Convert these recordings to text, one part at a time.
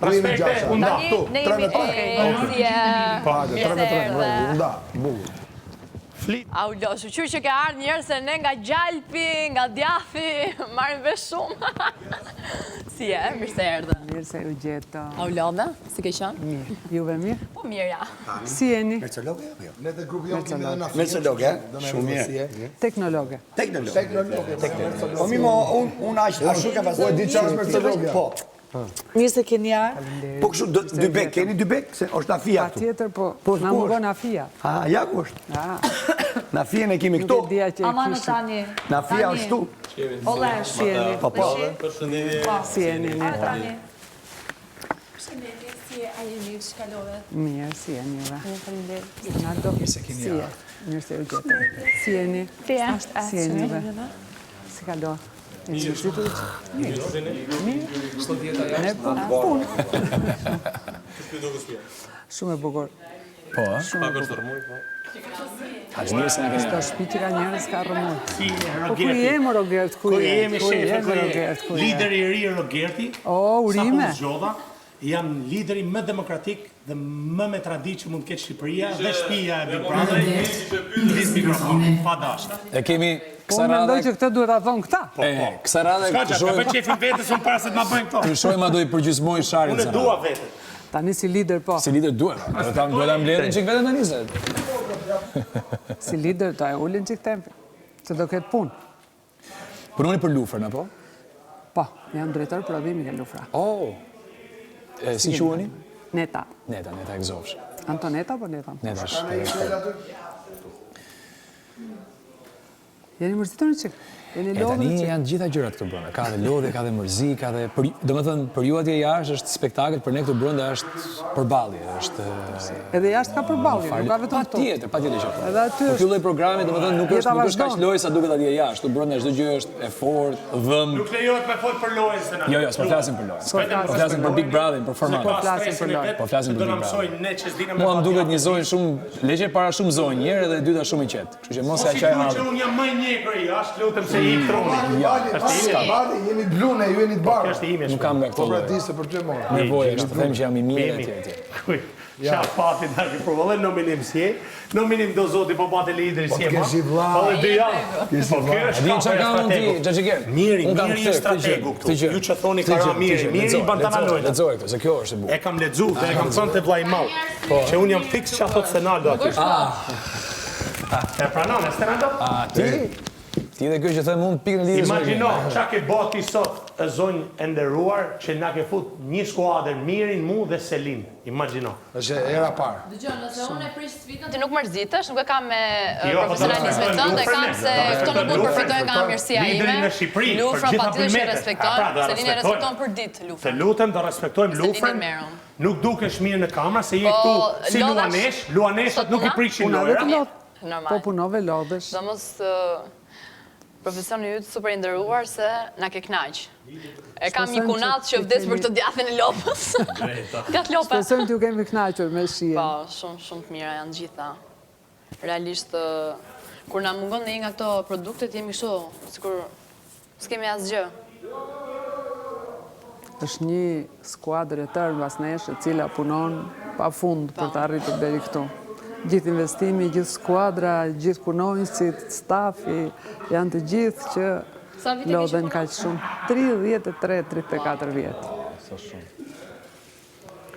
Respekte, unda. Ne jemi Unda, bukur. Aulo, shqyr që ke ardhë njerë se ne nga Gjalpi, nga Djathi, marrim vesh shumë. Si e, mirë se erdhe. Mirë se u gjetë. Aulo, si ke qënë? Mirë. Juve mirë? Po mirë, ja. Si jeni? Merceloge? Ne të grupi jonë kemi dhe na Merceloge, shumë mirë. Teknologe. Po mimo, unë ashtu ka pasur. Po e di që është Merceloge? Po. Mirë se keni ardhur. Po kështu dy bek, keni dy bek? Se është na fia këtu. Patjetër, po na mungon na fia. Ja ku është. Na fien e kemi këtu. Amanë tani. Na fia është këtu. Ola, Si jeni? Po. Si jeni? tani. Përshëndetje, si e jeni, shkalove? Mirë, si jeni juve? Faleminderit. Leonardo, si je? Mirë se u gjetë. Si jeni? Si jeni juve? Si kalo? Ne punë. Shumë e bukur. Po, Shumë e bukur. Haqë mirë se në keni. Ska shpi që ka njerës ka rëmur. Si Po ku jemë Rogerti? Ku jemi shefe, Rogerti? lideri i ri Rogerti. Urime. Sa Zgjodha, jam lideri më demokratik dhe më me traditë që mund të ketë Shqipëria dhe shtëpia e Big Brother. Pa dashje. E kemi Po kësa mendoj radhe... që këtë duhet ta thonë këta. Kësa radhe Ska që, ka për qefin vetës unë para se të ma bëjnë këto. të shojmë a do i përgjysmoj sharin. Unë e dua vetën. Tani si lider po. Si lider duhet. Duhet ta mbledhin që vetën të njëzet. Si lider ta e ullin që tempi. Se do ketë punë. Punoni për lufrën, apo? Po, jam drejtor prodhimi ke lufra. Si quheni? Neta. Neta Egzofsh. Antoneta po Neta? Neta është. Jeni mërzitur në qikë? Jeni E lodhë tani në qikë? janë gjitha gjërat këtu brenda. Ka dhe lodhje, ka dhe mërzi, ka dhe... Do me thënë, për ju atje jashtë është spektakël, për ne këtu brenda është përballje, është... Edhe jashtë ka përballje, nuk ka vetëm këtu. Patjetër që po. Edhe aty Po është... ky lloj programi, domethënë nuk është vazhdon. kaq lojë sa duket atje jashtë. Tu brenda çdo gjë është e fortë, dhëm. Nuk lejohet me fol për lojën se na. Jo, s'po flasim për lojë. Po flasim për Big Brother, për format. Po flasim për lojë. Po flasim për Do na Big Brother. mësojnë ne që s'dina me. Mua më duket një zonjë shumë leqe para shumë zonjë, një herë dhe e dyta shumë i qetë. Kështu që mos ja qaj halli. Unë jam më i njegër jashtë, lutem se i troni. Bali, jemi të blune, ju jeni të barë. Është ime. Nuk kam nga këto Po pra lloje. di se për që mora. Nevojë është të them që jam i mirë etj. Kuj, qa pati nga ki provë, dhe nominim si e, nominim do zoti po pati lideri si e ma. keshi vlla. Po dhe dy janë. Po kërë A din çka kam ti, Xhaxhiger? Miri i strategu këtu. Ju që thoni kara miri i bantanalojnë. Lexoj këtë, se kjo është e bukur. E kam lexu dhe e kam thënë te vllai i madh. Që unë jam fiks që thot Senaldo aty. E pranon, e Senaldo? Ti dhe kjo që them unë pikën e lidhjes. Imagjino, qa ke boti sot e zonjë e nderuar që na ke fut një skuadër Mirin, mu dhe Selin. Imagjino. Është era parë. Dëgjon, nëse unë e prish sfidën, ti nuk mërzitesh, nuk e kam me Jo, profesionalizmin tënd, e kam se këto nuk mund përfitojnë nga mirësia ime. Lideri në Shqipëri, për Lufra gjitha patjetër që primetet. respektojmë, Selini e respekton për ditë lufrën. Të lutem, do respektojmë lufrën. Nuk dukesh mirë në kamera, se je këtu si luaneshët nuk i prishin lojra. Po punove lodhesh. Do mos profesioni yt super i nderuar se na ke knaq. E kam një kunat që vdes për të djathin e lopës. Gat lopa. Besojmë t'ju kemi kënaqur me shihen. Po, shumë të mira janë gjitha. Realisht kur na mungon ndonjë nga këto produktet jemi kështu, sikur s'kemi asgjë. Është një skuadër e tërë mbas nesh, e cila punon pafund për të arritur deri këtu. Gjithë investimi, gjithë skuadra, gjithë punonjësit, stafi, janë të gjithë që lodhen kaq shumë. 33-34 vjetë.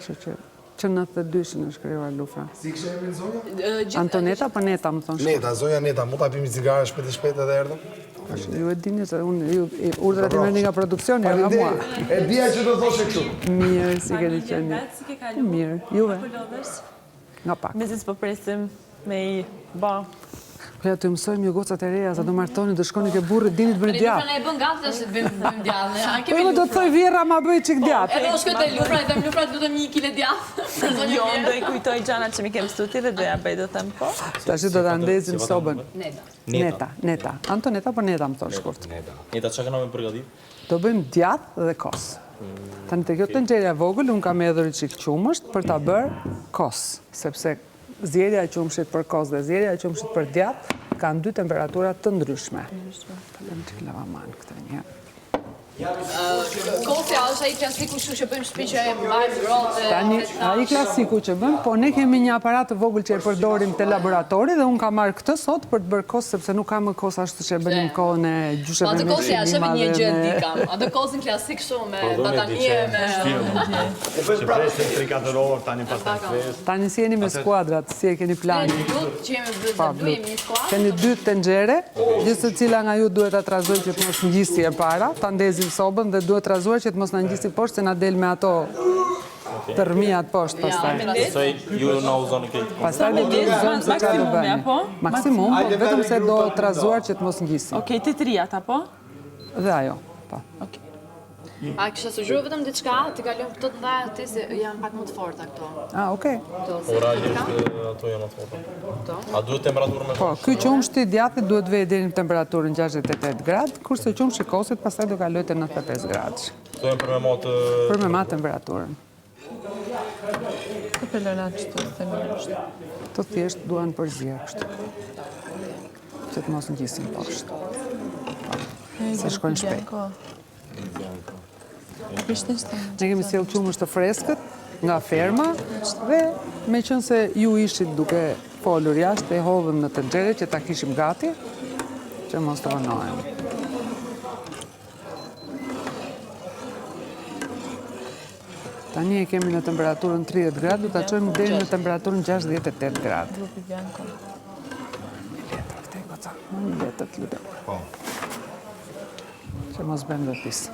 Kështu që 92 në shkruar lufra. Si kështë emrin zonja? Antoneta për Neta, më thonë shkruar. Neta, zonja Neta, mu ta pimi cigare shpejt edhe erdhëm? Ju e dini se unë urdhrat i merrni nga produksioni, nga mua. E dija që do thoshe kështu. Mirë, si keni qenë. Mirë, juve. Nga pak. Mezis po presim me i ba. Po ja të mësojmë ju gocat e reja, sa do martoni, do shkoni ke burrit, dini të bëni djathë. Lufra ne e bën gati tash të bëjmë djathë. Po më do të thoj vjerra ma bëj çik djathë. Edhe u shkoj te lufra, i them lufra lutem 1 kg djathë. Jo, do i kujtoj gjanat që mi kem stuti dhe do ja bëj do them po. Tash do ta ndezim sobën. Neta. Neta. Antoneta për Neta më thonë shkurt. Neta, çka kena me përgatit? Do bëjmë djathë dhe kos. Tani te kjo tenxheria vogël, unë kam hedhur çik qumësht për ta bërë kos, sepse zjerja e qumshit për kos dhe zjerja e qumshit për djathë kanë dy temperatura të ndryshme. Ta lëm të lavaman këtë një. Kosja është ai klasiku që bëjmë shtëpi që e mbajmë grotë. Tani, ai klasiku që bën, po ne kemi një aparat të vogël që e përdorim te laboratori dhe unë kam marrë këtë sot për të bërë kos sepse nuk kam më kos ashtu që e bënim kohën e gjysheve Atë me kosja është shënima një dhe gjë me- di kam. Atë kosin klasik shumë me batanie Shpresë trikatëror tani pas kres. Tani si jeni me skuadrat, si e keni planin? që jemi jemi një skuadër. Keni 2 tenxhere, gjithë secila nga ju duhet ta trazojë që të mos ngjisi e para, ta ndezim sobën dhe duhet trazuar që të mos na ngjisi poshtë se na del me ato tërmijat poshtë pastaj. Soj ju na uzoni këtë. Pastaj do të zonë se çfarë do bëni. Maksimum, po vetëm se do trazuar që të mos ngjisi. Okej, të trijat apo? Dhe ajo, po. A kisha sugjeruar vetëm diçka, ti kalojmë këto të ndaja ti se janë pak më të forta këto. Ah, okay. Oralisht ato janë të forta. A duhet temperaturë më Po, ky qumshti djathit duhet vejë deri në temperaturën 68 gradë, kurse qumshi kosit pastaj do kalojë te 95 gradë. Këto janë për me matë Për me matë temperaturën. Të pelona çto themelosht. Të thjesht duan përzierë kështu. Që të mos ngjisin poshtë. Se shkojnë shpejt. Ne kemi sjell qumësht të freskët nga ferma dhe me qënë se ju ishit duke folur jashtë e hodhëm në tenxhere që ta kishim gati që mos të rënohem. Tani e kemi në temperaturën 30 gradë, do ta çojmë deri në temperaturën 68 gradë. Një letër të lutem. Po. Që mos bëjmë vëpis.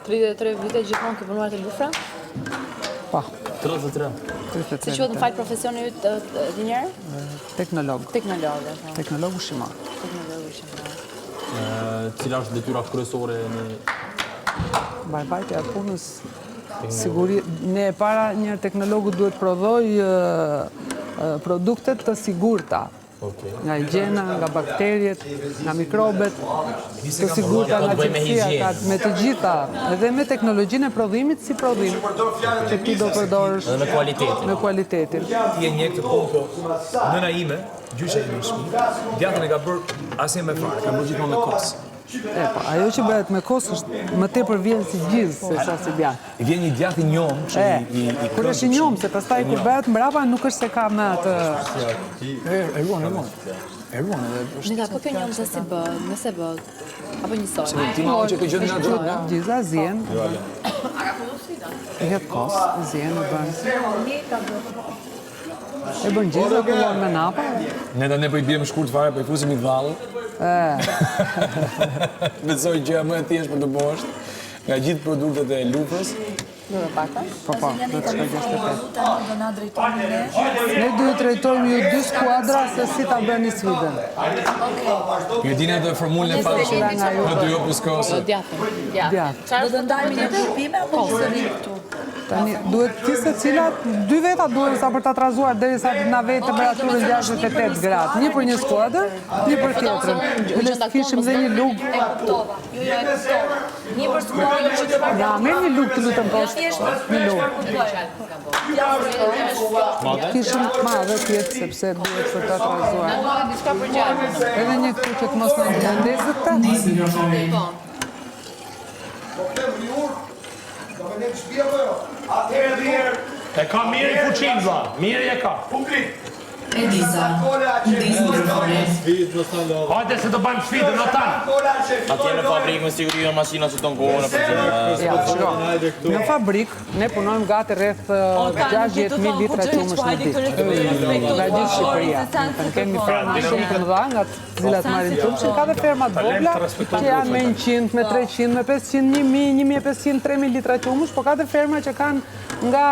33 vite gjithmonë ke punuar te lufra? Po, 33. 33. Si quhet në fakt profesioni yt një herë? Teknolog. Teknolog. Teknolog ushqimor. Teknolog ushqimor. cila është detyra kryesore në Mbajtja e punës. Siguri, ne e para një teknologu duhet prodhoj produktet të sigurta. Nga higjiena, nga bakterjet, nga mikrobet, të sigurta nga cilësia, me të gjitha, edhe me teknologjinë e prodhimit si prodhim, që ti do përdorësh me kualitetin. me kualitetin. Ti e njeh këtë punë, po nëna ime, gjysha ime në shtëpi, djatën e ka bërë asnjë me fare, ka bërë gjithmonë me kos. Po, ajo që bëhet me kos është më tepër vjen si gjizë se sa si djath. I vjen një djath i njom, që i Kur është i njom, se pastaj kur bëhet mbrapa nuk është se ka me atë. e ruan edhe Nika, po kjo njom se si bëhet, nëse bëhet, apo njësoj. ti ma që këtë gjë natyral. Gjiza zien. E het kos, zien e bën. E bën gjiza kullon me napa. Ne po i bjem shkurt fare, po i fusim i dhallë. Besoj gjëja më e thjeshtë për të bosh nga gjithë produktet e lufrës. Po, do të shkoj 68. Ne duhet drejtojmë ju 2 skuadra se si ta bëni sfidën. Ju dini atë formulën e fashë në dy opus kosë. Djath. Do të ndajmë një përshpime apo do të rrim këtu? Tani duhet ti secila 2 veta duhet sa për ta trazuar derisa të na vejë temperaturën 68 gradë. Një për një skuadër, një për tjetrën. Le të kishim dhe një lugë. E kuptova. Jo, e kuptova. Një për skuadrën që të Ja, merr një lugë të lutem poshtë. Një lugë. Kishim madhe tjetë sepse duhet për ta trazuar. Diçka për gjatë. Edhe një këtu që të mos na ndezet të. E ka mirë i fuqin, vla. Mirë e ka. Ediza. Ndis mikrofonin. Hajde se do bëjmë sfidën në tanë. Atje në fabrikë me siguri janë makina që tonë kohën Ja, shiko. Në fabrikë ne punojmë gati rreth 60.000 litra qumësh në ditë. Nga gjithë Shqipëria. Ne kemi ferma shumë të mëdha nga të cilat marrin qumëshin, ka dhe ferma të vogla që janë me 100, me 300, me 500, 1000, 1500, 3000 litra qumësh, po ka dhe ferma që kanë nga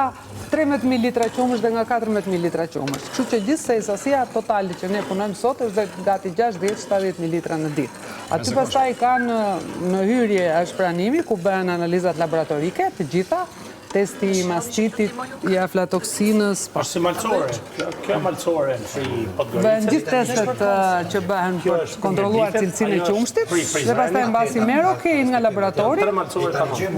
13.000 litra qumësh dhe nga 14.000 litra qumësh. Kështu që gjithsej sasia totale që ne punojmë sot është dhe gati 60-70.000 litra në ditë. Aty pastaj kanë në hyrje është pranimi ku bëhen analizat laboratorike të gjitha, testi i mastitit, i aflatoksinës. Është si malcore. Kjo malcore si Podgorica. Bëhen gjithë testet që bëhen për të kontrolluar cilësinë e qumshtit dhe pastaj mbasi merr okejin nga laboratori,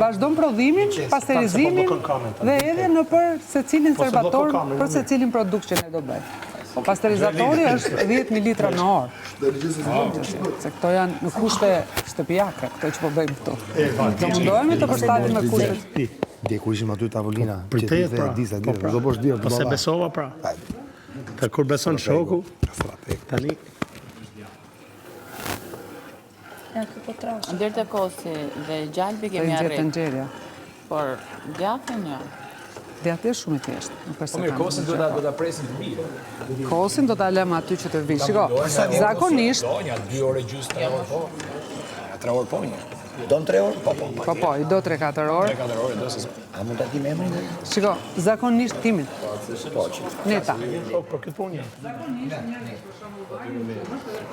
vazhdon prodhimin, pasterizimin dhe edhe në për secilin serbator për secilin produkt që ne do bëjmë. Pasterizatori është 10.000 litra në orë. Se këto janë në kushte shtëpiake, këto që po bëjmë këtu. Do mundohemi të përshtatim me kushtet. Dje ku ishim aty tavolina, Pritet, pra. Po se besova, pra. Të kur beson shoku, tani... Ndër të kosi dhe gjalpi kemi Të arrit, nxjerja. por gjapin jo. Djati është shumë i thjeshtë. Po mirë, kosin do ta presim të mirë. Kosin do ta lëm aty që të vi. Shiko, zakonisht, Donja 2 orë gjysmë, 3 orë po. 3 orë po një. Do në 3 orë? po, i do 3-4 orë. 4 orë do se. A mund të atim emrin? Shiko, zakonisht timin. Neta. Për këtë punë.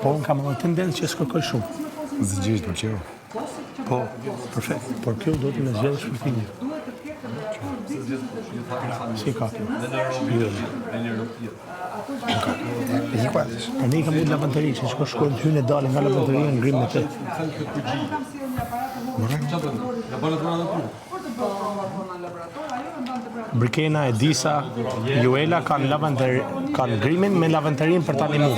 Po, unë kam një tendencë që s'kërkoj shumë. Zgjisht për qero. Po, perfekt. Por kjo do t'i me zgjedhë shpërtimit. Si ka kjo? Për ne i kam dhëtë lavanteri, që shkojnë të hynë e dalin nga lavanteria në ngrim me të. Brikena e Disa, Juela kanë ngrimin me lavanterin për ta nimu.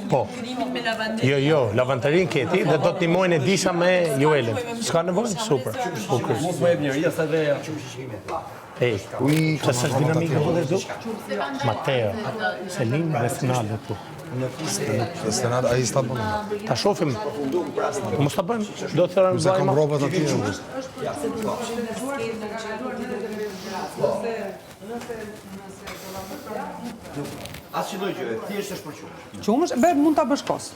Po. Jo, lavanterin keti dhe do të nimojnë e Disa me Juelen. S'ka nevojë? Super. Ej, që s'është dinamika po dhe du? Mateo, Selin dhe Senado tu. Senado, a i s'ta bënë. Ta shofim. Mos ta bëjmë, do të thërën Se kam bëjmë. robat aty. Asë që dojë që, thjesht është për qumësh. Qumësh, be, mund ta bësh kos.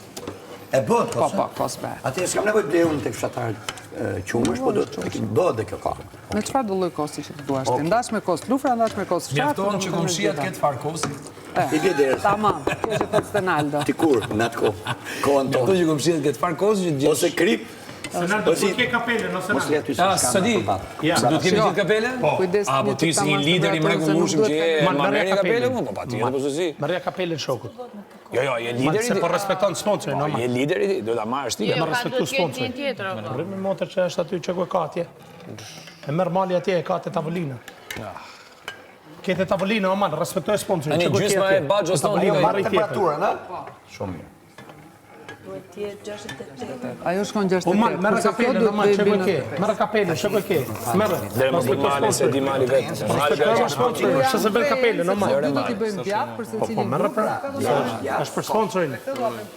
E bëhet Po, kosë? po, kos be. Ate s'kam nevoj të bleun të fshatarët qumësh, po do të bëhet dhe kjo ka. Me çfarë do lloj kosi që të duash ti? Ndash me kos lufra, ndash me kos fshat. Mjafton që komshia të ketë farë kosi. I bje derës. Tamam, kjo që thot Stenaldo. Ti kur, në atë kohë, kohën Mjafton tonë. që komshia të ketë farë kosi që të gjithë. Ose krip, Senado, po ke kapelen, ose mos le aty Ah, s'ka s'di. në përbatë. Se duhet kemi gjithë kapele? Kujdes, A, po ti si një lider i mrekullueshëm që je marrë një kapele, po patjetër po se si. Marrja kapelen shokut. Jo, je Ma lideri. se po respekton sponsorin, no? Je lideri ti, do ta marrësh ti. Ma respektu sponsorin. Rrimë motër që është aty që ku e ka atje. E merë mali atje e ka të tavolina. Kete tavolina, o man, respektoj sponsorin. Ani që ku e gjysma atje. e Baxhos tonë Tavolina ka marri tjetër. Temperaturën, a? Shumë mirë. Ajo shkon O man, 68. merë Kurse kjo kapelen, o duhet man, të që ku e bëjë ke. Merë kapelen, që ku e ke. Merë. Dhe mos di mali se di mali vetë. Respektoj sponsorin, që se bërë kapelen, o man. Ky do t'i bëjmë djath për Po, secilin. merë pra. Është për sponsorin.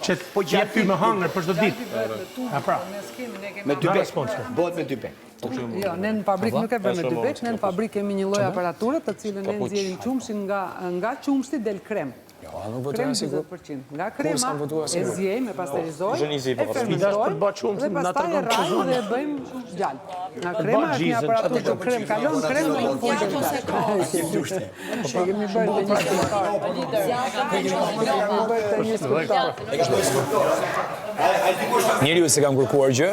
Që t'jep ty me hangër për çdo ditë. A pra. Me dy Merë pek, sponsor. bëhet me dy pek. Jo, ne në fabrikë nuk e vëmë me dy pek, ne në fabrikë kemi një lloj aparature të cilën ne nxjerrim qumshin nga qumshti del krem. Jo, nuk votojnë Krem sigur. 20%. Nga s'kan krema votuar e sigur. zjejmë, e pasterizojmë, e I dash për të fermentojmë bërë qumshtin, dhe na pastaj e tregon rrajmë dhe e bëjmë gjallë. Nga krema është një aparatur që krem kalon, krem dhe në fund del gjallë. E kemi bërë dhe një shpirtar. Kemi bërë të një shpirtar. Njeriu se kam kërkuar gjë,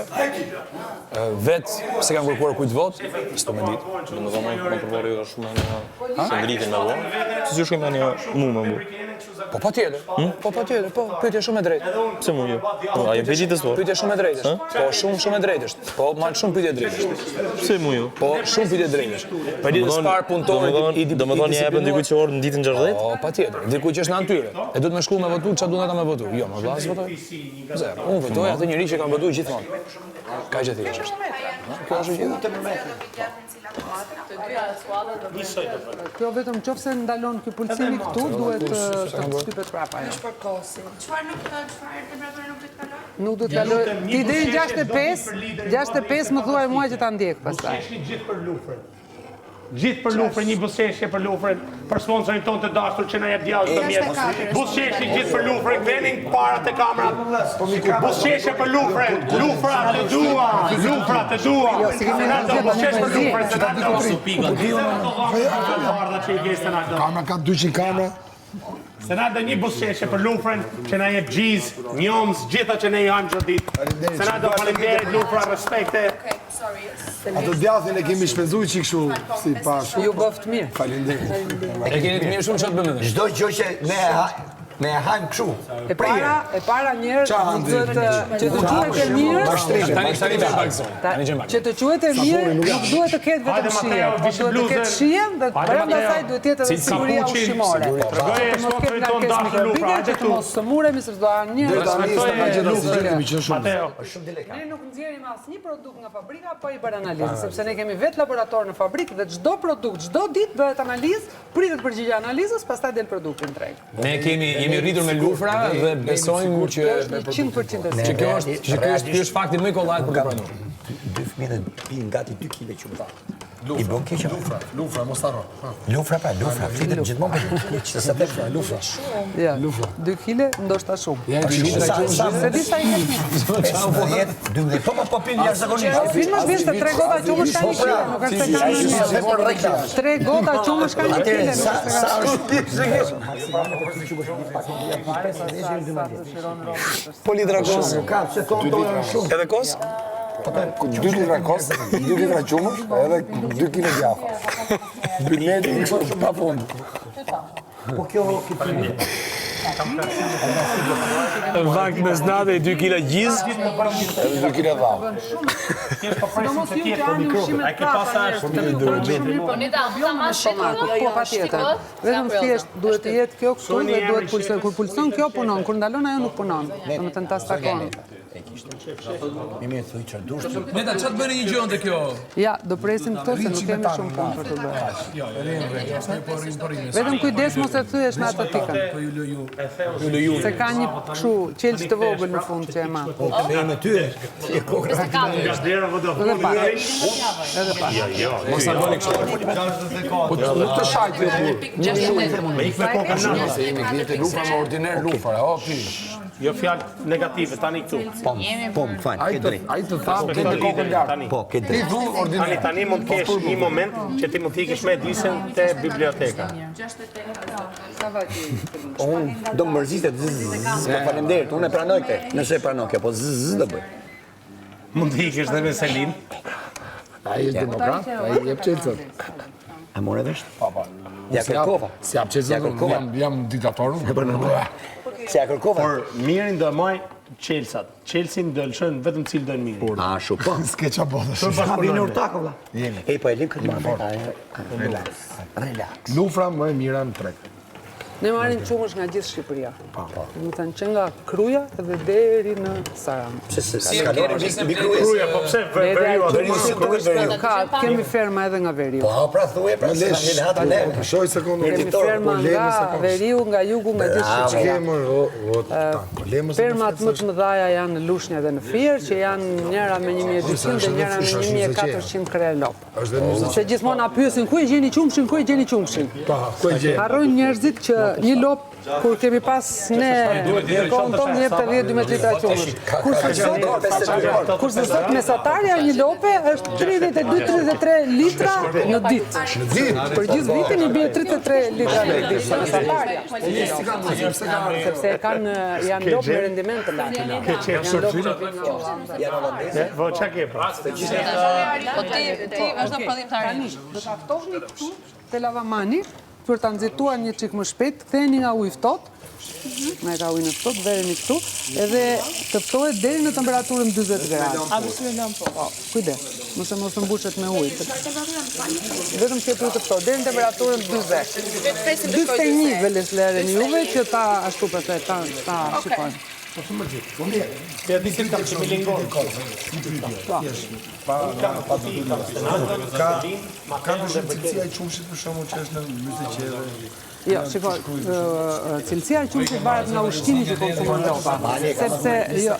vetë se kam kërkuar kujt vot, s'to me ditë. Domethënë, më përvori është shumë një se ngritin me vë. Si shkojmë tani mu me mu. Po patjetër. Po patjetër, po pyetje shumë e drejtë. Pse mu jo? Po ai vetë gjithë sot. Pyetje shumë e drejtë është. Po shumë e drejtë është. Po mal shumë pyetje drejtë është. Pse mu jo? Po shumë pyetje drejtë është. Për ditën e parë punëtorët Domethënë ja japën dikujt që orë në ditën 60? Po patjetër. Dikujt që është në natyre. E duhet me shku me votu, çfarë duhet ata me votu? Jo, më vllaz votoj. Zero. Unë votoj atë njerëz që kanë votuar gjithmonë. Ka që thjesht është. Kjo është gjë. Kjo vetëm qofse ndalon ky pulsimi këtu, duhet të shtypet prapa ajo. Çfarë temperaturë nuk do të kaloj? Nuk do të kaloj. Ti deri 65 më thuaj mua që ta ndjek pastaj. Gjithë për lufrën. Gjithë për lufrën, një buzëqeshje për lufrën, për sponsorin tonë të dashur që na jep djallë të mjetë. Buzëqeshje gjithë për lufrën, venin para të kamerat. Buzëqeshje për lufrën, lufra të dua, lufra të dua. Senado, buzëqeshje për lufrën, Senado. Kamera ka 200 kamera. Senado, një buzëqeshje për lufrën që na jep gjiz, njomës, gjitha që ne i hajmë çdo ditë. Senado, faleminderit, lufra, respekte. Ato djathin e kemi shpenzuar çik kështu si pash. Ju bëft mirë. Faleminderit. E keni të mirë shumë çfarë të bëmë. Çdo gjë që ne Ne e hajmë këshu. E para njerë që të quhet e mirë, që të quhet e mirë nuk duhet të ketë vetëm shijen, por duhet të ketë shijen dhe brenda saj duhet të jetë edhe siguria ushqimore. Të mos ketë ngarkesë mikrobike, që të mos sëmuremi se do anë njerëz Ne nuk nxjerrim asnjë produkt nga fabrika pa i bërë analizë, sepse ne kemi vetë laborator në fabrikë dhe çdo produkt, çdo ditë bëhet analizë, pritet përgjigje analizës, pastaj del produkti në treg. Ne jemi rritur me lufra dhe besojmë që 100% që kjo është fakti më i kollajt për të pranuar. Dy fëmijë pinë gati 2 kg qumësht. I bën keq. Lufra, mos harro. Lufra, flitet gjithmonë për keq, se të lufra. Ja, 2 kg ndoshta shumë. Ja, Se di sa i kesh. 12, po pinë jashtëzakonisht. Filma vishte 3 gota qumësh ka 1 kg, nuk është se kanë 3 gota qumësh ka 1 kg. Sa Po litra kos. Edhe kos? 2 litra kos, 2 litra qumësh, edhe 2 kg djafa. Byneti pa fund. Po kjo këtë Vakt me znate i 2 kg gjiz, edhe 2 kg dhava. Sidomos ju që ani ushqimet Po nita, ta mas Po patjetër. Vetëm thjesht duhet të jetë kjo këtu dhe duhet pulson. Kur pulson kjo punon, kur ndalon ajo nuk punon. Domethënë ta stakon. Mimi thoi çfarë dush. Neta, çfarë bëni një gjë ndë kjo? Ja, do presim këto se nuk kemi shumë punë për të bërë. Vetëm kujdes mos e thyesh me atë tikën. Se ka një kështu qelç të vogël në fund që e ma. Me me ty. Si e kokra. Edhe pa. Mos ta bëni kështu. Po nuk të shajtë Me ikme kokën në. Se jemi këtë lufra me ordiner lufra, o pish. Jo fjalë negative, tani këtu. Po, më fal, ke drejt. Ai të tha këtë kokën lartë. Po, ke Ti drejt. du ordiner. Tani mund të kesh një moment që ti mund të ikësh me disën te biblioteka. Unë do më mërzitet, po faleminderit, unë e pranoj këtë. Nëse e pranoj kjo, po do bëj. Mund të ikësh dhe me Selin. Ai është demokrat, ai jep çelcën. A morë vesh? Ja kërkova. Si jap çelcën, jam diktator. Si ja kërkova. Por mirin do e maj Chelsea. Chelsea do lëshën vetëm cilë do në mirë. A, shumë po. S'ke qa bodesh. Vini urtakë, vla. E, po e lim këtë më Relax. Relax. Lufra më e mira në treg. Ne marrim qumësh nga gjithë Shqipëria. Do të thënë që nga Kruja edhe deri në Saran. Se ka deri mbi Krujës. Kruja, po pse veriu atë? Ka, kemi ferma edhe nga Veriu. Po, pra thuaj, pra se kanë një hatë ne. Po shoj sekondë. Kemi ferma nga Veriu, nga Jugu, nga gjithë Shqipëria. Fermat më të mëdhaja janë në Lushnjë dhe në Fier, që janë njëra me 1200 dhe njëra me 1400 kre lop. Se gjithmonë na pyesin ku e gjeni qumshin, ku e gjeni qumshin. Harrojnë njerëzit që një lop kur kemi pas ne kohën tonë jep të 10-12 litra qumësh. Kurse sot mesatarja një lope është 32-33 litra në ditë. Për gjithë vitin i bie 33 litra në ditë mesatarja. Sepse janë lopë me rendiment të lartë. Po çka ke pra? Po ti vazhdo prodhimtari. Do ta ftohni këtu te lavamani për ta nxituar një çik më shpejt, ktheheni nga uji ftohtë, me ka ujin e ftohtë, vereni këtu, edhe të ftohet deri në temperaturën 40 gradë. A vështirë lëm po. Kujdes, mos e mbushet me ujë. Vetëm që të ftohet deri në temperaturën 40. 41 veles leren juve që ta ashtu pastaj ta shikojnë. Ja di se kam shumë lingon. Ka ndryshim cilësia e qumshit për shkakun që është në mytë qeve. Jo, shikoj, cilësia e qumshit varet nga ushqimi që konsumon lopa. Sepse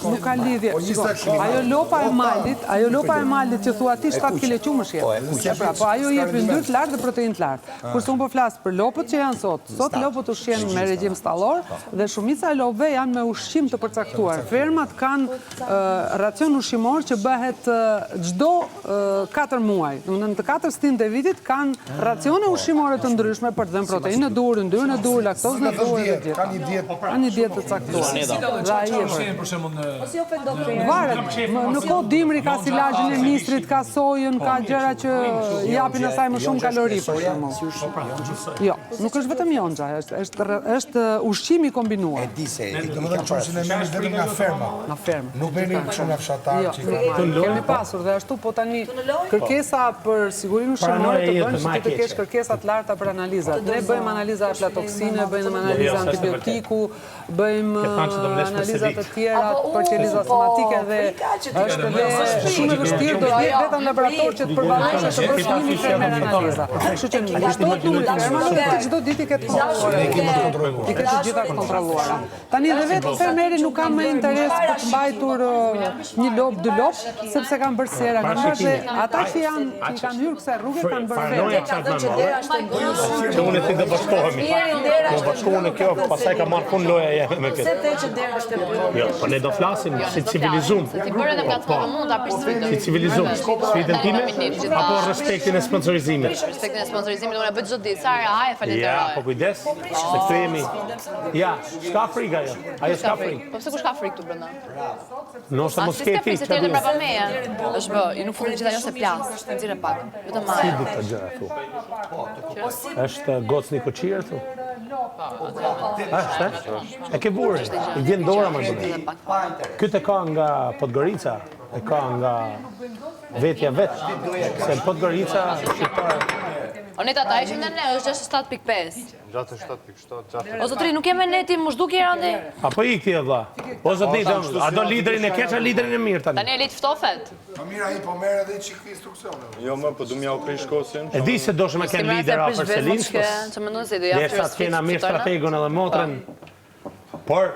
nuk ka lidhje. Shikoj, ajo lopa e malit që thua ti 7 kg qumësh jep. Po ajo jep yndyrë të lartë dhe proteinë të lartë. Kurse unë po flas për lopët që janë sot. Sot lopët ushqen me regjim stallor dhe shumica e lopëve janë me ushqim të përcaktuar. Fermat kanë racion ushqimor që bëhet çdo 4 muaj. Domethënë të 4 stinët e vitit kanë racione ushqimore të ndryshme për të dhënë proteinë duhur, yndyrën e duhur, laktozën e duhur dhe gjitha. Ka një dietë të caktuar. Dhe ai varet. Në kohë dimri ka silazhin e mistrit, ka sojën, ka gjëra që japin asaj më shumë kalori për shembull. Jo, nuk është vetëm jonxha, është ushqimi kombinuar. E di se, domethënë çështën e merresh vetëm nga ferma. Nga ferma. Nuk vjen kështu nga fshatar Jo, që kemi pasur dhe ashtu, po tani kërkesa për sigurinë ushqimore të bën që të kesh kërkesa të larta për analizat. Ne bëjmë analiza aflatoksine, bëjmë analiza antibiotiku, bëjmë analiza të tjera për qelizat somatike dhe është dhe shumë e vështirë do të jetë vetëm laborator që të përballosh të bësh një fermer analiza. Kështu që vazhdon të ferma nuk të çdo ditë i ketë kontrolluar. I ketë të gjitha kontrolluara. Tani edhe vetë fermeri nuk ka më interes për të mbajtur një lop, dy lop, sepse kanë bërë sera. Dhe ata që kanë hyrë kësaj rruge kanë bërë vetë. Që unë e ti dhe bashkohemi. Do bashkohemi kjo, pasaj ka marrë punë loja jeme me këtë. Se te që dera është e bërë. Jo, po ne do flasim si civilizum. Ti bërë edhe platformën mund ta prisfitoj. Si civilizum. Sfidën time apo respektin e sponsorizimit? Respektin e sponsorizimit unë e bëj çdo ditë. Sara, haje falenderoj. Ja, po kujdes, se këtu jemi. Ja, s'ka frikë ajo. Ajo s'ka frikë. Po pse kush ka frikë këtu brenda? Nosa mos ke ti. Se ti në brapa meja. Është bë, i nuk funi gjithë ajo se plas. Nxirë pak. Vetëm Si marr. di këto gjëra këtu? Është gocni koqirë këtu? Është? E ke burë? I vjen dora më bëne. Këtë e ka nga Podgorica, e ka nga vetja vetë. Se në Podgorica, shqiptarë. Oneta ta ishim në ne, është 67.5. Gjatë 7.7, O zotri, nuk jeme neti më zhduk i randi? Apo i këti e dha? O zotri, a do liderin e keqa, liderin e mirë tani? Tani e litë ftofet? Po mira ai po merr edhe çik instruksione. Jo më, po du m'ja u kri shkosin. E di se do shme ken lider a për Selinskës. Që më ndonë se do jaftë Dersa të kena mirë strategun edhe motrën. Por,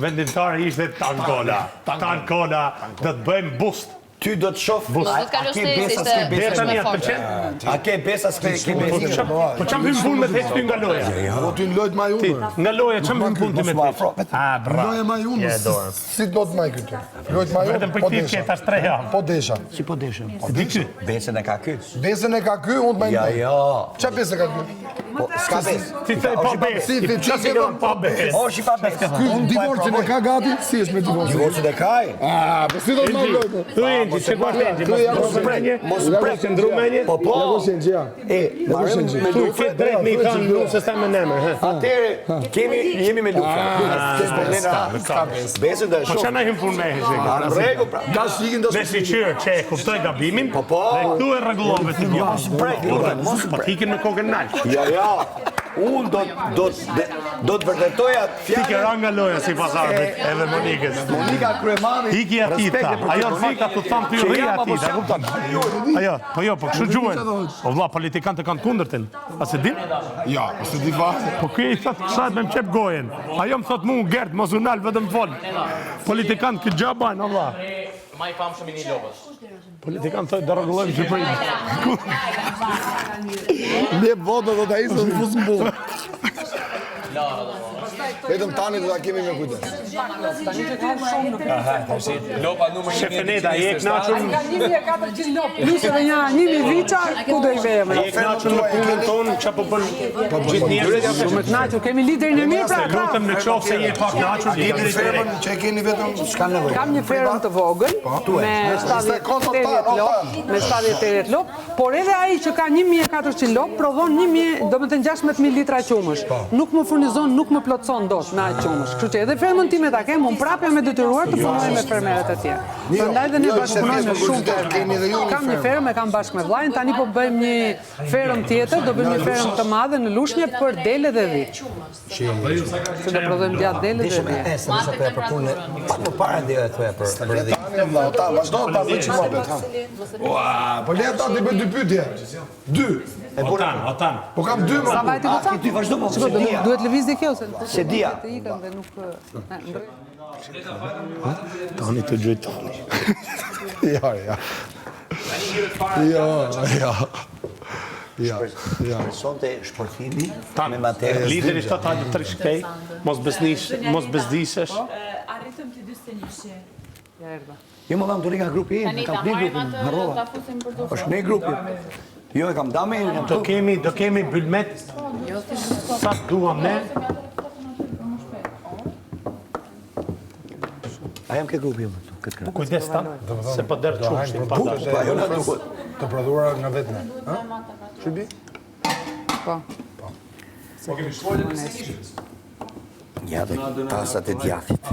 vendimtari ishte Tankona. Tankona, do të bëjmë boost. Ty do të shoh Do të kaloj stesi ishte Deri tani atë fort. pëlqen? A ke besa s'ke besa? Po çam hyn punë me të ty nga loja. Po ti lojt më Ti, unë. nga loja çam hyn punë ti me ty. Ah, bravo. Loja më unë. Je dorën. Si do të më këtu? Lojt më unë. Vetëm për ti ke tash 3 javë. Po desha. Si po deshëm? Di ky. Besën e ka ky. Besën e ka ky, unë të më. Ja, ja. Çfarë besë ka ky? Po s'ka besë. Ti the pa besë. Si ti Çfarë ke pa besë? O, shi pa besë. Unë divorcin e ka gati, si është me divorcin? Divorcin e kaj? Ah, po si do të më lojt? Tu Enxhi, çe po Enxhi? Mos prek në drumenje. Po, po. E, marrëm me Tu luftë. ke drejt me i kanë luftë s'ta me nemër, hë. Atëre, jemi me luftë. Besën do e Po shoh. çana hyn punë me Enxhi? Në rregull, pra. Ka shikin do Me siqyr që e kuptoj gabimin. Po, po. Dhe këtu e rregullove ti kjo. Mos prek, mos Po t'ikin me kokën nalt. Ja, ja. Unë do të vërtetoja Ti ke fjalën. ra nga loja si pasarbit edhe Monikës. Monika Kryemani. Iki ati ta. Ajo thika të thamë ty rri ati, ta kupton? Ajo, po jo, po kështu gjuhen. O vlla, politikanët e kanë kundërtin. A se din? Ja, se di fare. Po ky i thot sa me më qep gojen. Ajo më thot mu Gert, mos u nal vetëm fol. Politikanë këtë gjë bajnë, o vlla. Ma i famshëm i një lopës. Politikanë thotë do rregullojmë Shqipërinë. Ne votë do ta isë në fus mbull. Vetëm tani do ta kemi me kujdes. Lopa numër 1. Shefeneta, je kënaqur? Ka 1400 lop, plus edhe një 1000 viça, ku do i vejmë? Je kënaqur me punën tonë, çfarë po bën gjithë njerëzit? Shumë të kënaqur, kemi liderin e mirë pra. Lutem në qoftë se je pak kënaqur, lideri të re. Që e keni vetëm s'ka nevojë. Kam një ferm të vogël me 78 lop, me 78 lop, por edhe ai që ka 1400 lop prodhon 16.000 litra qumësh. Nuk më furnizon, nuk më plotson dot me aq qumësh. Kështu që edhe fermën time ta kem, unë prapë jam e detyruar të punoj me fermerët e tjerë. Prandaj dhe ne bashkëpunojmë me shumë fermerë. Kam një fermë, kam bashkë me vllajin, tani po bëjmë një fermë tjetër, do bëjmë një fermë të madhe në Lushnjë për dele dhe dhi. Se do prodhojmë gjatë dele dhe dhi. E, se nëse për punë, pak më para dhe e thoja për bredhi. Ta vazhdo ta bëj çmobet, ha. Ua, po le ata të bëj dy pyetje. 2. Otan. Po kam 2 Sa më. vajti goca? Ti vazhdo mos Shiko, duhet lëvizje kjo se Se dia. të ikën dhe nuk Tani të gjoj tani. Ja, ja. Ja. Ja. Sonte shpërthimi Tani, me materë. lideri shtë ta të shkej, mos bezdisesh. Arritëm të 41. Ja erdha. Jo më dhamë të nga grupi im, kam të grupin, harrova. është ne grupi. Jo, e kam dame, Do kemi bylmet, Sa duam ne? A jam ke grupi më këtë kërë? Kujdes ta, se po derë qumshtin pa dash. Ajo na duhet. Të prodhuara nga vetme. Çubi? Po. Ja dhe tasat e djathit.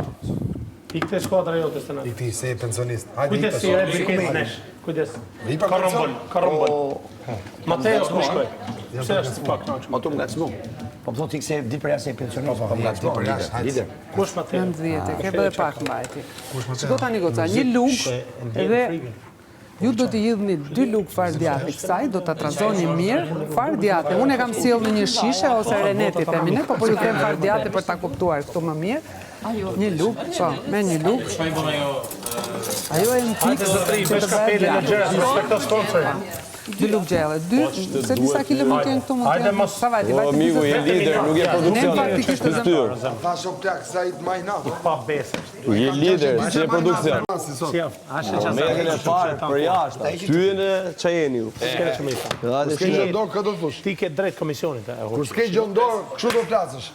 I këtë skuadra jote së në. I këti se e pensionist. Hajde Kujdes si e briket nesh. Kujdes. Ripa Karombol. Mateo ku shkoj? Pse është pak kënaqur? Ma të më ngacmu. Po më thonë ti këse ditë për jashtë e pensionist. Po më ngacmu, lider. Kush Mateo? 19, ke edhe pak mbajti. Shko tani goca, një lugë edhe ju do t'i hidhni 2 lugë fardjati kësaj, do t'a trazoni mirë fardjati. Unë e kam sjellë në një shishe ose reneti femine, po ju kem fardjati për ta kuptuar këtu më mirë. Një lugë, po, me një lugë. Ajo e në tikë që të bëhet djati. 2 lugë gjelle, 2, se disa kilometri në këtu mund të jenë. Sa vajti, O, amigu, je lider, nuk je produksion. Styr. Thasho plak, sa i të majna. Pa besë. Je lider, si e produksion. Si ashtë që Metën e parë për jashtë. Ty e në qa jeni ju. s'kene që me i thamë. Hajde S'ke shi. gjëndor, këtë do të thush. Ti ke drejt komisionit. Kur s'ke gjëndor, kështu do flasësh.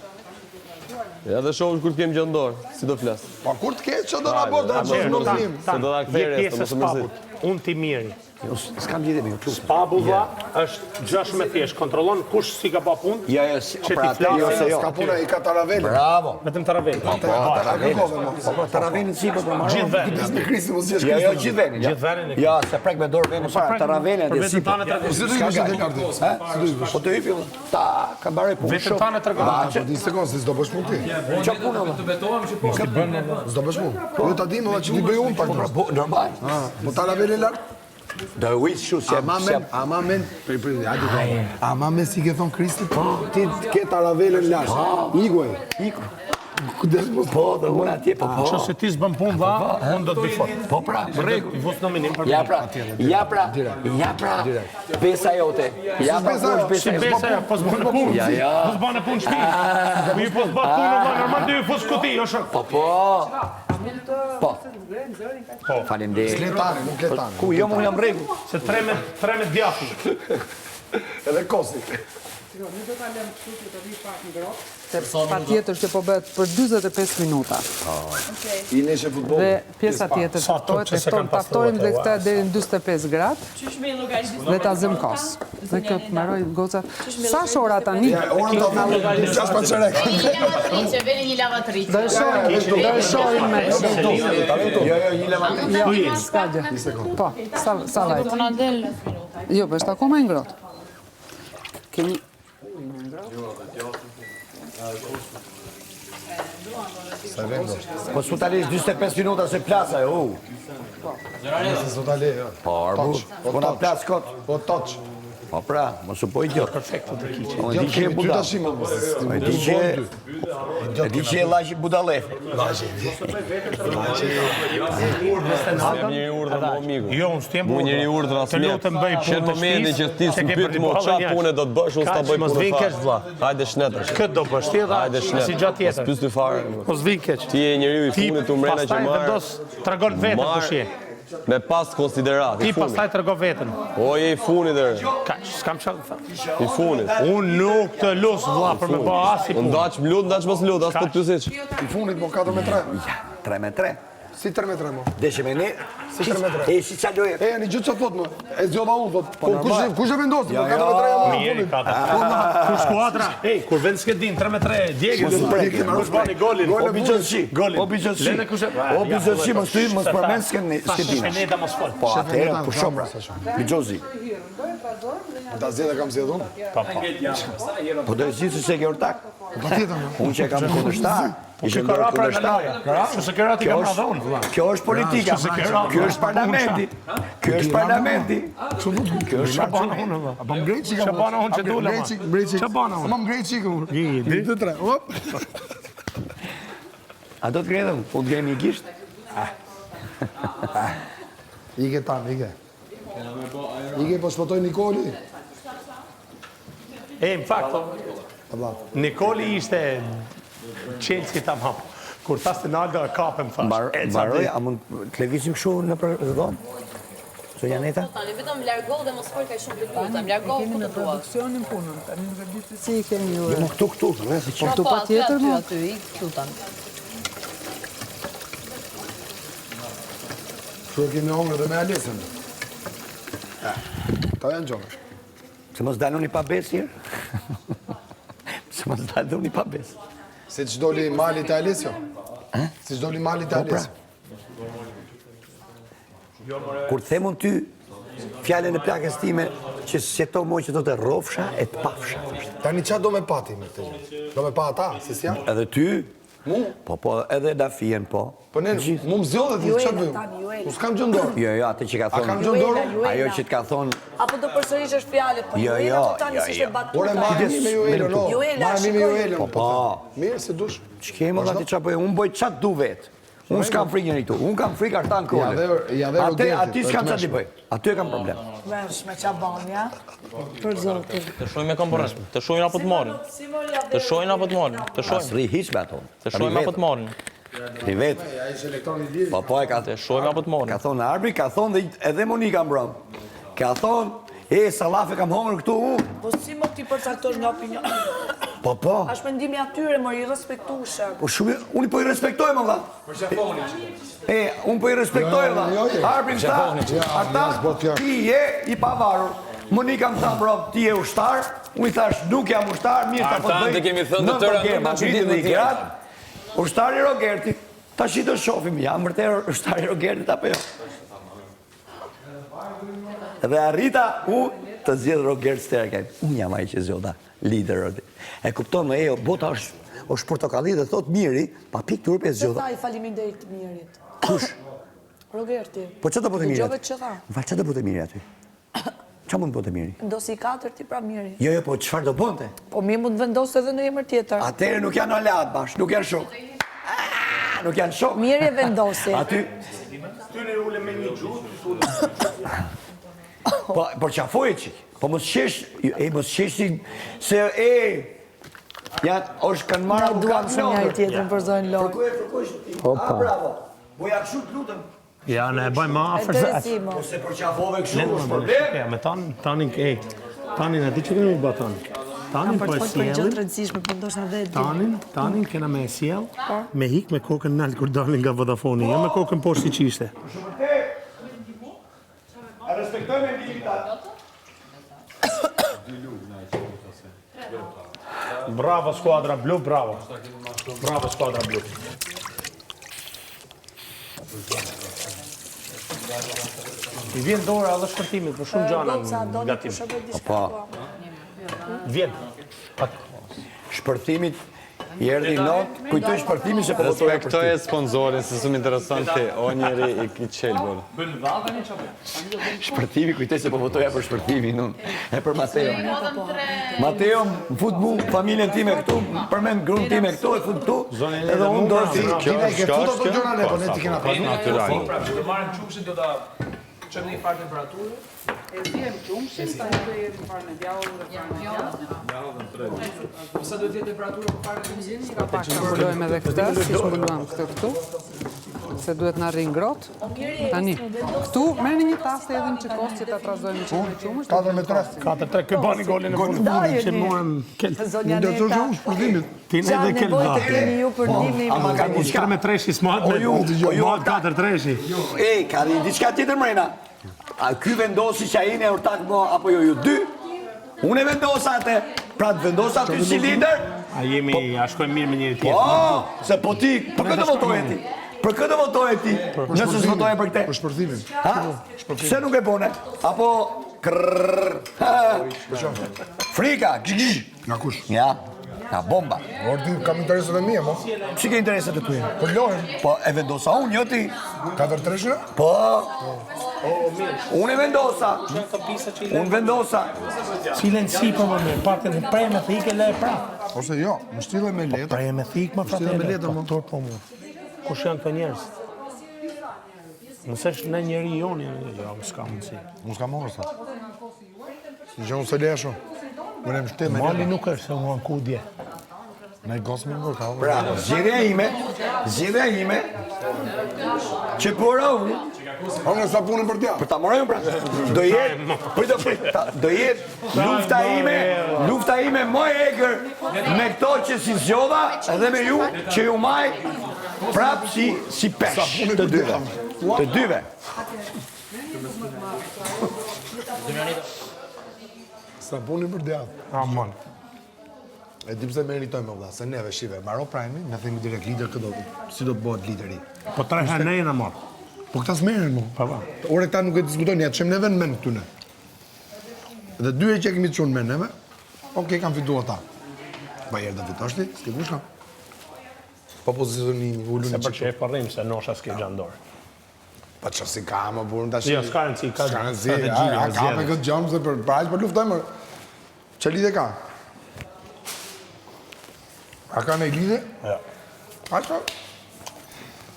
Ja dhe shohësh kur t'kem gjëndor, si do flas. Pa kur t'ke, që do nga bërë, do të në zlim. Se do t'a kthej Je resta, pjesë mos e e mërzit. spabut. Unë ti miri. S'kam gjithë me ju. Spabulla është gjash me thjesht. Kontrollon kush si ka pa punë. Ja, Që pra ti atë jo se flasin, jo. Ska puna i ka Taravelin. Bravo. Vetëm Taravelli. Po Taravelin si po marrë. Gjithë venin. Në krisi mos jesh Ja, jo Kristi. gjithë venin. Gjithë venin e Ja, se prek me dorë venin para. Taravelin Për dhe si. vetëm tanë tregon. Si do i vishë të kartë? Po të hypi, ta ka bare punë. Vetëm tanë tregon. Po di sekond, se s'do bësh punë ti. Qa punë, valla? S'do bësh punë. Jo ta di, më që ti bëj unë pak. Normal. Po Taravelin lart? Do e ujtë shu se... Ama men, hajde. Ama men si ke thon Kristi, ti ke Taravelin lart. Iguaj. Kujdes mos. Po, dhe unë atje, po. Që se ti s'bën punë dha, unë do të bëj fort. Po pra, I vus nominim për ja pra, pesa jote. Ja pra, kush pesa Si jote. besa ja, po s'bën punë. Ja. Po s'bën punë shtëpi. Mi po s'bën punë, valla, normal dy fus kuti, o shok. Po. Faleminderit. Letane, nuk letane. Ku, jo mu jam regu. Se 3 me djathi. Edhe kosi. Pa tjetër që po bëhet për 45 minuta. I neshe futbol. Dhe pjesa tjetër taftojmë dhe këta deri në 45 gradë dhe ta zëm kos. Dhe kjo të meroj goca. Sa shora tani? Orën të atë, qas pa qërek. Që veni një lavatëri. Do e shohim me Jo, një levantë. jo, s'ka gjë. Po, sa vajt? Po na del 10 minuta. Jo, po është akoma i ngrohtë. Keni Po s'u talesh 45 minuta se plasa, u. Se sot ale, jo. Po, arbu. Po na plas kot. Po toç. Po pra, mos u po idiot. Perfekto të kiqe. Po Jo, di që e ty budal. tash më mos. E di që e lashi budalef. Sem njëri urdhër më amigu. Jo, unë s'tem Mu njëri urdhër as Të mjet. lutem bëj punë Shenë të momentin që ti se s'u ke pyet për mo ballën qa jashtë. punë do të bësh, unë s'ta Kaq, bëj mos punë vin keq, vlla. Hajde shnetesh. Këtë do bësh ti dhe Hajde si shnetesh. gjatë tjetër. Mos pyes ty fare. Po s'vin keq. Ti je njeriu i fundit u mrena që pastaj marr. vendos, tregon veten kush je. Me pas konsiderat, Ti i funit. pastaj tregon veten. O, je i funit dhe, Kaq, s'kam çfarë të them. i funit. Unë nuk të lus vlla për me bë as i Unë punë. daq lut, daq mos lut, as po të pyesish. I funit mo 4 me 3. 3 me 3. Si 3 me 3 mo. Deshe me ne. Si 3 me 3. E si qa doje? E, një gjë që thot mo. E zgjodha unë, thot. Po normal. kush e vendosi? Ja, Po 4 me 3 jam unë Mirë funit. ka ta. Kur skuadra, kur vend s'ke din 3 me 3, djegi do të prek. Kush bani golin? O bizonsi. Golin. O bizonsi. Lene kush e... O bizonsi, mos ty, mos përmen s'ke din. Ne da mos fol. Po atëherë, ku shopra. Bizonsi. Ta zjedhe kam zjedhe unë. Po do e si se ke ortak. Pa tjetër mo. Unë që e kam kundërshtar. Ishte Ka ndorë rapra në kundërshtar. loja. Që se kërati ka pra dhe unë, vlla. Kjo është politika. Kjo është parlamenti. Kjo është parlamenti. Kjo është Shabana unë, vlla. A po më grejt qika mo. Shabana unë që dule, ma. Shabana unë. Ma më grejt qika mo. Një, 2, 3, hop. A do të gredëm? Unë të grejmë i gisht? Ike tam, ike. Ike po shpotoj Nikoli. Në fakt, Allah. Nikoli ishte Chelsea tamam. Kur tas të Ronaldo e kapëm thash. Baroj, a mund të lëvizim kështu në për dhomë? Janeta? Tani vetëm largohu dhe mos fol kaq shumë të lutem. Largohu ku të dua. Produksionin punën, tani nuk e di se si i keni ju. Jo, këtu, nëse Po këtu patjetër më. Aty, lutem. Kështu e kemi hongër dhe me Alisën. Ta janë gjone. Se mos daloni pa besë herë? Se mos daloni pa besë. Si që doli mali të Alisjo? Si që doli mali të Alisjo? Kur themun ty fjallën e plakës time që sjeto moj që do të rofsha e të pafsha. Tani qa do me pati me të gjithë? Do me pa ata, si si janë? Edhe ty? Po, edhe Dafien, po. Po ne, mu më zjodhe të që bëjmë? U s'kam gjëndorë? Jo, atë që ka thonë. A kam gjëndorë? Ajo që t'ka thonë... Apo do përsërish është fjalët, po Juela po tani s'ishte batuta. Ore, marrë mi me Juela, no. Marrë mi me Juela. Po. Mirë, se dush. Që kemë ati qa bëjë, unë bëjë qatë du vetë. Unë s'kam frikë njëri tu, unë kam frikë arta në kone. Ati s'kam qatë i bëjë, aty e kam problem. Vesh me qa banja. Për zotin. Të shojmë e kam përrën, të shojnë apo të marrin. Të shojnë apo të marrin, të shojnë. Asri hiq me ato. Të shojmë apo të marrin. Ti vetë. Po e ka Të shojmë apo të marrin. Ka thonë Arbi, ka thonë dhe edhe Monika mbram. Ka thonë, salafe kam hongër këtu unë. Po si më ti përcaktosh nga opinion? Po. Ashtë mendimi atyre, më i respektushe. Po shumë, unë po i respektoj, më dha. Për shafoni. Unë po i respektoj, dha. Arbi më tha, ata ti je i pavarur. Monika më tha, bro, ti je ushtar. Unë i thash, nuk jam ushtar, mirë ta po të bëj. Në përgjerë, ma vitin dhe i gratë. Ushtari Rogerti, ta shi të shofim, jam vërtet ushtari Rogerti apo jo. Dhe arrita të zjedhë Rogert Sterkajt. Unë jam ai që zjoda, lider. E kupton me bota është portokalli dhe thot miri, pa pikë turpe e zjoda. Se tha i faleminderit mirit. Kush? Rogerti. Po që të bote miri Dëgjove aty? që tha. Val, që të bote miri aty? Qa mund të bote miri? Ndosi 4 ti pra miri. Jo, po qëfar do bonte? Po mi mund vendosë edhe në emër tjetër. Atere nuk janë alat bash, nuk janë shok. Nuk janë shok. Miri e vendosi. Aty... Tyre ule me një gjutë, Po qafoj e qik, po mos qeshtin se është kanë marrë Na duam shumë njëri tjetrin për zonën lojë. Përkoj, bravo, boja këshu të lutëm. Ja, ne e bëjmë ma afer se... Interesimo. Se për qafove këshu është problem. Ja, me tani në ti që kemi bë tani. Tanin Për po të e folë për gjë të sjellin. rëndësishme, për ndoshta dhe e di. Tanin kena me e sjell, me hik me kokën nalt kur dalin nga Vodafone, jo me kokën poshtë i qishte. A respektojme invitatë. Bravo skuadra blu, bravo. Bravo skuadra blu. I vjen dora edhe shpërtimit për shumë gjana nga tim. Po. Vjen. Shpërtimit i erdhi not, kujtoj shpërtimin se po votoja për Respektoj sponsorin, se shumë interesanti, o njeri i qelbur. Shpërtimi, kujtoj se po votoja për shpërtimin unë. E për Mateo. Mateo, më fut mu familjen time këtu, përmend grunë time këtu, e fut këtu, edhe unë do si... Kina e ke fut ato gjona ne, po ne ti kena pas. Natyral. Pra, që të marrim qumshin do ta çojmë një farë temperaturë. E vjen qumshin, tani do jetë farë në djallën dhe farë në djallën. Sa do të jetë temperatura për farë në mizini? Ka pak të mbulojmë edhe këtë, si shmbuluam këtë këtu. Se duhet na rri ngrohtë. Tani, këtu merrni një tasë edhe në çikos që ta trazojmë që me qumësh. 4-3. 4-3, këj bani golin e fundit. Që morëm kelp. Zonja Neta. Shpërtimit. Ti ne edhe kelp. Nevojë të keni ju për ndihmë. Ama ka një Shkër me treshi smat me mat 4-3. ka një diçka tjetër mrena. A ky vendosi që ai në urtak mo apo ju dy? Unë e vendosa atë. Pra të vendosa ty si lider? A shkojmë mirë me njëri tjetër. Po, se po ti, për këtë votoje ti. Për këtë votoje ti, nëse s'votoje për këtë. Për shpërtimin. Ha? Pse nuk e bone? Apo krrrr. Frika, gjigj. Nga kush? Ja, nga bomba. Ordi kam interesat e mia, mo. Si ke interesat e tuja? Për lojën. Po, e vendosa unë, jo ti. 4-3? Po, unë e vendosa. Unë vendosa. Cilen si për më mirë, partën e prej me thik e le e pra. Ose jo, më shtille me letë. Prej me thik më Shtille me fratele. letë, mo. Doktor po mu. Kush janë këto njerëz? Mësesh në njeri joni, jo, më s'ka mundësi. Unë s'kam orë, sa. Gjë unë se lesho. Unë e më shte me Mali letë. nuk është se unë kudje. Me gosmin më ka. Pra, zgjedhja ime që pora unë Unë sa punën për t'ja. për ta marrë pra. Do jetë lufta ime më e egër me këto që si zgjodha edhe me ju që ju maj prap si pesh të dyve. Të dyve. Sa punën për t'ja. Amon. E di pse meritojmë valla, se neve shive, mbaro Prime, ne themi direkt lider këto. Si do të bëhet lideri? Po 3 herë ne jena marr. Po këta s'merren mu. Po. Ore këta nuk e diskutojnë, ja çem neve në mend këtu ne. Dhe dy që kemi çunë me neve. Okej, kam fituar ata. Bajer do fitosh ti, s'ke kush ka. Po pozicionimi, ulun. Se për që e përrim se nosha s'ke gjandor. Pa çfarë si ka më burr tash. Jo, s'ka rëndsi, ka strategji. Ka me këtë gjallë se për aq për luftojmë. Ç'a lidhje ka? A ka në lidhje? Ja. Aqo?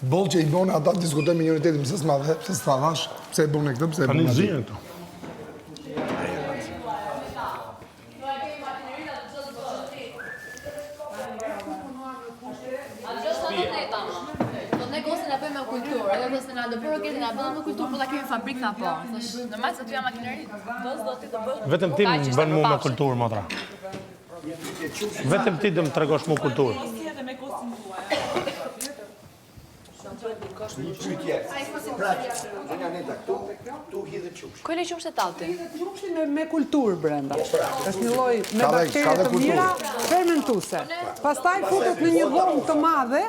Boll që i bone ata diskutojnë me njëri tjetrin, pse s'ma dhe, pse s'ta vash, pse e bone këtë, pse e bone Tani atë. zihen këtu. Ne gosën e bëjmë me kulturë, edhe nëse na do bërë këtë na bëjmë me kulturë, po ta kemi fabrikë na po. Thash, normal se ty jam makineri. Do ti të bësh. Vetëm ti më bën mua me kulturë, motra. Vetëm ti do më tregosh mua kulturë. Kujle qumshtë e tati? Qumshti me kulturë brenda. Është një lloj me baktere të mira fermentuese. Pastaj futet në një dhomë të madhe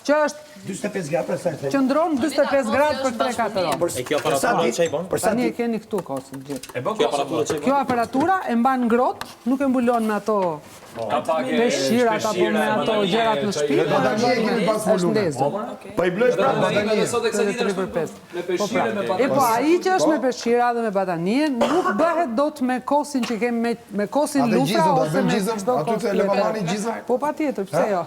që është 45 gradë për sa. qëndron 45 gradë për 3-4 orë. E kjo aparatura çai bon? Tani e keni këtu kosën gjithë. E bën kjo aparatura çai bon? Kjo aparatura e mban ngrohtë, nuk e mbulon me ato peshqirat apo me ato gjërat në shtëpi. Është ndezur. Po i blej prapë batanie. Sot e kësaj ditë është me peshqire me batanie. Po ai që është me peshqira dhe me batanie nuk bëhet dot me kosin që kemi me kosin lufra ose me çdo aty të levamani gjizë. Po patjetër, pse jo?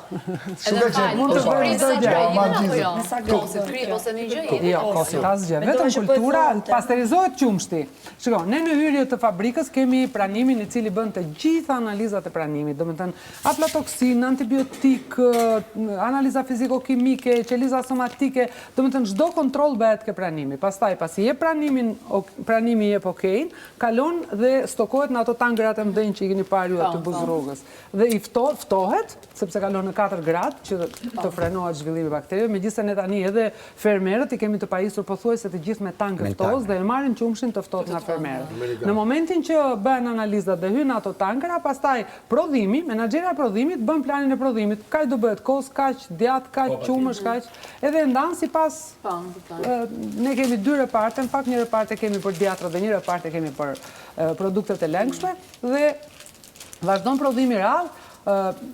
Shumë që mund të bëjë çdo gjë. Ose frit ose një gjë. Jo, kosi asgjë. Vetëm kultura pasterizohet qumshti. Shiko, ne në hyrje të fabrikës kemi pranimin i cili bën të gjitha analizat e pranimit. Domethënë, aflatoksin, antibiotik, analiza fiziko-kimike, qeliza somatike, domethënë çdo kontroll bëhet ke pranimi. Pastaj pasi jep pranimi jep okejin, kalon dhe stokohet në ato tangrat e mëdhenj që i keni parë ju aty buzrrogës. Dhe i ftohet, sepse kalon në 4 gradë që të frenohet zhvillimi i baktereve, megjithëse ne tani edhe fermerët i kemi të pajisur pothuajse të gjithë me tangë ftohës dhe e marrin qumshin të ftohtë nga fermerët. Në momentin që bëhen analizat dhe hyn ato tangëra, pastaj prodhimi, menaxhera e prodhimit bën planin e prodhimit. Kaq do bëhet kos, kaq djath, kaq qumësh, kaq. Edhe ndan sipas ne kemi 2 reparte, në fakt një reparte kemi për djatrat dhe një reparte kemi për produktet e lëngshme dhe vazhdon prodhimi radh.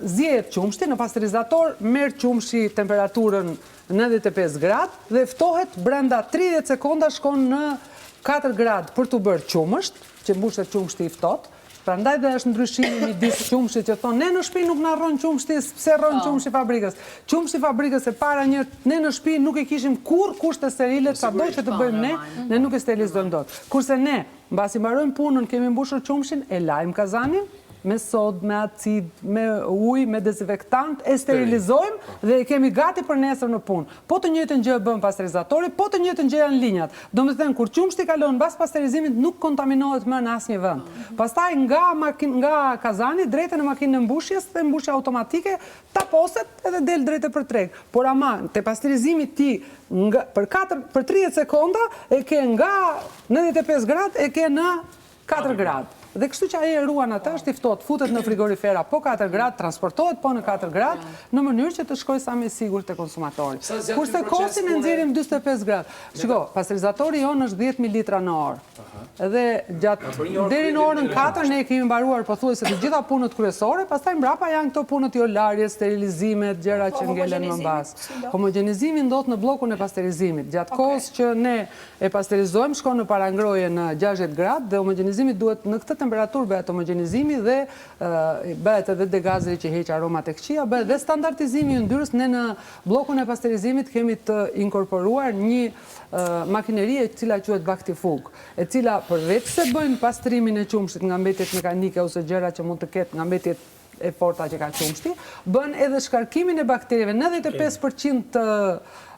Zjehet qumshti në pasterizator, merr qumshi temperaturën 95 gradë dhe ftohet brenda 30 sekonda shkon në 4 gradë për të bërë qumësht, që mbushet qumshti i ftohtë. Prandaj dhe është ndryshimi midis qumshtit që thonë ne në shtëpi nuk na rron qumshti, pse rron qumshi fabrikës. Qumshi fabrikës e para ne në shtëpi nuk e kishim kurrë kushte sterile, sado që të bëjmë ne nuk e sterilizojmë dot. Kurse ne, mbasi mbarojmë punën, kemi mbushur qumshin, e lajm kazanin me sod, me acid, me ujë, me dezinfektant, e sterilizojmë dhe e kemi gati për nesër në punë. Po të njëjtën gjë bën pasterizatori, po të njëjtën gjë janë linjat. Domethënë kur qumshti kalon mbas pasterizimit nuk kontaminohet më në asnjë vend. Pastaj nga kazani drejtë në makinën e mbushjes dhe mbushja automatike taposet edhe del drejtë për treg. Por ama te pasterizimi ti për 30 sekonda e ke nga 95 gradë e ke në 4 gradë. Dhe kështu që ai e ruan atë, është i ftohtë, futet në frigorifera po 4 gradë, transportohet po në 4 gradë, në mënyrë që të shkojë sa më sigurt te konsumatori. Kurse kosin e nxjerrim 45 gradë. Shiko, pasterizatori jonë është 10.000 litra në orë. Edhe deri në orën 4 ne kemi mbaruar pothuajse të gjitha punët kryesore, pastaj mbrapa janë këto punët jolarjes, sterilizimet, gjëra që ngelen më mbas. Homogenizimi ndodh në bllokun e pasterizimit. Gjatë kohës që ne e pasterizojmë, shkon në parangroje në 60 gradë dhe homogenizimi duhet në këtë temperaturë bëhet homogenizimi dhe bëhet edhe degazri që heq aromat e këqija, bëhet dhe standardizimi i yndyrës. Ne në bllokun e pasterizimit kemi të inkorporuar një makineri e cila quhet Bactifug, e cila përveç se bën pastrimin e qumshit nga mbetjet mekanike ose gjëra që mund të ketë nga mbetjet e forta që ka qumshti, bën edhe shkarkimin e bakterieve. 95% të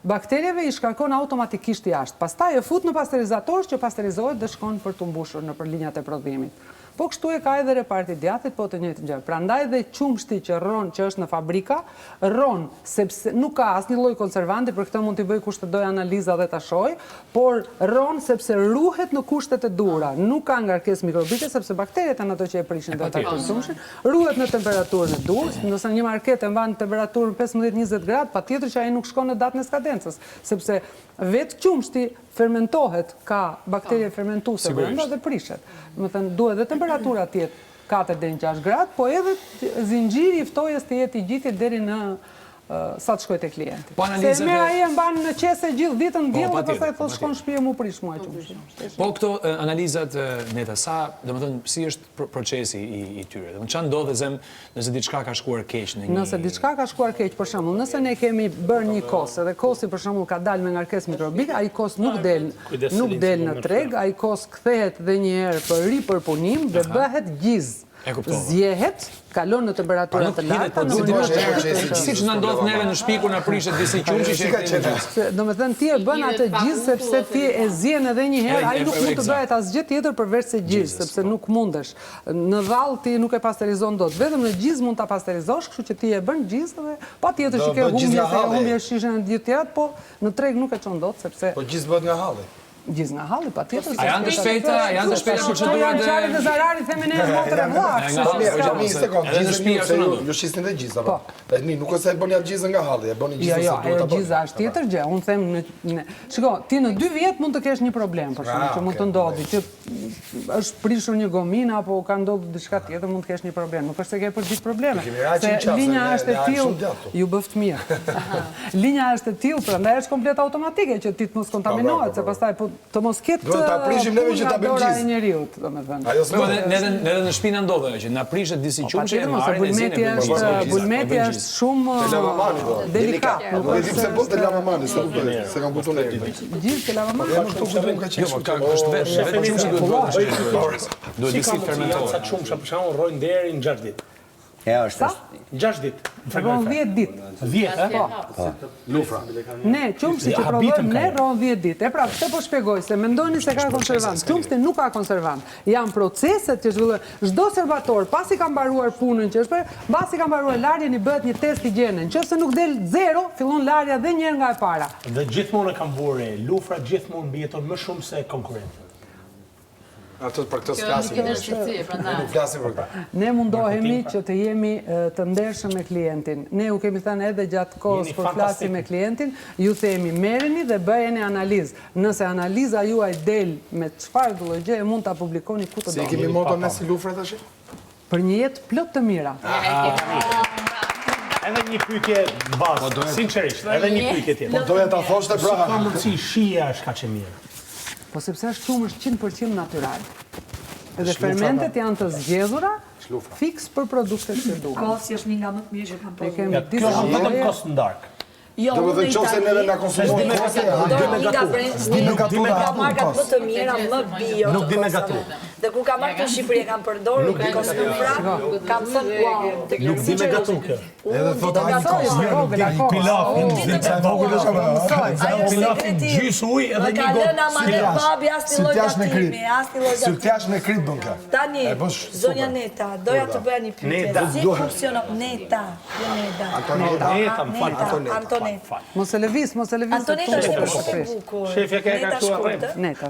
bakterieve i shkarkon automatikisht jashtë. Pastaj e fut në pasterizator që pasterizohet dhe shkon për të mbushur në për linjat e prodhimit. Po kështu e ka edhe reparti djathit, po të njëjtën gjë. Prandaj dhe qumshti që rron, që është në fabrika, rron sepse nuk ka asnjë lloj konservanti, për këtë mund t'i bëj kush të doj analiza dhe ta shohë, por rron sepse ruhet në kushtet e duhura. Nuk ka ngarkesë mikrobike sepse bakteriet janë ato që e prishin dhe ata qumshin. Ruhet në temperaturën e duhur, nëse një market e mban temperaturen 15-20 gradë, patjetër që ai nuk shkon në datën e skadencës, sepse vetë qumshti fermentohet, ka bakterie fermentuese brenda dhe prishet. Do të thënë duhet dhe temperatura të jetë 4-6 gradë, po edhe zinxhiri i ftojes të jetë i gjithë deri në sa të shkojë te klienti. Se me ai e mban në qese gjithë ditën diell dhe pastaj thotë shkon në shtëpi mu prish mua qumshin. Po këto analizat Neta, domethënë si është procesi i tyre? Domethënë çfarë ndodh nëse diçka ka shkuar keq në një. Nëse diçka ka shkuar keq, për shembull, nëse ne kemi bërë një kos, edhe kosi për shembull ka dalë me ngarkesë mikrobike, ai kos nuk del në treg, ai kos kthehet edhe një herë për ripërpunim dhe bëhet giz. Zjehet, kalon në temperatura të larta. Siç na ndodh neve në shtëpi kur na prishet disi qumshi që ka qenë. Domethënë ti e bën atë giz sepse ti e zjen edhe një herë, ai nuk mund të bëhet asgjë tjetër përveç se giz, sepse nuk mundesh. Në dhall ti nuk e pasterizon dot, vetëm në giz mund ta pasterizosh, kështu që ti e bën giz dhe patjetër që ke humbje shishën e ditërat, po në treg nuk e çon dot sepse po giz bëhet nga halli. Giz nga halli, patjetër. A janë të shpejta procedurat e dhe zarari themi ne motor e vllak. Një sekond, ju shisni dhe giz apo? Tani nuk është se e bëni atë giz nga halli, e bëni giz ose duhet ta bëni. Giza është tjetër gjë. Unë them shiko, ti në 2 vjet mund të kesh një problem, për shembull, që mund të ndodhi, që është prishur një gominë apo ka ndodhur diçka tjetër, mund të kesh një problem. Nuk është se ke për gjithë probleme. Se linja është e tillë, ju bëft mirë. Linja është e tillë, prandaj është komplet automatike që ti të mos kontaminohet, se pastaj të mos ketë duhet ta prishim neve që ta bëjmë giz. E njeriut, domethënë. Edhe në shtëpi na ndodh ajo që na prishet disi qumshi e marrin bulmeti është shumë delikat. Nuk e di pse po te lavamani, se kam buton aty. Gjithë te lavamani. Është vetë qumshi duhet disi fermentohet. Sa qumsha për shembull rrojnë deri në 6 ditë. E është 6 ditë. Rron 10 ditë. 10, po. Lufra. Ne qumshi që prodhojmë ne rron 10 ditë. E pra, këtë po shpjegoj se mendoni se ka konservant. Qumshi nuk ka konservant. Janë proceset që zhvillohen. Çdo servator pasi ka mbaruar punën që është pasi ka mbaruar larjen i bëhet një test higjiene. Nëse nuk del 0, fillon larja edhe një herë nga e para. Dhe gjithmonë kam burë, lufra gjithmonë mbijeton më shumë se konkurrenti. Ato për këtë flasim. Nuk flasim për këtë. Ne mundohemi që të jemi të ndershëm me klientin. Ne u kemi thënë edhe gjatë kohës kur flasim me klientin, ju themi merreni dhe bëjeni analizë. Nëse analiza juaj del me çfarë do gjë, mund ta publikoni ku të doni. Si kemi moto ne si lufra tash? Për një jetë plot të mira. Edhe një pyetje bazë, sinqerisht, edhe një pyetje tjetër. Po doja ta thoshte pra. Ka mundsi shija është kaq e mirë. Po sepse është qumë është 100% natyral. Edhe fermentet janë të zgjedhura fiks për produktet që duhet. Kosi është një nga më të mirë që kam Ne kemi Kjo është vetëm kost ndark. Jo, do të thotë se neve na konsumojmë nga markat më të mira, më bio. Nuk di me gatu. Dhe kur kam marrë në Shqipëri kam përdorur kosmofra, kam thënë wow. Nuk di me gatu kjo. Edhe thotë pilafin, vogël pilafin, gjys ujë edhe një gotë. Syltjash me krit bën kjo. Tani, zonja Neta, doja të bëja një pyetje. Si funksionon Neta? Antoneta. Mos e lëviz. Antoneta është e bukur. Shefja ka gatuar. Neta.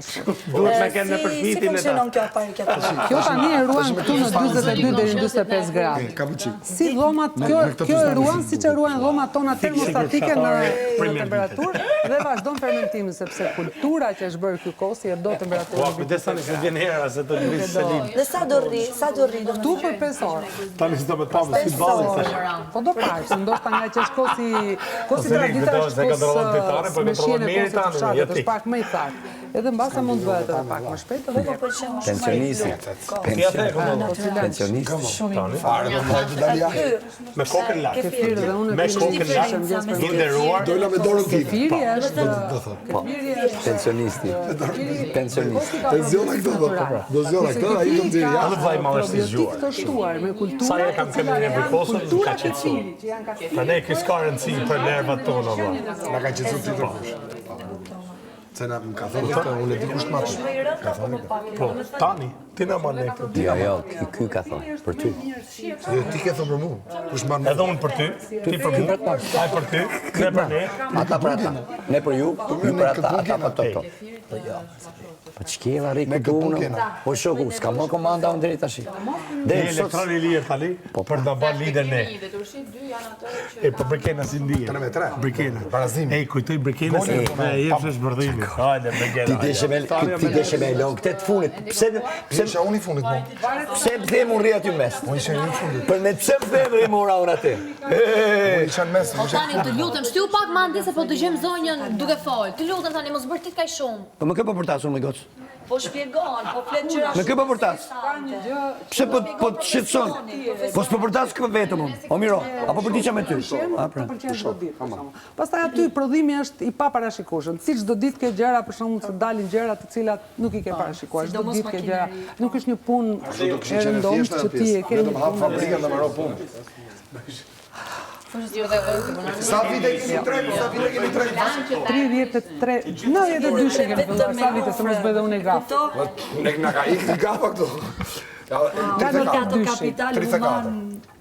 Duhet me kenë në përfitin Si funksionon kjo apariket? Kjo tani e ruan këtu në 42 deri në 45 gradë. Si dhomat, kjo e ruan siç e ruan dhomat tona termostatike në temperaturë dhe vazhdon fermentimin sepse kultura që është bërë ky kosi e do temperaturën. Kujdesani se vjen hera se të lëviz selim. Dhe sa do rri? Këtu për 5 orë. Tani do të pamë si ballin tash. Po do prash, ndoshta nga që është kosi tradita është kos me shihen e kosit të fshatit, është pak më i thartë. edhe mbase mund bëhet edhe pak më shpejt edhe Pensionisti. Fare do mbaj të dalja. Me kokën lart. kefir dhe unë Me kokën lart. I nderuar. Dola me dorën tip. Kefiri është Pensionisti. Pensionisti. Pensiona këto do. Do zjona këto, ai do nxjerrë. Edhe vllai i madh është i zgjuar. të shtuar me kulturë. Sa e kam këmbën e Afrikosën, nuk ka qetësu. Prandaj kës ka rëndësi për nervat tona valla. Na ka qenë ti kërkush. Se na më ka thënë këtë, unë e di kusht ma të. Ka thënë këtë. Po, tani, ti na ma ne këtë. Jo, ky ka thonë, për ty. Ti ke thënë për mu. Kush mban Edhe unë për ty, ti për mu, ai për ty, ne për ne. Ata për ata, ne për ju, ju për ata, ata për to. Po ç'keva rri këtu unë. Po shoku, s'ka më komanda unë deri tash. Ne elektroni lirë tani, për ta bën lider ne. E po Brekena si ndije. 3-3. Brekena. Barazim. Ej, kujtoj Brekena se e jepsh shpërdhimi. Hajde Brekena. Ti deshe me lon këtë të funit. Pse isha unë i fundit mo? Pse them unë rri aty mes? Unë isha unë i fundit. Për me pse them rri mora unë aty? Unë isha në mes. Po tani të lutem, shtiu pak mandi se po dëgjojmë zonjën duke fol. Të lutem tani mos bërtit kaq shumë. Po më kë po përtasur me gocë? Po shpjegon, po flet gjëra. Me kë po përtas? Pse po të shqetëson? Po s'po përtas kë vetëm unë. O miro, apo për diçka me ty? Pastaj aty prodhimi është i paparashikueshëm. Si çdo ditë ke gjëra, për shembull, të dalin gjëra të cilat nuk i ke parashikuar. Çdo ditë ke gjëra. Nuk është një punë e rëndomshme që ti e ke në fabrikën dhe marrë punë. Sa vite kemi tregu? 33, 92 që kemi filluar, sa vite se mos bëj dhe unë e gaf. Nek na ka ikë gafa këtu. Kapital human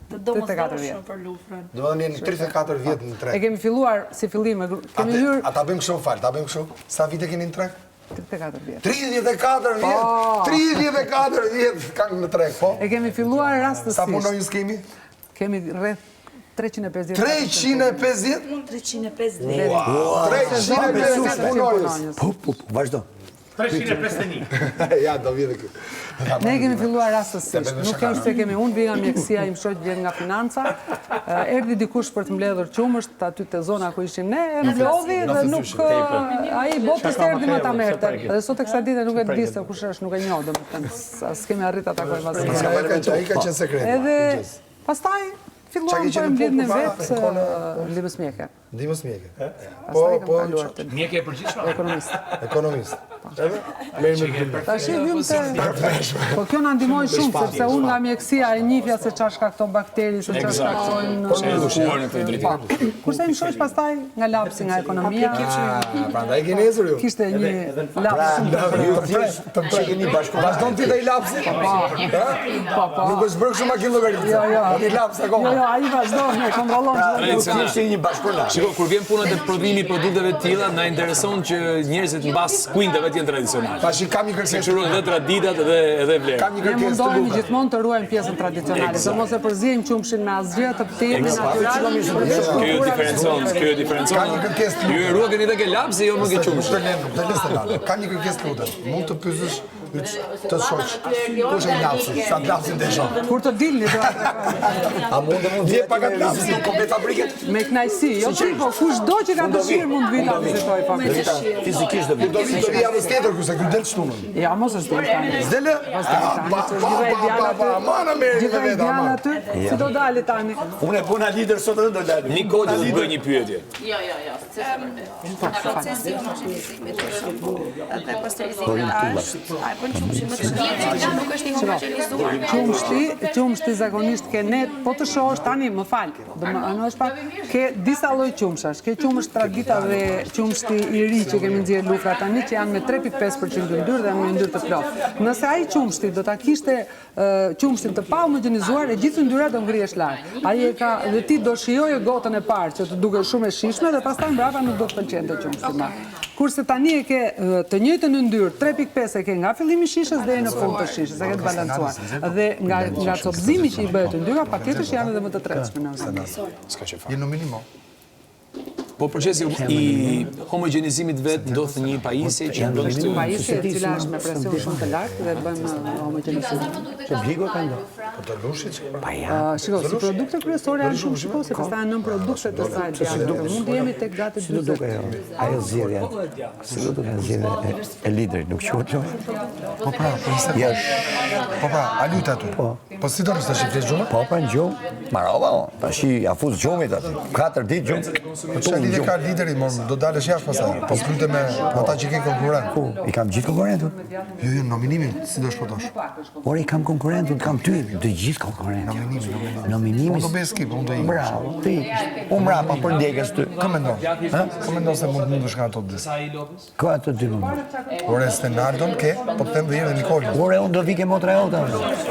të domosdoshëm për lufrën. Do të thënë 34 vjet në treg. E kemi filluar si fillim, kemi hyrë. Ata bëjmë kështu fal, ta bëjmë kështu. Sa vite keni në treg? 34 vjet. 34 vjet. 34 vjet kanë në treg, po. E kemi filluar rastësisht. Sa punonjës kemi? Kemi rreth 350. 350? 350. 350 punonjës. Po, vazhdo. 351. Ja, do vjen këtu. Ne kemi filluar rastësisht. Nuk kemi se kemi unë, vjen nga mjekësia, im shoq vjen nga financa. Erdhi dikush për të mbledhur qumësht aty te zona ku ishim ne, e mblodhi dhe nuk ai botës erdhi më ta merrte. Dhe sot e kësaj dite nuk e di se kush është, nuk e njoh domethënë. S'kemi arrit ta takojmë asnjë. Ai ka qenë sekret. Edhe pastaj filluam të mbledhni vetë ndihmës mjeke. Ndihmës mjeke. Po, Mjeke e përgjithshme? Ekonomist. Edhe merrem tash vim te. Po kjo na ndihmoi shumë sepse unë nga mjekësia e njihja se çfarë shkakton bakteri, se çfarë shkaktojnë. Kurse më shoq pastaj nga lapsi nga ekonomia. Prandaj keni nesër ju. Kishte një laps të keni bashkë. Vazhdon ti dhe i lapsi? Po. Nuk është bërë kështu makinë llogaritë. Jo. Ti laps akoma. Jo, ai vazhdon, e kontrollon çdo. Ishte një bashkëpunë. Shiko, kur vjen puna te prodhimi i produkteve të tilla, na intereson që njerëzit mbas kuindeve të jenë tradicionale. Tash kam një kërkesë. Që ruajnë edhe traditat edhe vlerë. Kam një Ne kërkesë të mundohemi lutem. gjithmonë të ruajmë pjesën tradicionale, se mos e përziejmë qumshin me asgjë të temin natyral. Ky ju diferencon. Ka një kërkesë të Ju e ruajeni edhe ke lapsi, jo më ke qumsh. Ka një kërkesë të lutem. Mund të pyesësh të shoq. Kush e lapsi? Sa lapsi ndeshon? Kur të dilni do A mund të mund Vje pagat lapsi në komplet fabrikën? me kënaqësi, jo ti, po kushdo që ka dëshirë mund të vijë ta vizitojë fabrikën. Fizikisht do vi. Do vi të javës tjetër kurse ky del shtunën. Ja, mos është tani. Zdele? Mana merri me vetë ama. Si do dali tani? Unë e puna lider sot edhe do dalë. Nikodi do të bëj një pyetje. Jo. Procesi i shpërndimit dhe pasterizimit. Ai bën qumshin më të shëndetshëm, nuk është i homogenizuar. Qumshti zakonisht ke net, po të shohësh tani, më fal. Domethënë është pak ke disa lloj qumshash. Ke qumësht tradita dhe qumshti i ri që kemi nxjerrë lufra tani që janë me 3.5% yndyrë dhe me yndyrë të plotë. Nëse ai qumshti do ta kishte qumshtin të pa homogenizuar, e gjithë yndyra do ngrihesh lart. Ai e ka dhe ti do shijoje gotën e parë që të duket shumë e shishme dhe pastaj mbrapa nuk do të pëlqente qumshti më. Kurse tani e ke të njëjtën yndyrë, 3.5 e ke nga fillimi i shishës deri në fund të shishës, e ke të balancuar. Dhe nga copëzimi që i bëhet yndyra, patjetër që janë edhe më të tretshme në organizëm. S'ka që fa. Je në minimum. Po procesi i homogenizimit vet ndodh në një pajisje që ndodh Një pajisje e cila është me presion shumë të lartë dhe bëjmë homogenizim. Që bjigo ka ndo. Po të lushit? Shiko, si produkte kryesore janë shumë shikose, pastaj janë nën produkte të saj djathtë. Mund të jemi tek gati 40. Ajo zgjedhja. Si do të kenë zgjedhja e liderit, nuk quhet lojë. Po pra, po pra, a lut aty. Po si do të flesh gjumë? Po pra në gjumë. Marova, tash ja fuz gjumit aty. 4 ditë gjumë. Po çfarë lidhje ka lideri, do dalësh jashtë pastaj. Po flutem me ata që ke konkurrent. Ku? I kam gjithë konkurrentut. Jo, nominimin, si do shpotosh? Por i kam konkurrentut, kam ty, të gjithë konkurrentë. Nominimi. Unë do bëj skip, unë do i. Bravo, ti. Unë mrapa për ndjekës ty. Kë mendon? Kë mendon se mundesh nga ato dy? Ka ato dy mund. Ore Stenardon ke, po të them dhe herë Nikolin. Ore unë do vike motra jota.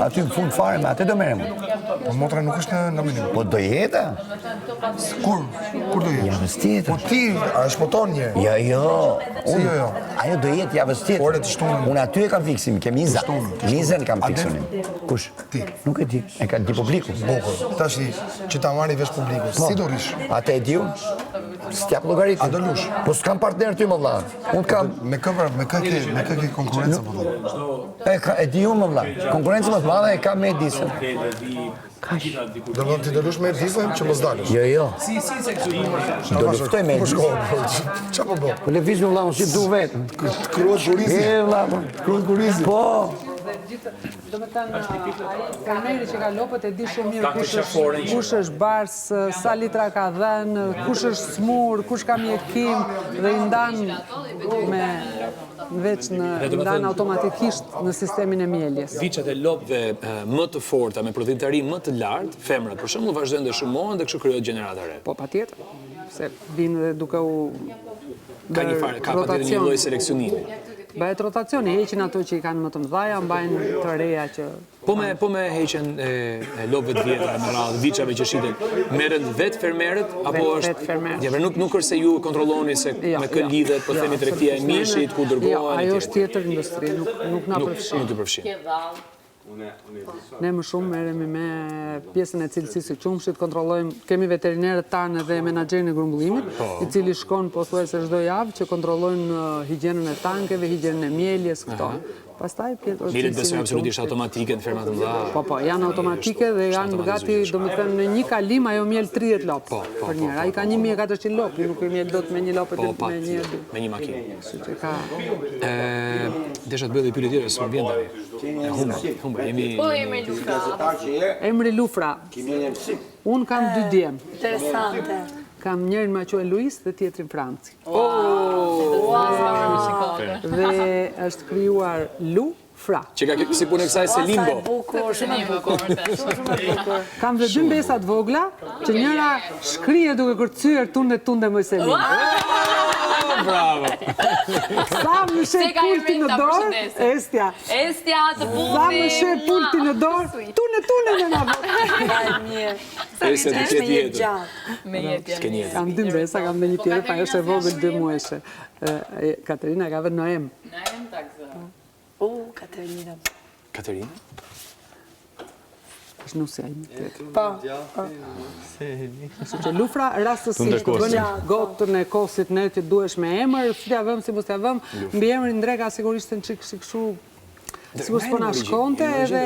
Aty në fund fare me atë do merrem. Po motra nuk është në nominim. Po do jeta? Kur do jetë? Javës tjetër. Po ti, a shpoton një? Jo. Si jo? Ajo do jetë javës tjetër. Ore të shtunën. Unë aty e kam fiksim, ke Miza. Mizën kam fiksunin. Kush? Ti. Nuk e di. E ka di publiku. Bukur. Tash që ta marri vesh publiku. Si do rish? Atë e diu. S'jap llogaritë. A do lush? Po s'kam partner ty më vlla. Unë kam me kë ke konkurrencë po thonë. E di unë më vlla. Konkurrencë më të madhe e kam me Edisën. Do të ti do lush me Edisën që mos dalësh. Jo. Do luftoj me Edisën. Çfarë po bë? Po lëviz me vlla, unë si du vetëm. Kruhet kurizi. E vlla. Kruhet kurizi. Po. Do të thënë, Karneri që ka lopët e di shumë mirë kush është bars, sa litra ka dhënë, kush është smur, kush ka mjekim dhe i ndan me ndan automatikisht në sistemin e mieljes. Viçat e lopëve më të forta me prodhimtari më të lartë, femrat për shembull vazhdojnë të shumohen dhe kështu krijohet gjenerata re. Po patjetër, se vinë dhe duke u ka një farë, ka patjetër një lloj seleksionimi. Bëhet rotacioni, heqin ato që i kanë më të mëdhaja, mbajnë të reja që... Po me heqen e lopëve të vjetra, me radhë, viçave që shiten, merren vetë fermerët, apo është... Ja, nuk është se ju kontrolloni se me kë lidhet, po themi tregtia e mishit, ku dërgohen... Jo, ajo është tjetër industri, nuk na përfshin. Nuk të përfshin. Ne më shumë merremi me pjesën e cilësisë së qumshit, kontrollojmë, kemi veterinerët tanë dhe menaxherin e grumbullimit, i cili shkon pothuajse çdo javë që kontrollojnë higjienën e tankeve, higjienën e mieljes, këto. Pastaj Mielet besoj absolutisht automatike në ferma të mëdha. Po, janë automatike dhe janë gati, domethënë në një kalim ajo miel 30 lopë për njëra. Ai ka 1400 lopë, nuk i miel dot me një lopë me një makinë. Siç e ka. Desha të bëj edhe pyetje tjera, s'më vjen tani. Humba, jemi Lufra. Emri Lufra. Un kam 2 djem. Interesante. Kam njërin ma quaj Luis dhe tjetrin Franci. Dhe është krijuar Lufra. Që ka si punë kësaj se limbo. Shumë bukur. Kam dhe 2 mbesa të vogla, që njëra shkrihet duke kërcyer tunde Mojselin. Bravo. Sa më shet pulti në dorë, Estja të bukur. Sa më shet pulti në dorë, tune me nga vërë. Estja të qetë jetë. Me jetë. Kam 2 mbesa, kam dhe një tjetër, pa është e vogël 2 muajshe. Katerina ka vënë Noem. Noem takzë. Katerina. Katerina? është nusja ime tjetër. Po. Kështu që Lufra rastësisht bënë gotën e kosit ne që duhesh me emër, si t'ja vëm, si mos t'ja vëm, mbi emrin Ndreka sigurisht në çik kështu sikur s'po na shkonte edhe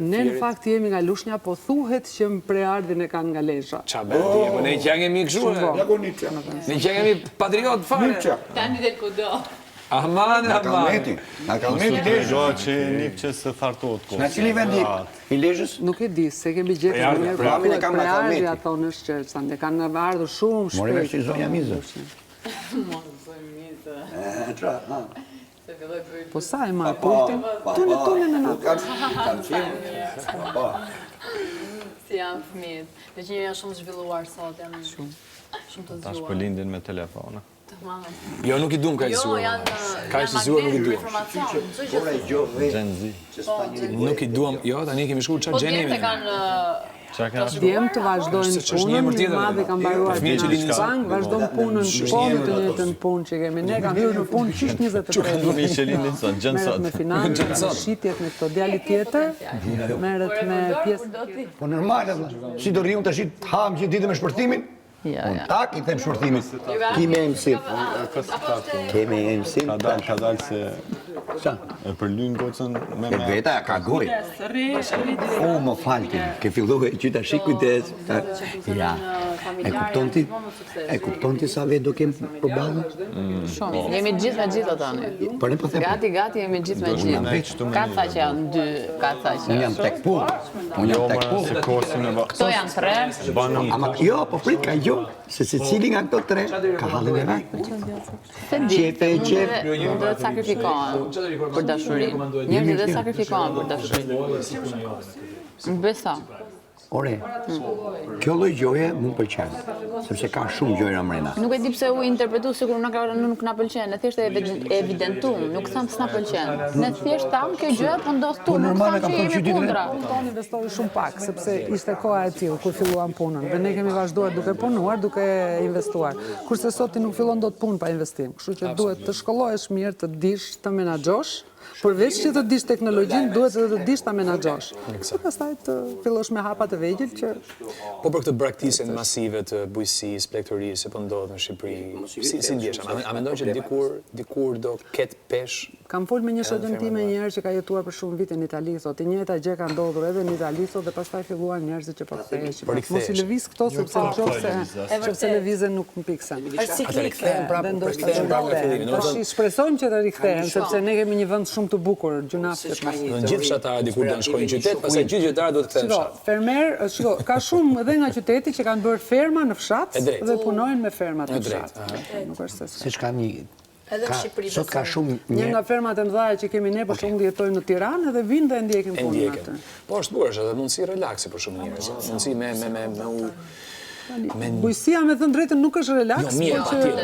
ne në fakt jemi nga Lushnja, po thuhet që preardhin e kanë nga Lezhë. Qa bërti, po ne që jemi kështu, ne që jemi patriot fare. Kandidat kudo. Aman. Na kalmeti Lezhë. Që një që se thartot kohë. Në cili vendi i Lezhës? Nuk e di, se kemi gjetur një preardhja thonë është që sande kanë ardhur shumë shpejt. Mori vesh që zonja Mizë. Po sa e marë pultin? Tune në natë. Si janë fëmijët. Dhe që janë shumë zhvilluar sot, janë shumë të zhvilluar. Tash po lindin me telefona. Jo, nuk i duam ka i zuar. Ka i zuar nuk i duam. Gen Z. Nuk i duam, jo, tani kemi shkuar qa gjeni jemi. Djemë të vazhdojnë punën, një madhe kam baruar në bank, vazhdojnë punën po në të njëjtën punë që kemi ne, kam hyrë në punë qisht 23. Merët me financë, me shitjet, me këto djali tjetër, merët me pjesë... Po normal, si do rriun të shit ham që ditë me shpërtimin? Unë tak i them shpërtimin. Kime e mësim. Kime e mësim. Ka dalë se... Sa? E përlyn gocën me E veta ka gojë. O, më falti, ke filluar që ta shik kujdes. Ja. E kupton ti sa vetë do kem përballë? Shumë. Jemi gjithë me gjithë tani. Po ne po them. Gati jemi gjithë me gjithë. Ka tha që janë 2, ka tha që. Unë jam tek punë. Se kosin e Këto janë 3. Ama jo, po prit ka jo, se secili nga këto 3 ka hallin e vet. Mund të sakrifikohen për dashurinë. Njerëzit dhe sakrifikohen për dashurinë. Besa. Ore, kjo lloj gjoje më pëlqen, sepse ka shumë gjëra mrena. Nuk e di pse u interpretu sikur nuk na pëlqen, ne thjesht e evidentum, nuk tham se na pëlqen. Ne thjesht tham kjo gjë po ndodh tu, nuk tham që jemi kundra. Tonë investoi shumë pak, sepse ishte koha e tillë kur filluam punën. Dhe ne kemi vazhduar duke punuar, duke investuar. Kurse sot ti nuk fillon dot punë pa investim. Kështu që duhet të shkollohesh mirë, të dish të menaxhosh. Përveç që të dish teknologjinë, duhet edhe të dish ta menaxhosh. Dhe pastaj të fillosh me hapa të vegjël që Po për këtë braktisjen masive të bujqësisë, plektërisë që po ndodh në Shqipëri, si ndjesh? A mendon që dikur do ketë peshë? kam folur me një shoqën time një herë që ka jetuar për shumë vite në Itali, thotë, e njëjta gjë ka ndodhur edhe në Itali, thotë, dhe pastaj filluan njerëzit që po ktheheshin. Mos i lëviz këto sepse nëse lëvizën nuk mpiksen. Është ciklik. Dhe ndoshta tash shpresojmë që të rikthehen, sepse ne kemi një vend shumë të bukur, gjunaftë. Në gjithë fshatarët dikur do të shkojnë në qytet, pastaj gjithë qytetarët do të kthehen në fshat. Fermer, ka shumë edhe nga qyteti që kanë bërë ferma në fshat dhe punojnë me fermat në fshat. Nuk është se. Siç ka një Edhe në Shqipëri. Sot ka shumë një nga fermat e mëdha që kemi ne për shembull jetojnë në Tiranë dhe vinë dhe ndjekin punën atë. Po është bukur, është edhe mundësi relaksi për shumë njerëz. Mundësi me u Bujësia me thënë drejtën nuk është relaks,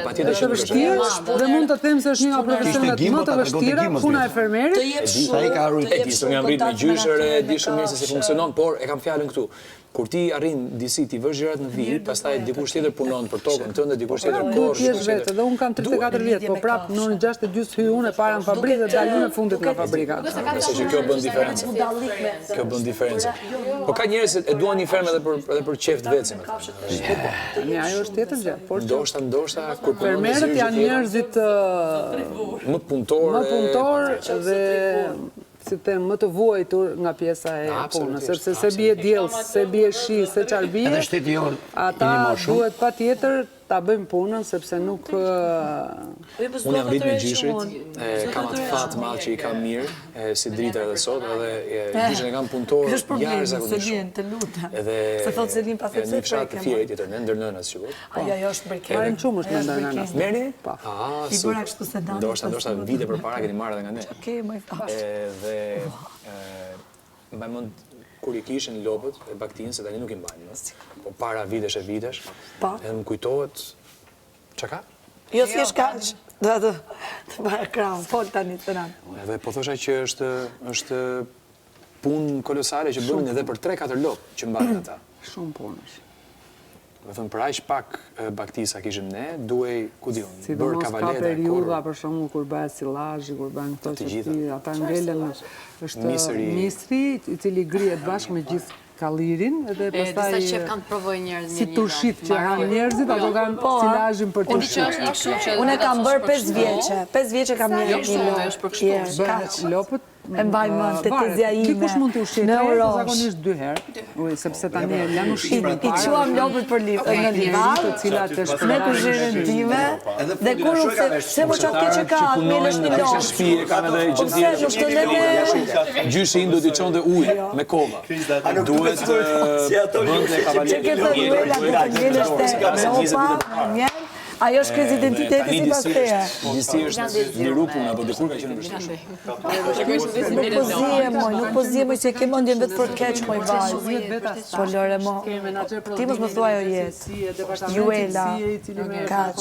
por që është vështirë dhe mund të them se është një nga profesionet më të vështira, puna e fermerit. Sa i ka arrit. Unë jam rritë me gjyshër, e di shumë mirë se si funksionon, por e kam fjalën këtu. Kur ti arrin disi ti vësh gjërat në vit, pastaj dikush tjetër punon për tokën tënde, dikush tjetër kosh. Ti je vetë, dhe un kam 34 vjet, po prap në orën 6:30 hyj unë para në fabrikë dhe dal në fundit nga fabrika. Nëse që kjo bën diferencë. Kjo bën diferencë. Po ka njerëz që e duan një fermë edhe për qeft vetëm. Ne ajo është tjetër gjë. Por ndoshta kur fermerët janë njerëzit më punëtor dhe si them, më të vuajtur nga pjesa e punës, sepse se bie diell, se bie shi, se çfarë bie. Edhe shteti jon. Ata duhet patjetër ta bëjmë punën sepse nuk Unë jam rritë me gjyshrit, kam atë fatë madh që i kam mirë, si drita edhe sot, edhe gjyshrin e kam punëtor jashtëzakonisht. Edhe një fshat të fjerit tjetër, në ndërnënas quhet. Ajo është mbërkëndër. Marrin çumush në ndërnënas. Merrni? Po. I bëra kështu se dani. Ndoshta vite përpara keni marrë edhe nga ne. Okej, më fash. Edhe mbaj mend kur i kishin lopët e baktinë, se tani nuk i mbajnë, po para vitesh e vitesh, edhe më kujtohet, çka ka? Jo thjesht kaq, do të bëj krahun, fol tani të rand. Edhe po thosha që është punë kolosale që bënin edhe për 3-4 lopë që mbajnë ata. Shumë punë. Do të thënë për aq pak baktisa kishim ne, duhej, ku diun, bër kavaleta. Ka periudha për shembull kur bëhet sillazhi, kur bën këto që ata ngelen është misri i cili grihet bashkë me gjithë kallirin edhe pastaj disa qef kanë të provojë njerëz si turshit që han njerëzit, ato kanë silazhin për turshit. Unë kam bërë 5 vjeçe. 5 vjeçe kam një lopët. E mbaj mend te tezja ime. Dikush mund të ushqejë zakonisht 2 herë, sepse tani janë ushqime. I quam lopët për në livar, të cilat është me kuzhinën time, dhe kur se më çfarë keq ka, ngelesh një lopë. Në shtëpi kanë edhe gjithë. Gjyshi im do t'i çonte ujë me kova. Duhet bënte kavalieri. Ajo është kriz identiteti si pas teje. Disi është liru puna, po dikur ka qenë vështirë. Nuk po zije, që ke mendjen vetë për keq, moj vajzë. Po lore, mo, ti mos më thuaj o jetë. Juela, kaq,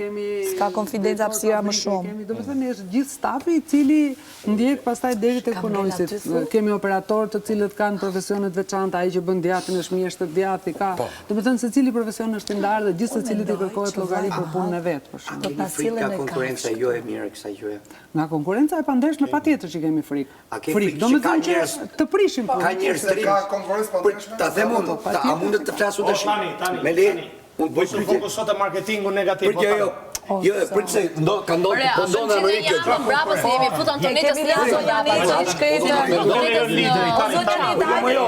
s'ka konfidenca hapësira më shumë. Do të thënë është gjithë stafi i cili ndjek pastaj deri tek punonësit. Kemi operatorë të cilët kanë profesione të veçanta, ai që bën djathtin është mjeshtër djathti ka. Do të thënë secili profesion është i ndarë dhe gjithë secilit i kërkohet llogari për punën e vet, për shembull. Do ta sillen ka konkurrenca jo e mirë kësaj gjëje. Nga konkurrenca e pandeshme patjetër që kemi frikë. Frikë, domethënë që të prishim punë. Ka njerëz të rinj. Ta them unë, a mundet të flasu tash? Me le. Unë bëj fokus sot e marketingu negativ. Jo. Jo, prit se ka ndonë në Amerikë. Bravo se jemi futur Antonetës në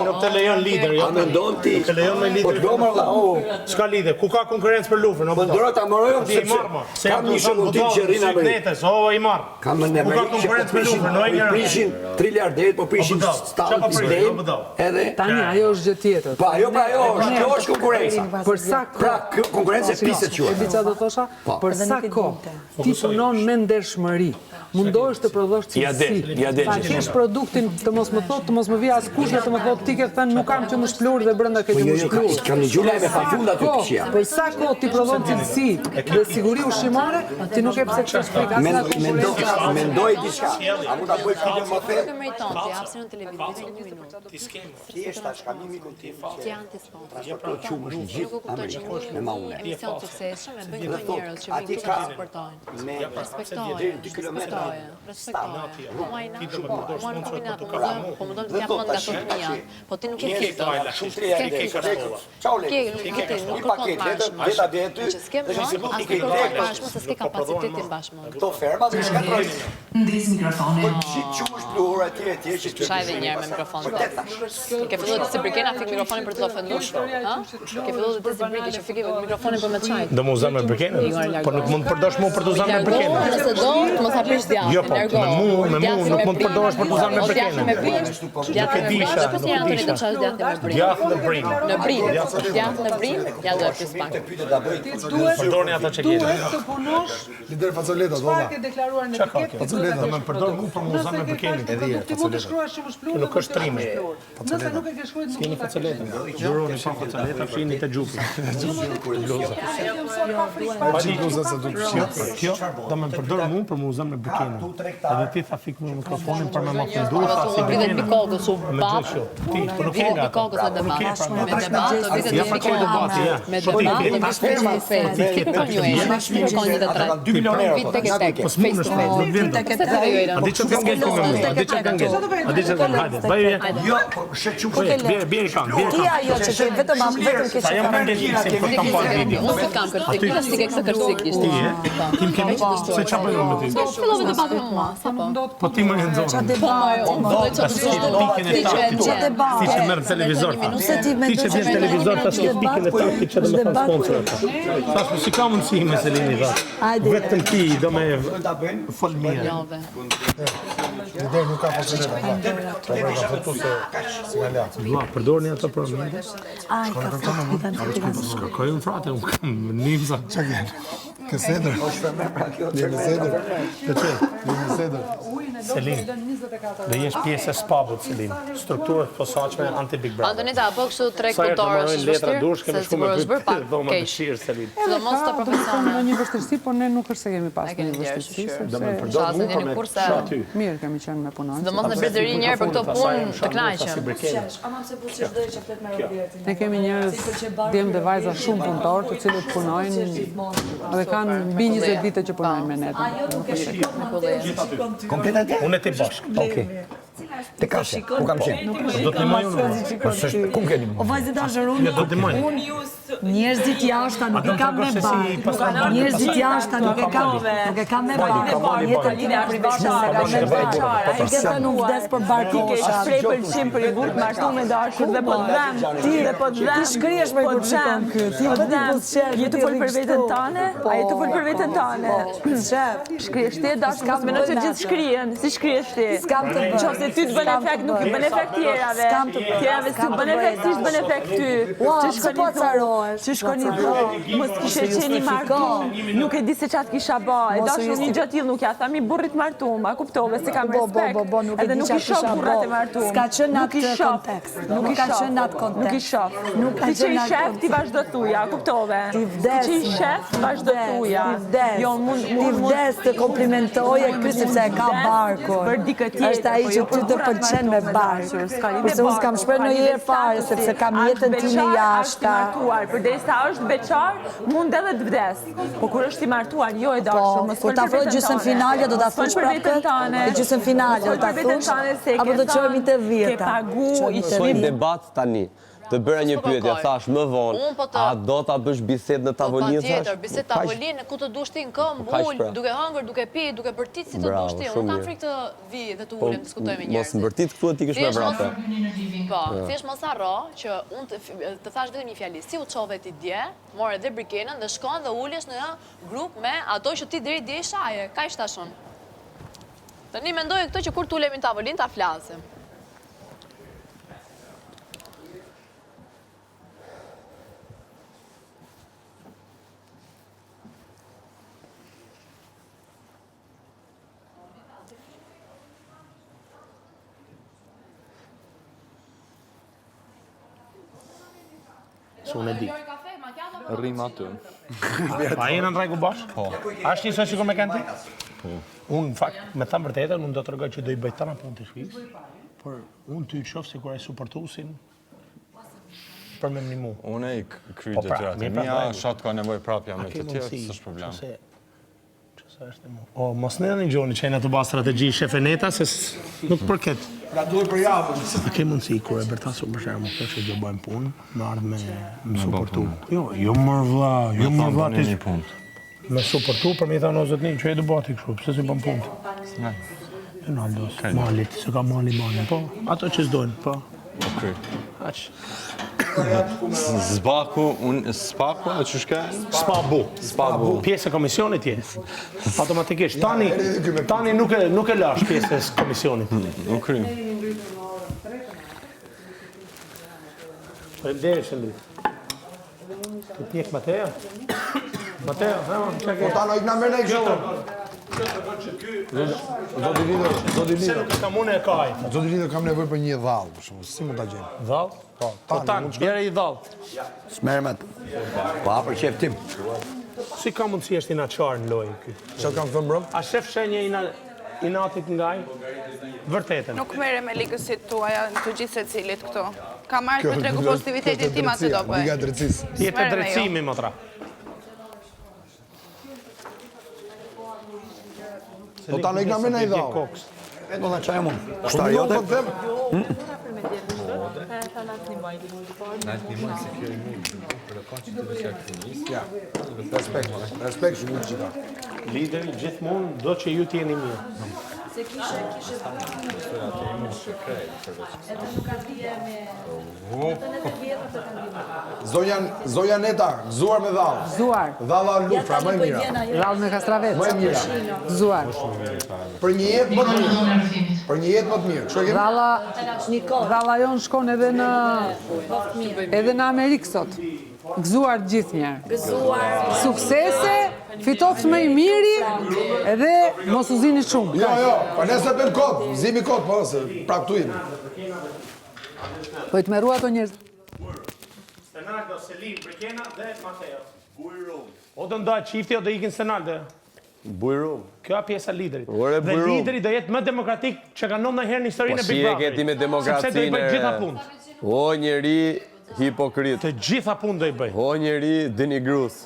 Nuk të lejon lider. A mendon ti? Nuk të lejon me lider. S'ka lider. Ku ka konkurrencë për lufën? Po ndërë ta mërojmë Se kam një shëmbulltim që rinë Amerikë. O, i marë. Kam në Amerikë që prishin 3 miliardet, po prishin stavë sistem, edhe... Tani, ajo është gjë tjetër. Pa, ajo kjo është konkurenca. Për sa Pra, konkurenca e piset që. E di qa do thosha? Për sa kohë ti punon me ndershmëri, mundohesh të prodhosh cilësi. Ta kesh produktin të mos më thotë, të mos më vija askush dhe të më thotë ti ke thënë nuk kam që më shplur dhe brenda ke që më shplur. Kam një gjula me pafund aty të qia. Për sa kohë ti prodhon cilësi dhe siguri ushqimore, ti nuk e pse të shpik as nga konkurenca. Mendoj diçka. A mund ta bëj pyetje më thellë? Ti je tash kam një mikun tim. Ti transporton qumësh në gjithë Amerikën me maune. Emision të suksesshëm e bëjnë këto njerëz që vijnë të transportojnë. Respektojnë. Po mundon të japë mend nga fëmia, po ti nuk e ke këto. Nuk paket, veta dhe ty. S'ke bashkë, se s'ke kapacitetin bashkë. Këto ferma dhe shkatrojnë. Ndis mikrofonin. Po qumësh pluhur atje që Shaj edhe një herë me mikrofonin. Ke filluar të si Brikena fik mikrofonin për të ofenduar, ha? Ke filluar të si Brikena që fik mikrofonin për me çaj. Do më uzon me Brikenën? Po nuk mund të përdosh mua për të uzuar me Brikenën. Nëse do, të mos hapish djathtin. Jo, po, me mu nuk mund të përdosh për të uzuar me Brikenën. Djathtin me brim. Djathtin me brim. Po si janë tani të çosh djathtin me brim? Djathtin me brim. Në brim. Djathtin në brim, ja do të pak. Përdorni ata që keni. Duhet të punosh. Lider facoleta, do Çfarë ke deklaruar në etiket? Facoleta, më përdor mu për mu uzuar me Brikenën. Ti mund të shkruash që më shplur. Nuk është trime. Nëse nuk e ke shkruar, nuk Keni facoletën. Gjuroni pa facoleta, fshini të gjupit. Kjo do më përdor mu për më uzon me Brikenën. Edhe ti tha fik me mikrofonin për me më funduar sa si Britet mbi kokës u bap. Ti po nuk ke nga kokës në debat. Me debat, vitet mbi kokës. Me debat, me 2 milionerë. Po smunësh me, nuk vjen. A di çfarë kanë ngel këtu me mua? A di çfarë kanë ngel? A di çfarë kanë hajde? Bëj. Jo, po shequ Bie kam. Ti ajo që ke vetëm ke Sa jam kanë ngel se po kam parë video. Unë se kam kërcik, klasike këtë kërcik ishte. Tim kemi se çfarë bëjmë me ti? Fillove debatin me mua, sapo. Po ti më nxorr. Çfarë debat? Ti që merr televizor. Ti që vjen televizor tash ke pikën e taktit që do të thon sponsor. Tash si kam mundsi me Selini vet. Vetëm ti do më fol mirë. Lider nuk ka facoleta. Vlla, përdorni ato për më. Ai, ka Kojën frate, unë kam nimza. Qa gjenë? Kësedër? Një sedër? Një sedër? Selin, dhe jesh pjesë e spabut, Selin. Strukturët posaçme anti-Big Brother. Antonita, apo kështu treg Sa herë të punëtorësh marrojnë letra dush, kemi shku me dhoma keq. dëshirë, Selin. Sidomos të profesionale. Në një vështirësi, po ne nuk është se kemi pas një vështirësi. Do më përdor mu për me shatu. Mirë kemi qenë me punonjë. Sidomos në Britëri njerë për këto punë të kënaqem. Ne kemi njerëz, djemë dhe vajza shumë punëtorë, të cilët punojnë dhe kanë mbi 20 vite që punojnë me ne. Komplet atje? Unë e ti bashkë. Okej. Te kashe, ku kam qenë? Do të maj unë. Po s'është, ku keni mu? O vajzë dashur, Do të maj. njerëzit jashta nuk e kam me barë. Njerëzit jashta nuk e kam me barë. Jetën time private nuk e kam me barë. Ti ke thënë nuk vdes për barë kosha. Shprej pëlqim për i burë martu me dashur dhe po të dhem. Ti shkrihesh me burçikon kë. Ti vetë buzëqer. Je të fol për veten tane? A je të fol për veten tane? Shef, Shkrihesh ti dashur, mos mendoj se gjithë shkrihen. Si shkrihesh ti? S'kam të bërë. Nëse ty të bën efekt, nuk i bën efekt tjerave. Tjerave s'u bën efekt, ti bën efekt ty. Që shkoni Mos kishe qeni martum, nuk e di se qatë kisha ba. E dashur një gjatë tillë nuk ja thami burrit martum, a kuptove se kam respekt. Edhe nuk i shoh burrat e martum. S'ka qenë atë kontekst. Nuk ka qenë atë kontekst. Nuk i shoh. Ti që i shef, ti vazhdo thuja, kuptove. Ti vdes. Ti që i shef, vazhdo thuja. Jo, ti vdes të komplimentoje ky sepse e ka barkun. Për dikë tjetër. Është ai që ty të pëlqen me barkun. Kurse unë s'kam shpreh në herë fare sepse kam jetën time jashtë. Përderisa është beqar, mund edhe të vdes. Po kur është i martuar, jo e dashur, mos kur ta afrohet gjysmë finale do ta thush prapë këtë. Gjysmë finale do ta thush. Apo do të çojmë të 10. Një debat tani. Të bëra një pyetje, thash më vonë, a do ta bësh bisedë në tavolinë thash? Patjetër, bisedë tavolinë, ku të dush ti në këmbë, ul, duke hëngër, duke pi, duke bërtit si të dush ti. Unë kam frikë të vi dhe të ulem, të diskutoj me njerëzit. Mos mbërtit këtu e ti kish me vrapë. Po, thjesht mos harro që unë të thash vetëm një fjali, si u çove ti dje, more dhe brikenën dhe shkon dhe ulesh në grup me ato që ti deri dje shaje, kaq tashun. Tani mendoj këto që kur tulemi në tavolinë ta flasim. Unë e di. Rrim aty. A jena në rregull bashkë? Po. Ashtë njësoj sikur me kanë ti? Unë, në fakt, me thamë vërtetën, unë do të rregoj që do i bëj tana punë të shtëpisë, por unë ty qof si kur ai suportuesin për me mnimu. Unë e kryj detyrat e mia, shat ka nevojë prapja me të tjerë, s'është problem. O, mos në një gjoni që e në të ba strategji shefe neta, se nuk përket. Pra duhet për javën. A ke mundësi, kur e bërtasu për shërë më këtë që do bëjmë punë, më ardhë me suportu. Jo mërë vla ti me suportu për me i thanë o zëtni, që e do bati këshu, pëse si bëm punë? E në aldos, malit, se ka mali, po, ato që s'dojnë, po. Aq. Zbaku, spaku, a që shka? Spabu. Pjesë e komisionit jesë. Automatikisht. Tani nuk e lash pjesës komisionit. Nuk kryim. Përëmderi, Shëndrit. Të pjek Mateo? Mateo, që ke? Po tano ikna mërë në i kështë. Zoti Lido. Kam unë e kaj. Zoti Lido kam nevoj për një dhallë, si mund t'a gjenë? Dhallë? Po, tanë, bjere i dhallë. Smermet. Pa për qef tim. Si ka mundësi është i na qarë në lojë ky? Që kam thëmë brëm? A shef shenje i natit ngaj? Vërtetën. Nuk mere me ligësit tuaja në të gjithë se cilit këto. Ka marrë për tregu pozitivitetin tim atë do bëj. Liga drejtësis. Jetë drejtësimi, motra. Po ta në ikna me në i dhao. Do në qaj mund. Shtarë jote? Respekt shumë në qita. Lideri gjithmonë do që ju t'jeni mirë. Se kishe edhe nuk ka dhije me... Zonja Neta, gëzuar me dhallë. Gëzuar. Dhalla lufra, më e mira. Dhallë me kastravec. Më e mira. Gëzuar. Për një jetë më të mirë. Për një jetë më të mirë. Dhalla jonë shkon edhe në Amerikë sot. Gëzuar gjithë njerë. Gëzuar. Suksese, fitoft më i miri, edhe mos u zini shumë. Jo, pa nëse për kodë, zimi kodë, po nëse praktujnë. Po i të meru ato njerëz. Senaldo, Selim, Brikena dhe Mateo. Bujru. O të ndaj qifti, o të ikin Senaldo. Bujru. Kjo a pjesa liderit. Dhe lideri do jetë më demokratik që ka nëmë në herë në historinë e Big Brother. Po si e keti me demokracinë. Sepse do i bëjt gjitha punë. O njeri hipokrit. Të gjitha punë do i bëjt. O njeri denigrus.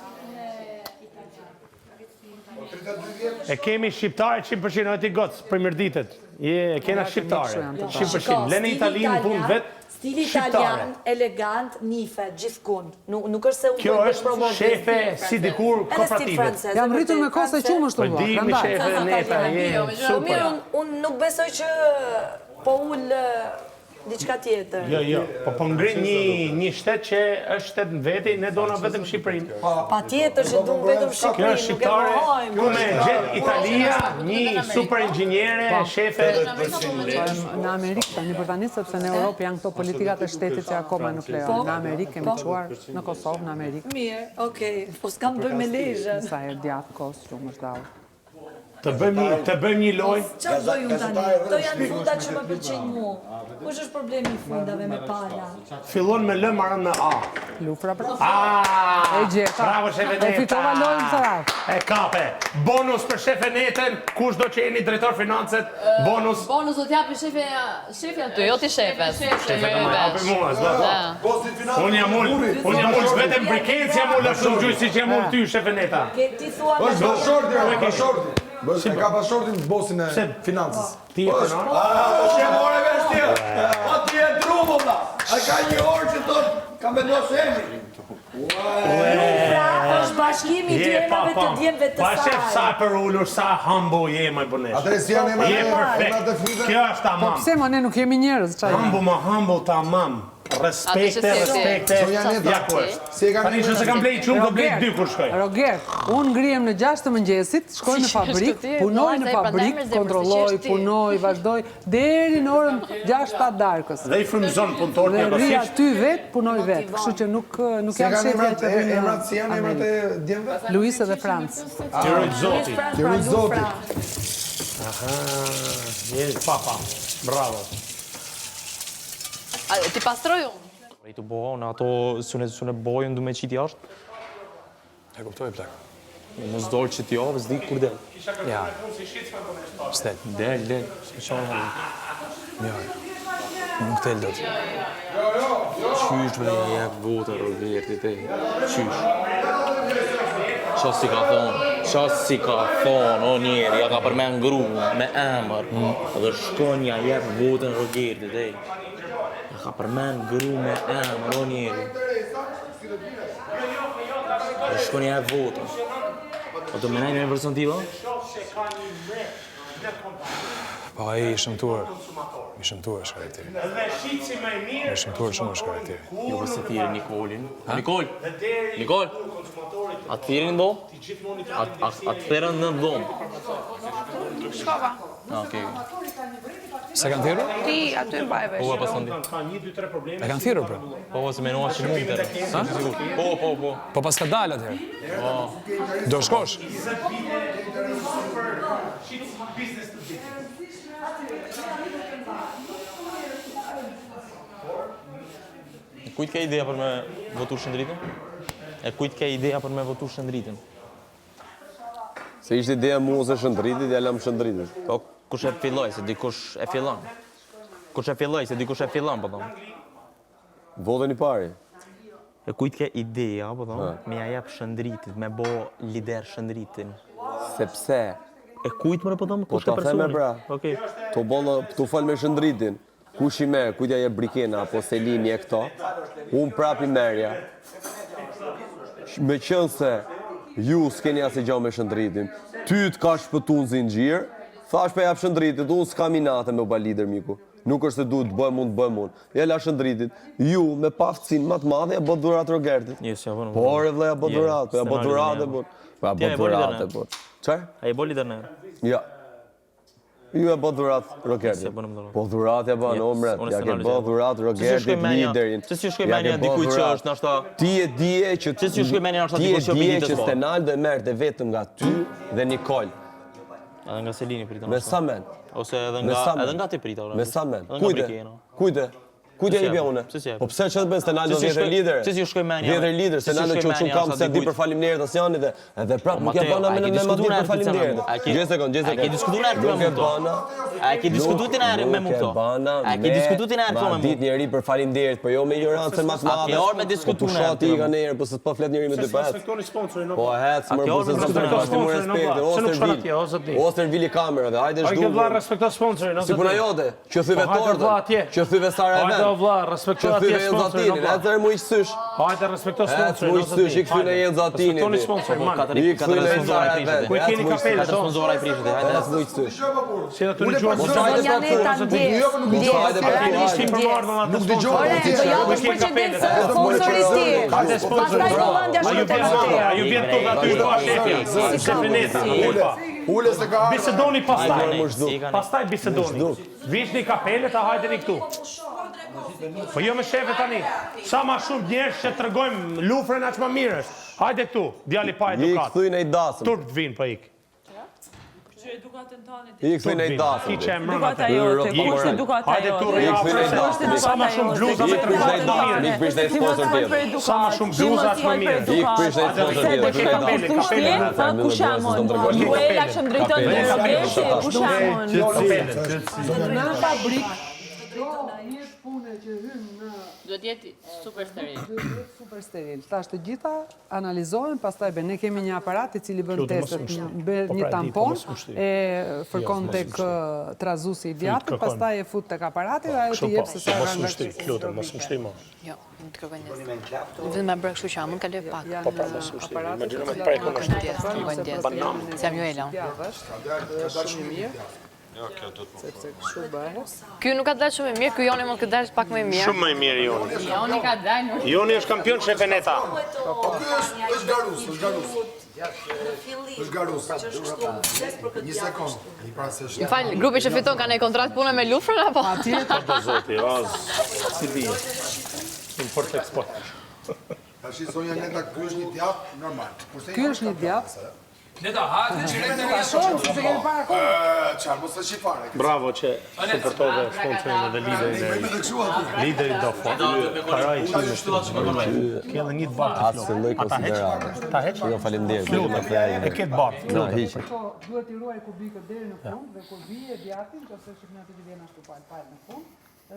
E kemi shqiptare 100% e ti gocë, për mirditet. E kena shqiptare, 100%. Lene Italinë punë vetë, Stili italian, elegant, nife, gjithkund. Nuk është se unë kjo është shefe si dikur kooperativet. Jam rritur me koste qumë është të vla. Di mi shefe neta, super. Unë nuk besoj që po ullë diçka tjetër. Jo, po ngri një shtet që është shtet në veti, ne dona vetëm Shqipërinë. Pa tjetër që du vetëm Shqipërinë, kjo është shqiptare, ku me gjetë Italia, një super inxhiniere, shefe. Në Amerikë, tani për tani, sepse në Europë janë këto politikat e shtetit që akoma nuk lejon. Në Amerikë kemi quar, në Kosovë, në Amerikë. Mirë, okej, po s'kam bëj me lejshën. Sa herë djatë kosë, shumë është dalë. Të bëjmë një loj? Qa doj unë tani? To janë fundat që më përqenjë mu. Kush është problemi i fundave me pala? Fillon me L, marrën me A. Lufra pra. E gjeta. Bravo shefe Neta. E fitova lojnë të rafë. E kape. Bonus për shefe Netën. Kush do që jeni drejtor financet? Bonus. Bonus do t'japi shefe aty, jo ti shefes. Shefe të më hapi mua, zdo. Unë jam ullë vetëm brikencë jam ullë shumë gjujë si që jam ullë ty, shefe Neta. Ti thua me Bashorti. E ka bashortin bosin e financës. Ti e përna? Që e more vesh tjë. O ti e drumu, vla. A ka një orë që thotë, ka vendosë emri. Është bashkimi i emrave të djemve të saj. Pa shef sa për ullur, sa hambo je më bënesh. Atëre si janë emrat e flive? Kjo është tamam. Po pse më ne nuk jemi njerëz, çaj. Hambo tamam. Respekte. Ja ku është. Tani që se kam blej qumë, do blej 2 kur shkoj. Roger, unë ngrihem në 6 të mëngjesit, shkoj në fabrik, punoj në fabrik, kontrolloj, punoj, vazhdoj, deri në orën 6-7 darkës. Dhe i frymëzon punëtorët Dhe rri aty vetë, punoj vetë, kështu që nuk jam shefja që Emrat si janë emrat e djemve? Luise dhe Franc. Tirojt Zoti. Tirojt Zoti. Aha, jeni papa. Bravo. Ti pastroj unë? I të bohon, ato sune bojën du me qiti ashtë. E kuptoj plak. Mos dorë që t'javë, s'di kur del. Ja. Stel. Del. S'me qanë Ja. Nuk tel do të. Qysh me një jep vota, Roberti, te. Qysh. Qas si ka thonë, o njerë, ja ka përmen ngru me emër. Dhe shkon ja jep votën Roberti, te. Ja ka përmen ngru me emër, o njerë. Dhe shkon ja jep votën. O të menaj në version tila? Po ai i shëmtuar. I shëmtuar është karakteri. I shëmtuar shumë është karakteri. Jo përse thirë Nikolin. Nikol! A të thirë në dhomë? A të thirë në dhomë? Shkova. Okej. Se kanë thirë? Ti aty mbaj vesh. Po, pas të E kanë thirë, pra? Po, se menua që mund të rë. Po. Po pas ka dalë atëherë? Do shkosh? Kujt ka ideja për me votu Shëndritën? E kujt ka ideja për me votu Shëndritën? Se ishte ideja mua se Shëndritit, ja lam Shëndritit. Po, kush e filloj, se dikush e fillon. Kush e filloj, se dikush e fillon, po thonë. Votën i pari. E kujt ka ideja, po thonë, me ja jep Shëndritit, me bo lider Shëndritin. Sepse? E kujt më po thonë, Po kush ka ta theme personi? pra, Okej. tu fal me Shëndritin, kush i merë, kujtja je Brikena apo Selini e këto, unë prap i merja. Me qënë se ju s'keni asë gjao me Shëndritin, ty t'ka shpëtu në zinxhir, thash pe jap Shëndritit, unë s'ka minate me ba lider miku. Nuk është se duhet të bëjmë unë. Ja la Shëndritit, ju me paftësin më të madhe ja bë dhurat Rogertit. Por e vle ja bë dhurat, ja bë dhurat e bë. Ja bë dhurat e bë. Çfarë? A i bo lider në? Ja. Ju e bë dhurat Rogertit. Po dhurat e bën omret, ja ke bë dhurat Rogertit liderin. Që si shkoj menja dikuj që është nashta... Ti e dije që... Që si shkoj menja nashta dikuj që Ti e dije që Stenaldo e merte vetëm nga ty dhe Nikol. Edhe nga Selini prita. Me sa men? Ose edhe nga ti prita. Me sa men? Kujde? Kujde i bja une? Po pse që të bënë Stenaldo vjetër lider? Që si shkoj menja? Vjetër lider, Stenaldo që kam se di për falimnderit as janë dhe prapë nuk e bëna me ma di për falimnderit. Gjë sekund. A ke diskutu në erë me më këto? A ke diskutu të në erë me më këto? A ke diskutu të në erë me më? Ma dit njeri për falimderit, për jo me ignorancën mas madhe. A ke orë me diskutu në erë? Po pushat i ka në erë, për se të po flet njeri me dy pët. Po hecë mërë, për se të respektosh më respekte. Ostervili kamera dhe hajde shdu. Si puna jote, që thyve tordën, që thyve Sara e respektoj atje sponsorin. Atëherë mu i qësysh. Hajde, respektoj sponsorin. Mu i qësysh, i këthy në jenë zatini. Respektoj sponsorin, man. I këthy në jenë Sara Ku i keni kapelë, Ka sponsora i prishët, hajde mu i qësysh. Si da të në gjuar. Nuk dëgjoj. Nuk keni kapelë. Sponsorit ti. Pastaj Hollandia shkëtë. A ju vjen tokë aty pa shefja. Shefeneti. Ule se ka... Bisedoni pastaj bisedoni. Vishni kapelet, a hajdeni këtu. Po jo me shefe tani. Sa ma shumë njerëz që tregojmë lufrën aq më mirë është. Hajde këtu, djali pa edukat. I këthuj në i dasëm. Turp të vinë pa ik. I këthuj në i dasëm. Ki që e mërën Edukata jote, kush është edukata Hajde këtu jote? rejafë. Sa ma shumë bluza me tregojmë më mirë. I këprish në i sponsor tjetër. Sa ma shumë bluza aq më mirë. I këprish në i sponsor tjetër. Kush jamon? Juela Shëndritën dhe Rogerti, kush jamon? Në fabrik, do na jetë punë që hynë në... Do t'jetë super steril. Super steril. Tash të gjitha analizohen, pastaj ne kemi një aparat I cili bën testet, bën një tampon, e fërkon tek trazusi I djathtë, pastaj e fut tek aparati dhe ajo t'i jep se sa kanë Lutem, mos më shtyj më. Jo, nuk të kërkoj ndjes. Vetëm më bërë kështu që mund kaloj pak. Po pra, mos më shtyj. Imagjino me prekun ndjes. Jam Juela. Shumë mirë. Jo, kjo do të sepse kështu bëhet. Ky nuk ka dalë shumë mirë, ky Joni mund të dalë pak më mirë. Shumë më mirë Joni. Joni ka dalë. Joni është kampion shefeneta. Është garus. Është garus. Një sekond. Më fal, grupi që fiton ka një kontratë pune me Lufrën apo? Patjetër. Po zoti, si di. Import export. Tash zonja Neta, ky është një djath normal. Ky është një djath. Neta, hajde që ne Ta shohim se kemi para kohë. Çfarë mos e shifare. Bravo që suportove sponsorin edhe lideri do paraj që ke edhe një barë të flokë. Ata heq? Ta heq? Jo, faleminderit. E ketë barë. Na, hiqe. Duhet I ruaj kubikët deri në fund dhe kur bie djathi, ose shikni aty që vjen ashtu pal në fund,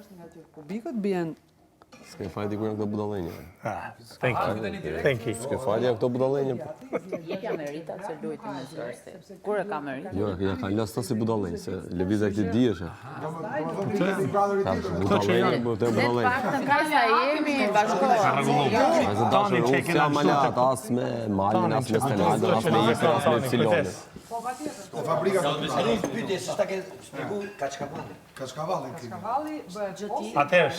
është nga që kubikët bien. S'ke fajti kur janë këto budallenje. Thank you. S'ke fajti janë këto budallenje. Jepja merita që luajti me zorse. Kur e ka merita? Jo, ja ka las si budallenje, se lëvizja këtij dieshe. Budallenje, të budallenje. Paktën ka sa jemi bashkëkohë. Tani çekin na malat as me malin as me stelada, as me ikra, as me epsilon. Te fabrika pyetje se ta ke shpjegu Kaçkavalli. Kaçkavalli bëhet Atëherë.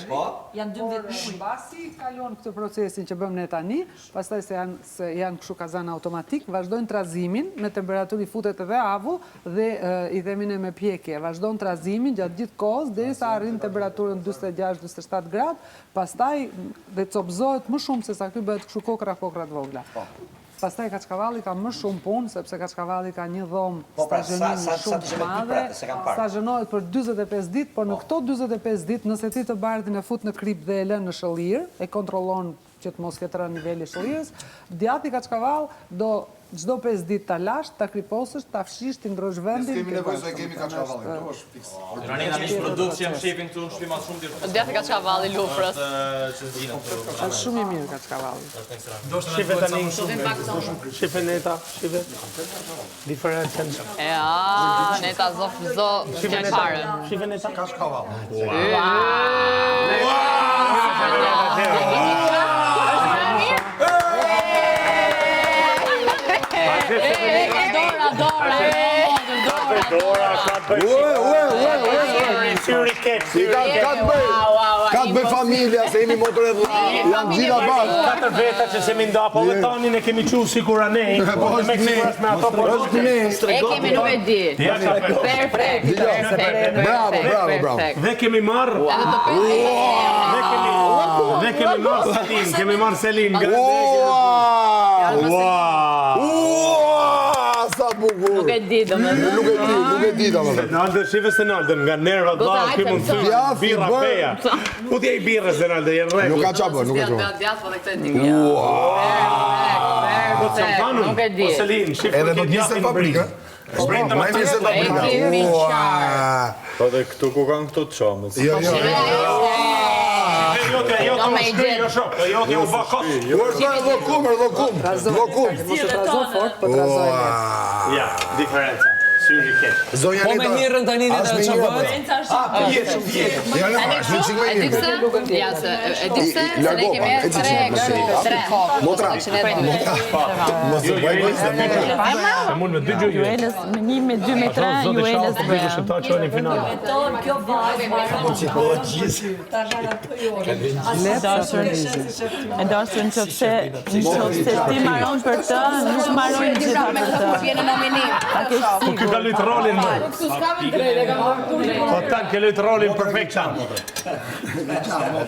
Janë 12 muaj mbasi kalon këtë procesin që bëjmë ne tani, pastaj se janë kështu kazan automatik, vazhdojnë trazimin me temperaturë I futet edhe avull dhe I themi ne me pjekje. Vazhdon trazimin gjatë gjithë kohës derisa arrin temperaturën 46-47 gradë, pastaj dhe copëzohet më shumë se sa ky bëhet kështu kokra të vogla. Pastaj Kaçkavalli ka më shumë punë, sepse Kaçkavalli ka një dhomë stazhonimi shumë të madhe, stazhonohet për 45 ditë, por në këto 45 ditë, nëse ti të bardhin e fut në krip dhe e lën në shëllir, e kontrollon që të mos ketë rënë niveli I shëllirës, djati Kaçkavall do çdo 5 ditë ta lash, ta kriposësh, ta fshish, ti ndrosh vendin. Kemi nevojë se kemi Kaçkavallin, këtu është fiks. Ranina mish produkt që jam shefin këtu në shtëpi më shumë dirë. Djati Kaçkavalli Lufrës. Është shumë I mirë Kaçkavalli. Shife tani, shife Neta, shife. Diferencën. Ja, Neta zo fare. Shife Neta. Kaçkavall. Dora, Ka të bëj familja, se jemi motor e vëlla, janë gjitha bashkë. 4 veta që se mi nda, po dhe tani ne kemi qu si kur anej, po me kësikuras me ato, po është ne. E kemi nuk e di. Perfekt. Bravo. Dhe kemi marrë, kemi marrë Selin. Sa bukur. Nuk e di Nuk e di domethënë. Naldo shive se Naldo nga nerva dha ky mund të birra peja. Ku ti ai birrës se Naldo je rregull. Nuk ka çabë, nuk e di. Djathë dhe këtë e di. Perfekt. Nuk e di. Selin, shive. Edhe do të nisë fabrika. Ma e nisë fabrika. Po dhe këtu ku kanë këto të qamës. Jo. Jo me i gjithë. Jo u bakos. Lokum. Mos e trazon fort, po trazoj. Ja, diferenca. Syri keq. Zonja Neta. Po me hirën tani Neta çfarë bëhet? Ja, E di pse, se ne kemi 3. Motra. Mos e bëj më. Mund me 2 gjë. Juelës, me 1, me 2, me 3, Juelës Dhe shëta që në finale. Kjo e dashën që pse ti maron për të, nuk maron gjitha për të. Vjen në nominim. Po ky ka lut rolin më. Po tan që lut rolin perfektan.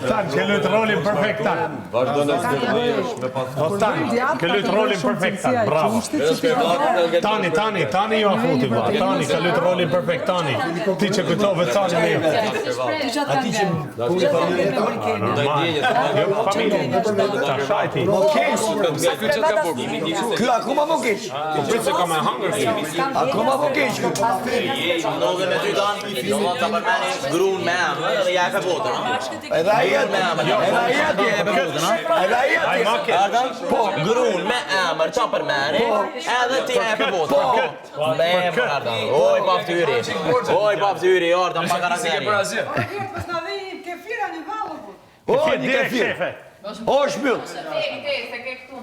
Tan që lut rolin perfektan. Vazhdo në zdërbesh me pas. Po tan që lut rolin perfektan. Bravo. Tani ju afuti vlla. Tani ka lut rolin perfekt tani. Ti që kujtove tani ne. Ati që puni familje. Jo familje. Ta shajti. Ky akoma më keq. Po pse ka më hangër? Akoma më keq. Ndodhe me ty tanë, do të ta përmeni gruan me emër dhe ja e pe votën, ha? Edhe ai me emër, edhe ai atje e pe votën, ha? Edhe ai atje. Po, gruan me emër qa përmeni, edhe ti e pe votën. Me emër, Ardan. Oj, pa ftyri. Oj, pa ftyri, Ardan, pa karakteri. O, një kefir. O, shpyt.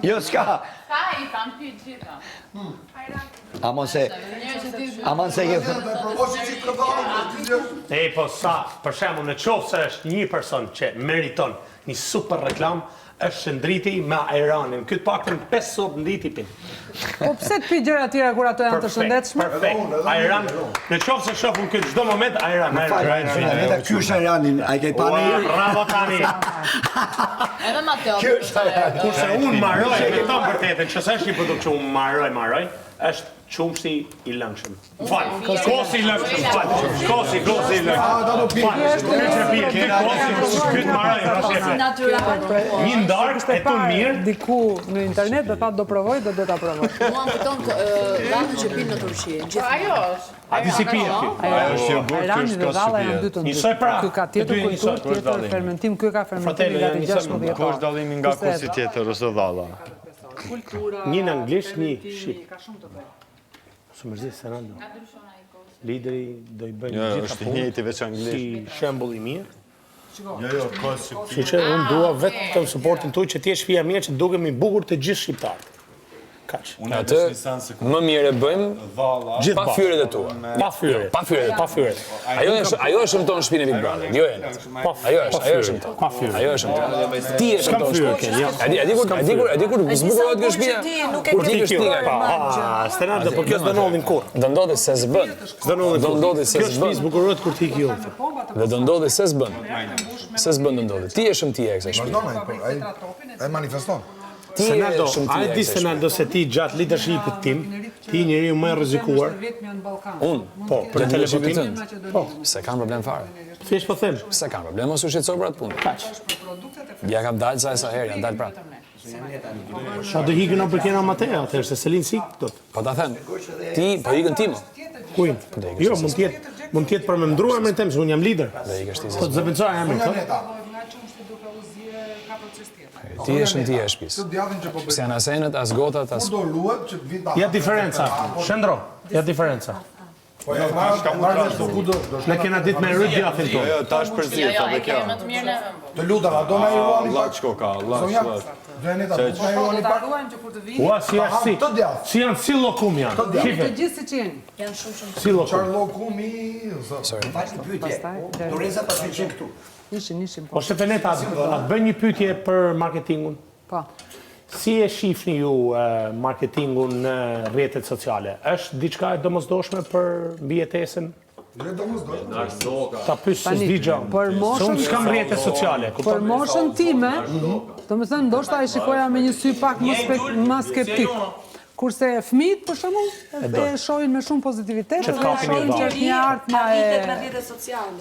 Jo, s'ka. Amon se ke Po sa, për shembull, në qoftë se është një person që meriton një super reklam, është shëndriti me ajranin. Këtë paktën 5 sot nditi pin. Po pse të pi gjëra të tjera kur ato janë të shëndetshme? Perfekt. Ajran, në qoftë se shohun këtë çdo moment ajran. Ky është ajranin, ai ke pa ne. Bravo tani. Edhe Mateo. Kurse unë marroj, e thon vërtetën, që s'është një produkt që unë marroj, është qumshti i lëngshëm. Fal, kosi i lëngshëm, fal. Kosi i lëngshëm. Këtë marroj, rashefe. Një ndarë, e tunë mirë. Diku në internet dhe tha do provoj dhe do ta provoj. Mua më kujton dhallën që pinë në Turqi. Ajo është. A ti si pije ty? Ajrani dhe dhalla janë dy të ndryshme. Njësoj pra. Ky ka tjetër kulturë, tjetër fermentim, ky ka fermentim gati 16 Ku është dallimi nga kosi tjetër ose dhalla? Një në anglisht, një shqip. Së mërzit, Fernando. Lideri do i bëjnë gjitha punë si shembull i mirë. Si që unë dua vetëm supportin tuaj që ti je shtëpia mirë që dukemi bukur të gjithë shqiptarët. Kaq. Atë më mirë e bëjmë pa fyret e tua. Pa fyret. Ajo e shëmton shtëpinë e Big Brother. Jo e. Ajo e shëmton. Ajo e shëmton. Ti e shëmton shtëpinë. A di kur zbukurohet kjo shtëpia? Kur ti ke shtëpia. Stenardo, po kjo s'do ndodhin kurrë. Do ndodhi se s'bën. Kjo shtëpi zbukurohet kur ti ke jote. Dhe do ndodhi se s'bën. Se s'bën do ndodhi. Ti e shëmtia e kësaj shtëpie. Ai manifeston. Senado, a e di Senado se ti gjatë leadershipit tim, ti njeriu më i rrezikuar. Unë? Po, për televizion. Po, se kam problem fare. Thjesht po them. Se kam problem mos u shqetëso për atë punë. Kaq. Ja kam dalë sa herë, janë dalë prapë. Sa do hikën në përkena Mateo, atëherë se Selin si këtot. Po ta them. Ti po ikën ti më. Kujt? Jo, mund të jetë për më ndruar emrin tem, se unë jam lider. Dhe ikësh ti. Po të zëvendësoj emrin këto. Ti e shëntia e shtëpisë. Pse janë asenët, as gotat, as... Ja diferenca, shëndro, ja diferenca. Ne kena ditë me rrit djathin tonë. Jo, tash përzirë, ta dhe kja. Të lutam, a do me Iruani Allah, qko ka, Allah, shlat. Ua, si janë si lokum janë. Të gjithë si që jeni. Janë shumë. Si lokum. Qarë lokumi... Doreza pas një qenë këtu. Ishin. Po Shepeleta, atë bëj një pyetje për marketingun. Po. Si e shifni ju marketingun në rrjetet sociale? Është diçka e domosdoshme për mbijetesën? Ta pyes se s'digjo. Për moshën s'kam rrjete sociale. Për moshën time, domethënë ndoshta e shikoja me një sy pak më skeptik. Kurse fëmijët për shembull e shohin me shumë pozitivitet dhe shohin që është një art nga e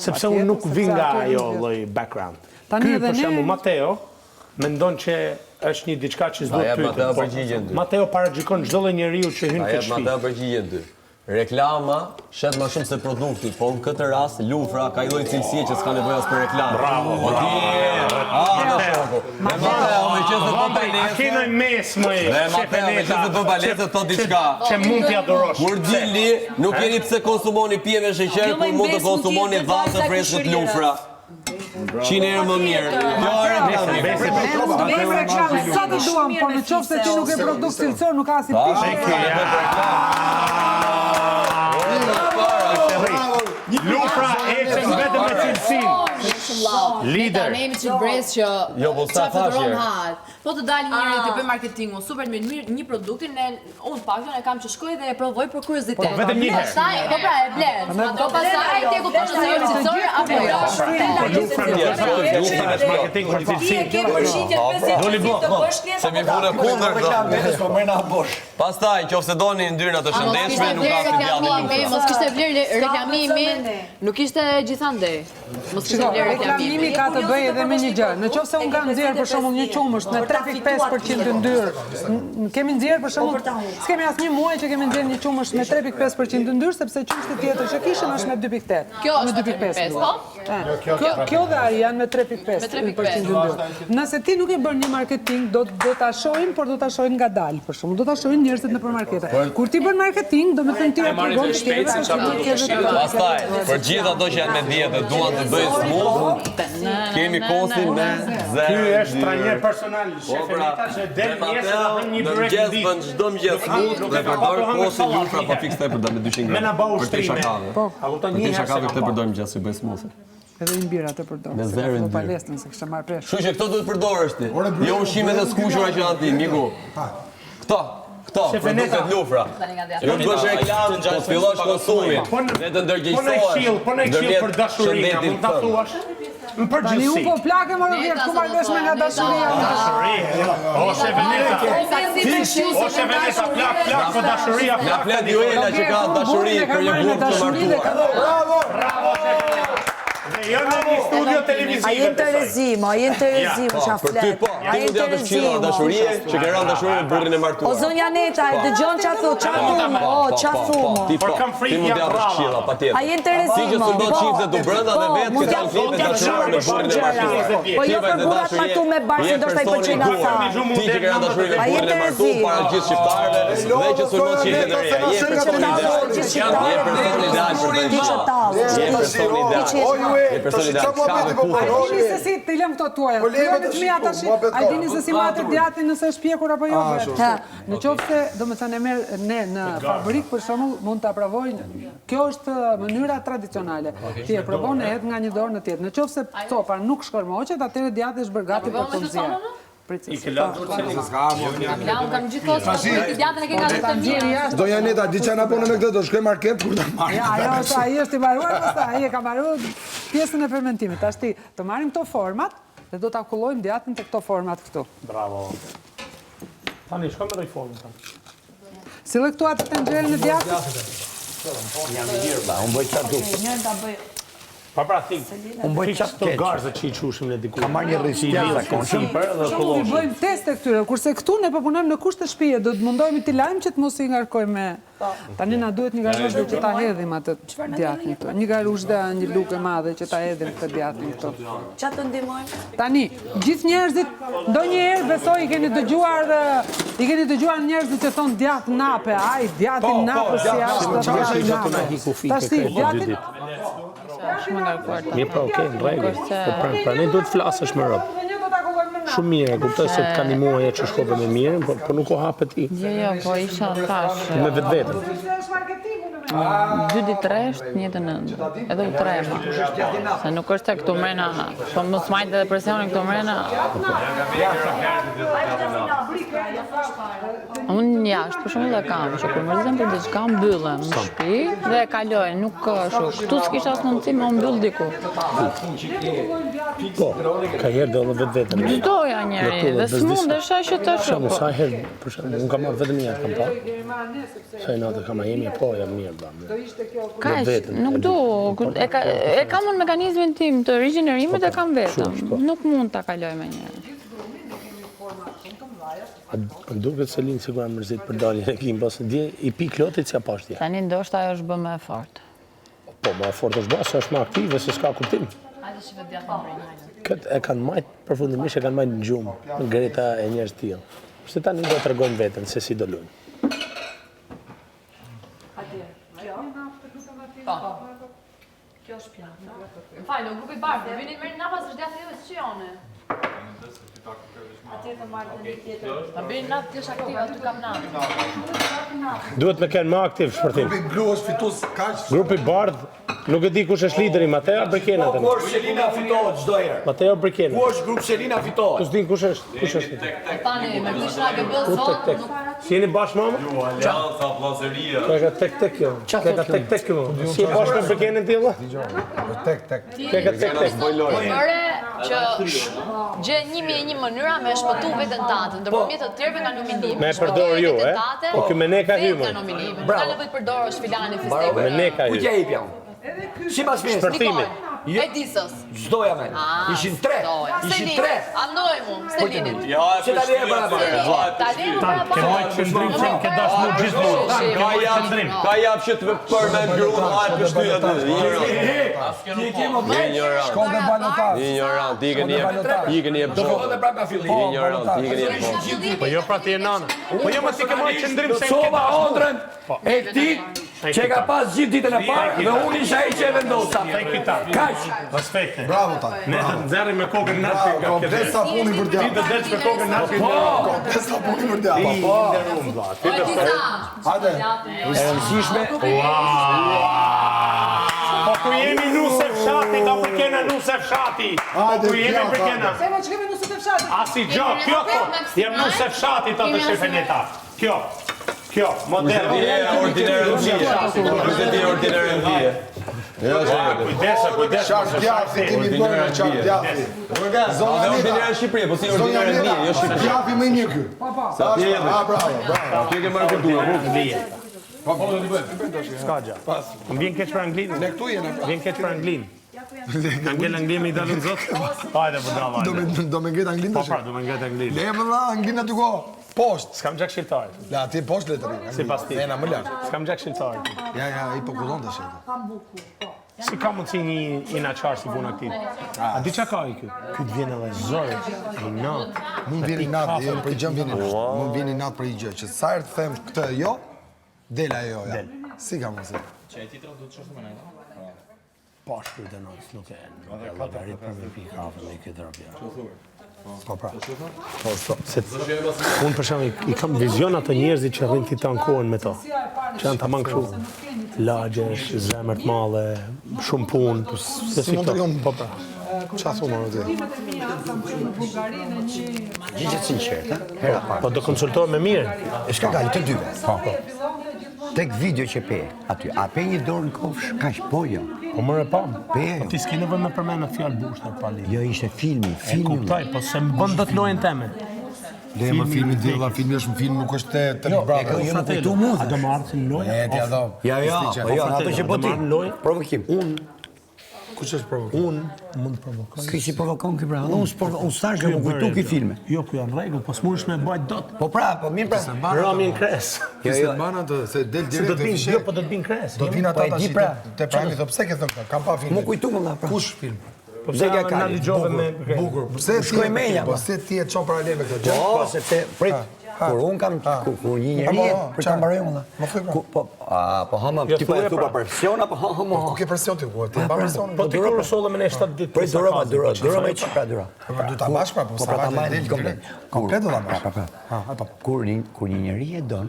sepse unë nuk vi nga ajo lloj background. Ky për shembull Mateo mendon që është një diçka që s'do të pyetet. Mateo paragjikon çdo lloj njeriu që hyn këtë shtëpi. Mateo përgjigjen ty. Reklama shet më shumë se produkti, po në këtë rast lufra ka lloj cilësie që s'ka nevojë as për reklamë. Bravo. Mateo, me qenë se bën balesë. A kena mes më e. Mateo, me qenë se bën balesë thot diçka. Që mund t'i adurosh. Kur dili, nuk jeni pse konsumoni pije me sheqer, kur mund të konsumoni dhanse freskët lufra. 100 herë më mirë. Jo, reklamë. Sa të duam, po në qoftë se ti nuk e produkt cilësor, nuk ka as i pish. Lufra ecën vetëm me cilësinë. Lider. Ne jemi që brez që jo, po sa thashë. Po të dalë njëri të bëj marketingun super mirë një produktin, unë paktën e kam që shkoj dhe e provoj për kuriozitet. Po vetëm një herë. Po pra e blen. Po pastaj ti e kupton se është cilësor apo jo. Marketing për cilësinë. Ti e ke përshitje 50% të bësh klient. Se mi punë kundër këto. Pastaj, qofse doni ndyrna të shëndetshme, nuk ka të djallë lufra. Mos kishte vlerë reklamimin Nuk ishte gjithandej. Mos kishte vlerë Reklamimi ka të bëjë edhe me një gjë. Në qoftë se unë kam nxjerr për shembull një qumësht me 3.5% ndyrë, kemi nxjerr për shembull, s'kemi asnjë muaj që kemi nxjerr një qumësht me 3.5% ndyrë sepse qumështi tjetër që kishim është me 2.8. Kjo është 2.5, po? Kjo dhe ai janë me 3.5% ndyrë. Nëse ti nuk e bën një marketing, do ta shohin, por do ta shohin ngadalë, për shembull, do ta shohin njerëzit nëpër markete. Kur ti bën marketing, do të thënë ti e tregon Pastaj, për gjithë ato që janë me dietë dhe duan të bëjnë smooth, kemi kostin me zero. Ky është trajner personal, shefe Neta që del nesër dhe bën një byrek ditë. Bën çdo mëngjes smooth dhe përdor kostin lufra pa fikse për dalë 200 gram. Për të shakave. Po, për të shakave këtë përdor mëngjes si bëj smooth. Edhe një bira të përdor. Me zero në palestën se kisha marrë presh. Kështu që këto duhet përdorësh ti. Jo ushqimet e skuqura që janë ti, miku. Këto, do duket lufra. Jo të bësh reklam, po të fillosh konsumin. Ne të ndërgjegjësohesh. Po ne këshill për dashurinë, mund ta thuash? Në përgjithësi. Tani unë po plakë më rrugë ku marrësh me nga dashuria. O sheveneta. O sheveneta plak për dashuria. Na flet Joela që ka dashuri për një burrë të martuar. Bravo, bravo. Dhe jo në një studio televiziv. A jenë të rezimo, që a flet. A jenë të rezimo. Dashurie që ke rënë dashuri me burrin e martuar. O zonja Neta, e dëgjon qa thumë. Qa thumë. Ti mund t'ja përshqila, pa tjetër. A jenë të rezimo. Ti që së do qifte të brënda dhe vetë këtë janë klipe dashuri me burrin e martuar. Po jo për burrat martu me barë, do shtaj përqin ata. Ti që ke rënë dashuri me burrin e martuar para gjithë shqiptarëve dhe që sulmon qifte të reja. Je person ideal për të Ajdini se si të lëm këto tuaja. A dini se si matë djatin nëse është pjekur apo jo? Në qoftë se, do me thënë ne në fabrik për shembull mund ta provojnë. Kjo është mënyra tradicionale. Ti e provon e hedh nga një dorë në tjetër. Në qoftë se copa nuk shkërmoqet, atëherë djati është bërë gati për të nxjerrë. I ke lënë kam gjithkohë djatën e ke nga të mirë. Zonja Neta, di që na punë me këtë, do shkoj market kur ta marrim. Ja, ai është i mbaruar, ai e ka mbaruar pjesën e fermentimit. Tash ti të marrim këto format dhe do ta akullojmë djatën te këto format këtu. Bravo. Tani shkojmë me këto format. Sille këtu atë të nxjerrën në djatë? Jam i mirë, unë bëj çfarë du. Njërë ta bëj. Pa pra thik, unë bëj qatë të garzë që i qushim në diku. Ka marrë një rrisja dhe konshim. Shumë i bëjmë teste këtyre, kurse këtu ne përpunojmë në kusht të shtëpie, do të mundohemi t'i lajmë që të mos i ngarkojmë me... Tani na duhet një garush që ta hedhim atë djathën këtu. Një garush dhe një lukë e madhe që ta hedhim këtë djathën këtu. Qa të ndihmojmë? Tani, gjithë njerëzit, ndonjëherë besoj i keni dëgjuar njerëzit që thonë djathë nape, aj, djathën nape si ashtë të djathën nape. Tash ti, djathën... Mirë pra, okej, në regull. Pra ne duhet flasësh më rëpë. Shumë mirë, kuptoj se të ka një muaje që shkove me mirë, po nuk o hapet i. Jo, po isha tash. Me vetë vetëm. 2 ditë resht, 1-9, edhe u trema. Se nuk është e këtu mrena, po mos majtë edhe presionin këtu mrena. Unë jashtë, për shumë dhe kam, që kur mërzim për diçka mbyllem në shpi dhe e kaloj, nuk është, këtu s'kisha asë nëndësi me mbyll diku. Po, ka herë dhe vetë vetëm. Gjdoja njeri, dhe s'mund e shaj që të shumë. Sa herë, për shumë, unë kam marrë vetëm një atë kam pa. Sa i natë kam a jemi, po, jam mirë. Kaq, nuk du, e kam unë mekanizmin tim të rigjenerimit e kam vetëm, nuk mund të kaloj me një. A duket se linë sigur e mërzit për dalje e kim, pas në i pi klotit si a pashtje. Tani ndoshta ajo është bë me e fort. Po, me e fort është bë, se është më aktive, se s'ka kuptim. Këtë e kanë majtë, përfundimisht e kanë majtë në gjumë, në greta e njerës tjilë. Se tani do të regojnë vetën se si do lunë. Kjo është pjatë. Më falë, o grupi bardë, vini mërë napas është djatë dhe që jone. Ta bëjnë natë të është aktiva, tu kam natë. Duhet me kenë më aktiv shpërtim. Grupi blu është fitus kaq. Grupi bardë, nuk e di kush është lideri, Mateo Brikena të në. Ku është Shelina fitohet gjdo herë? Mateo Brikena. Ku është grup Shelina fitohet? Kus din kush është? Tani, me këtë shra ke bëllë zonë, Si jeni bashkë mama? Alianca Plazeria. Ka tek jo. Ka tek jo. Si e bashkë me Brikenën t'jela? Tek. Ka tek. mëre që gje 1001 mënyra me shpëtu vetën tatë, ndërmjet të tjerëve nga nominimi. Me përdor ju, Po ky me ne ka hyrë. Nga nominimi. Ka nevojë të përdorësh filani fistik. Me ne ka hyrë. Ku t'ja hip jam? Si pas fjesë? Edisës. Çdoja me. Ishin 3. Ishin 3. Andoj mu, Selinit. Se tani e brava. Tani e brava. Ke mojtë qëndrim që ke dash mu gjithmonë. Ka jap që të përmen grunë, hajtë për shtyja të Ti e kemë obligë. Shkon dhe balotar. Ignorant, ikën i e bësho. Ignorant, ikën i e bësho. Po jo pra ti e nana. Po jo ma ti ke mojtë qëndrim se Sova ondrën e këti që ka pas gjithë ditën e parë dhe unë isha ai që e vendosa. Kaq. Respekte. Bravo ta. Ne të nxerrim me kokën natë nga kjo. Des sapuni për djathtë. Ti të delsh me kokën natë. Po, des sapuni për djathtë. Po. Ti të Hajde. E rëndësishme. Po ku jemi nuse fshati, ka përkena nuse fshati. Po ku jemi përkena. Se ma që kemi nuse të fshati. Asi gjo, kjo ko. Jem nuse fshati të të shefeneta. Kjo, modern. Ordinare në dhije. Kujdesa. Qartë djathtë, ti mi bërë me qartë djathtë. Zonja ordinare Shqipëri, po si ordinare në dhije, jo Shqipëri. Djathtë më një ky. Sa pjedhe. Bravo. Ti ke marrë kulturë. Po, do të bëj. Ska gja. Më vjen keq për Anglinë. Ne këtu jena. Vjen keq për Anglinë. Angel Anglinë i dalën zot. Hajde po dava. Do me ngjet Anglinë. Po pra, do me ngjet Anglinë. Le më dha Anglinë aty ko. Poshtë. S'kam gjak shqiptar. La ti poshtë letëri. Sipas ti. Ena më lart. S'kam gjak shqiptar. Ja, i po kullon të shëtë. Si ka mundsi një inaçar si puna këtij? A di çka ka ai ky? Ky të vjen edhe zor, i nat. Mund vjen i nat, për gjë vjen i nat. Mund vjen i nat për një gjë që sa herë të them këtë jo, del ajo ja. Si ka mundsi? Çaj tjetër do të shohim më nejë. Po shkruaj të nës, nuk e. Ka rrit për me pi kafe me këtë drapja. Po pra. Po se unë për shembull i kam vizionat të njerëzit që rrin ti tankohen me to. Që janë tamam kështu. Lagjesh, zemër të madhe, shumë punë, se si këto. Po pra. Qa thunë në ti? Gjithë sinqert, hera parë. Po do konsultohem me mirë. E shka gali të dyve. Tek video që pe, aty, a pe një dorë në kofsh, ka që po jo. Po mërë e pam. Pe Po ti s'ke nevojë me përmend në fjalë bushtë pa lidhje. Jo, ishte filmi. E kuptoj, po se më bën do të lojën temet. Le më filmi djela, filmi është film, nuk është të bravo. Jo, nuk kujtu mu A do më ardhë në lojë? E, ti ado. Ja, po jo, ato që po ti. Provokim. Kush është provokim? Unë mund të provokoj. Ky si provokon ky pra. Unë stash që më kujtu ky filme. Jo, ky janë rregull, po s'mundesh me bajt dot. Po pra, po mirë pra. Ramin kres. Jo, se bana të se del direkt të fishe. Jo, po do të bin kres. Do të vinë ata tash te prami thotë pse ke thënë këtë? Kam pa film. Mu kujtu më pra. Kush film? Po pse na ligjove me bukur. Pse shkoj meja? Po se ti e çon paralel me këtë gjë? Po, sepse prit. Kur un kam kur një njeri për ta mbaroj unë. Po, po hama ti po e thupa presion apo hama? Ku ke presion ti? Po ti mbar presion. Po ti kur sollëm në 7 ditë. Po duro me çka duro. Po du ta bash pra, po sa vajte del komplet. Komplet do ta bash. Kur një njeri e don,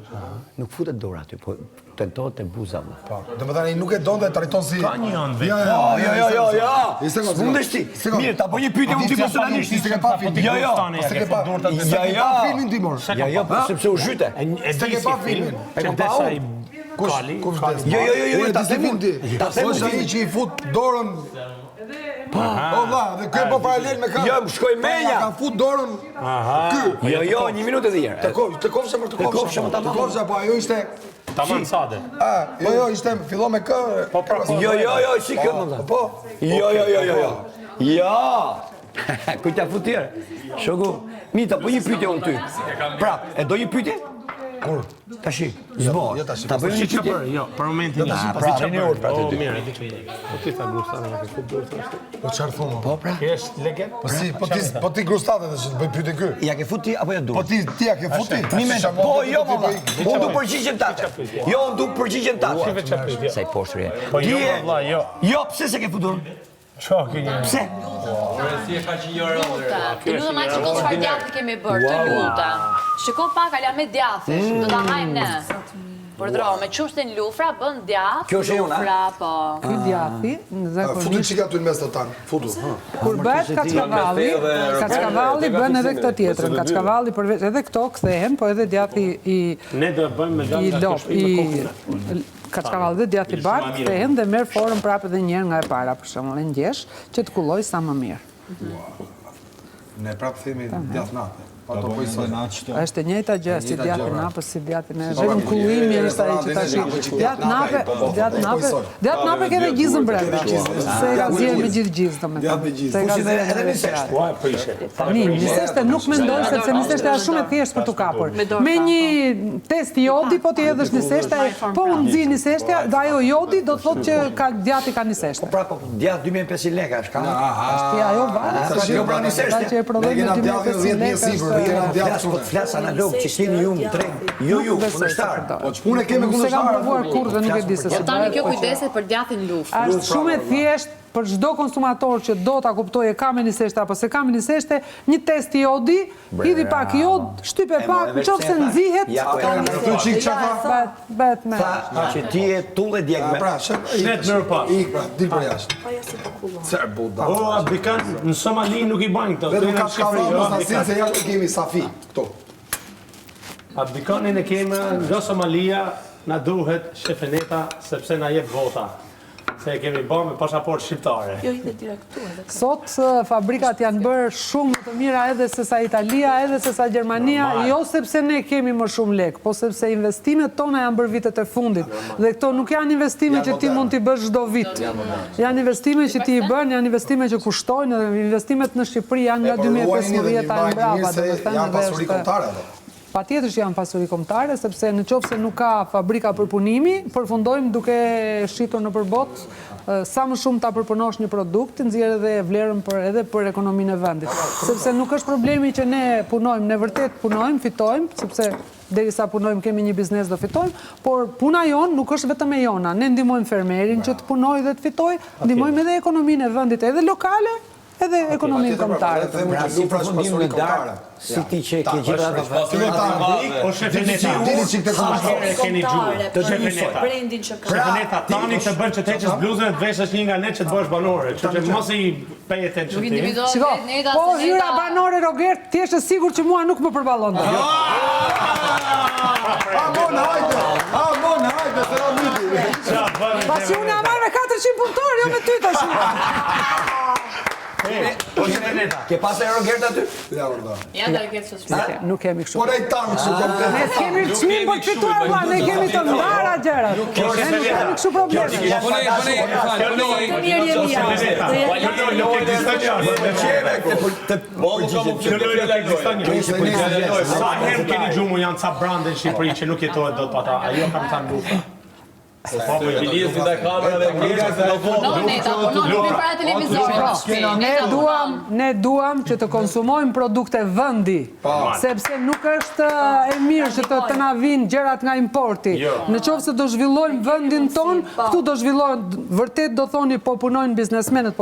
nuk futet dorë aty, po tentohet te buza. Po. Domethënë ai nuk e donte trajton si. Ka një anë vetë. Jo. Mundesh ti. Mirë, ta bëj një pyetje unë ti personalisht. Se ke pa filmin. Jo. Se ke pa filmin ti mor. Jo, po sepse u zhyte. Se ke pa filmin. E kam pa unë. Kush Jo, ta them ti. Ta them ai që i fut dorën. Po vlla, dhe ky po paralel me kë. Jo, më shkoj meja. Ka fut dorën. Ky. Jo, një minutë edhe herë. Të kofshë më të kofshë. Të kofshë po ajo ishte tamam sade. Jo, ishte fillon me kë. Jo, si kë më. Po. Jo. Ku ta futir? Shoku, mita, po një pyetje unë ty. Prap, e do një pyetje? Kur? Tashi, zbo. Ta bëjmë një pyetje? Jo, për momentin tash. Pra, rini urt pra ty. Mirë, di çfarë. Po ti ta grustave me këtë dorë. Po çfarë thon? Po pra. Është legend? Po ti grustate tash të bëj pyetje ky. Ja ke futi apo ja duhet? Po ti ja ke futi? Po jo, mama. Unë du përgjigjen tatë. Jo, unë du përgjigjen tatë. Sa i poshtri. Po jo, valla, jo. Jo, pse se ke futur? Çka ke një? Pse? Si e ka që një orë. Të lutem ai shikon çfarë djathtë kemi bërë, të lutem. Shikon pak ala me djathtë, do ta hajmë ne. Por dro, me çushtin lufra bën djathtë. Kjo është lufra, po. Ky djathi, Futu zakonisht çika ty në mes të tan. Futu. kur bëhet kaçkavalli bën edhe këtë tjetrën. Kaçkavalli përveç edhe këto kthehen, po edhe djathi i Ne do e bëjmë me djathtë. Kaçkavalli dhe djathi i bardh kthehen dhe merr formën prapë edhe një herë nga e para, për shembull, e ndjesh që të kulloj sa më mirë. Ne prapë themi djath natë. Është e njëjta gjë si djati napës, si djati në vetëm kullimi është ai që tash djati nape ke edhe gjizën brenda. Se ka zgjer me gjithë gjizë domethënë. Se ka zgjer edhe me shesht. Tani, niseshte nuk mendoj sepse niseshte është shumë e thjeshtë për tu kapur. Me një test jodi po ti hedhësh niseshte, po u nxi niseshtja, dhe ajo jodi do të thotë që djati ka niseshte. Po pra, djati 2500 lekë është ka. Është ajo varet. Jo pra niseshte. Që e prodhojmë 2500 lekë. Po të flas analog që keni ju në treg. Jo, kundërshtar. Po ç'punë kemi kundërshtar? Se kam provuar kurrë dhe nuk e di se si. Tani kjo kujdeset për djatin luftë. Është shumë e thjeshtë për çdo konsumator që do ta kuptojë ka me niseshte apo se ka me niseshte, një test jodi, hidhi pak jod, shtype pak, nëse nxihet, bëhet me. Që ti e tulle djegme. Pra, shnet nërë pas. Ik, pra, dil për jashtë. O, bikan, në Somali nuk i bajnë këto. Dhe nuk ka shkafon, mos nasin se jashtë kemi safi, këto. Bikanin e keme nga Somalia, na duhet shefeneta, sepse na jep vota. Se e kemi bërë me pasaport shqiptare. Jo, ide direkt tu. Sot fabrikat janë bërë shumë të mira edhe se sa Italia, edhe se sa Gjermania, jo sepse ne kemi më shumë lek, po sepse investimet tona janë bërë vitet e fundit. Dhe këto nuk janë investime që ti mund t'i bësh çdo vit. Janë investime që ti i bën, janë investime që kushtojnë, investimet në Shqipëri janë nga 2015 e mbrapa, domethënë patjetër që janë pasuri kombëtare, sepse në qoftë se nuk ka fabrika përpunimi, përfundojmë duke shitur në përbot sa më shumë ta përpunosh një produkt, nxjerr edhe vlerën edhe për ekonominë e vendit. Sepse nuk është problemi që ne punojmë, ne vërtet punojmë, fitojmë, sepse derisa punojmë kemi një biznes do fitojmë, por puna jonë nuk është vetëm e jona. Ne ndihmojmë fermerin që të punojë dhe të fitojë, ndihmojmë edhe ekonominë e vendit, edhe lokale, edhe ekonominë kombëtare. Si përfundim në darë, si ti që ke gjitha të Shefeneta, keni gjuhë. Shefeneta, tani të bën që të heqës bluzën e të veshësh një nga ne që të bësh banore. Që që mos i pay attention ti. Shiko, po hyra banore Rogert, ti je sigur që mua nuk më përballon. Amon, hajde, se ramiti. Pasi unë jam marrë me 400 punëtor, jo me ty tash. Ke pas e Rogert aty? Ja, vërda. Ja, da këtë së Nuk kemi kështu. Po ne tamë kështu komplet. Ne kemi çmim për të fituar, valla, ne kemi të ndara gjërat. Ne nuk kemi kështu problem. Sa herë keni gjumë janë ca brande në Shqipëri që nuk jetohet dot pa ta. Ajo kam thënë dufa. Ne duam që të konsumojmë produkte vendi, sepse nuk është e mirë që të na vinë gjërat nga importi. Në qoftë se do zhvillojmë vendin ton, këtu do zhvillohen, vërtet do thoni po punojnë biznesmenët,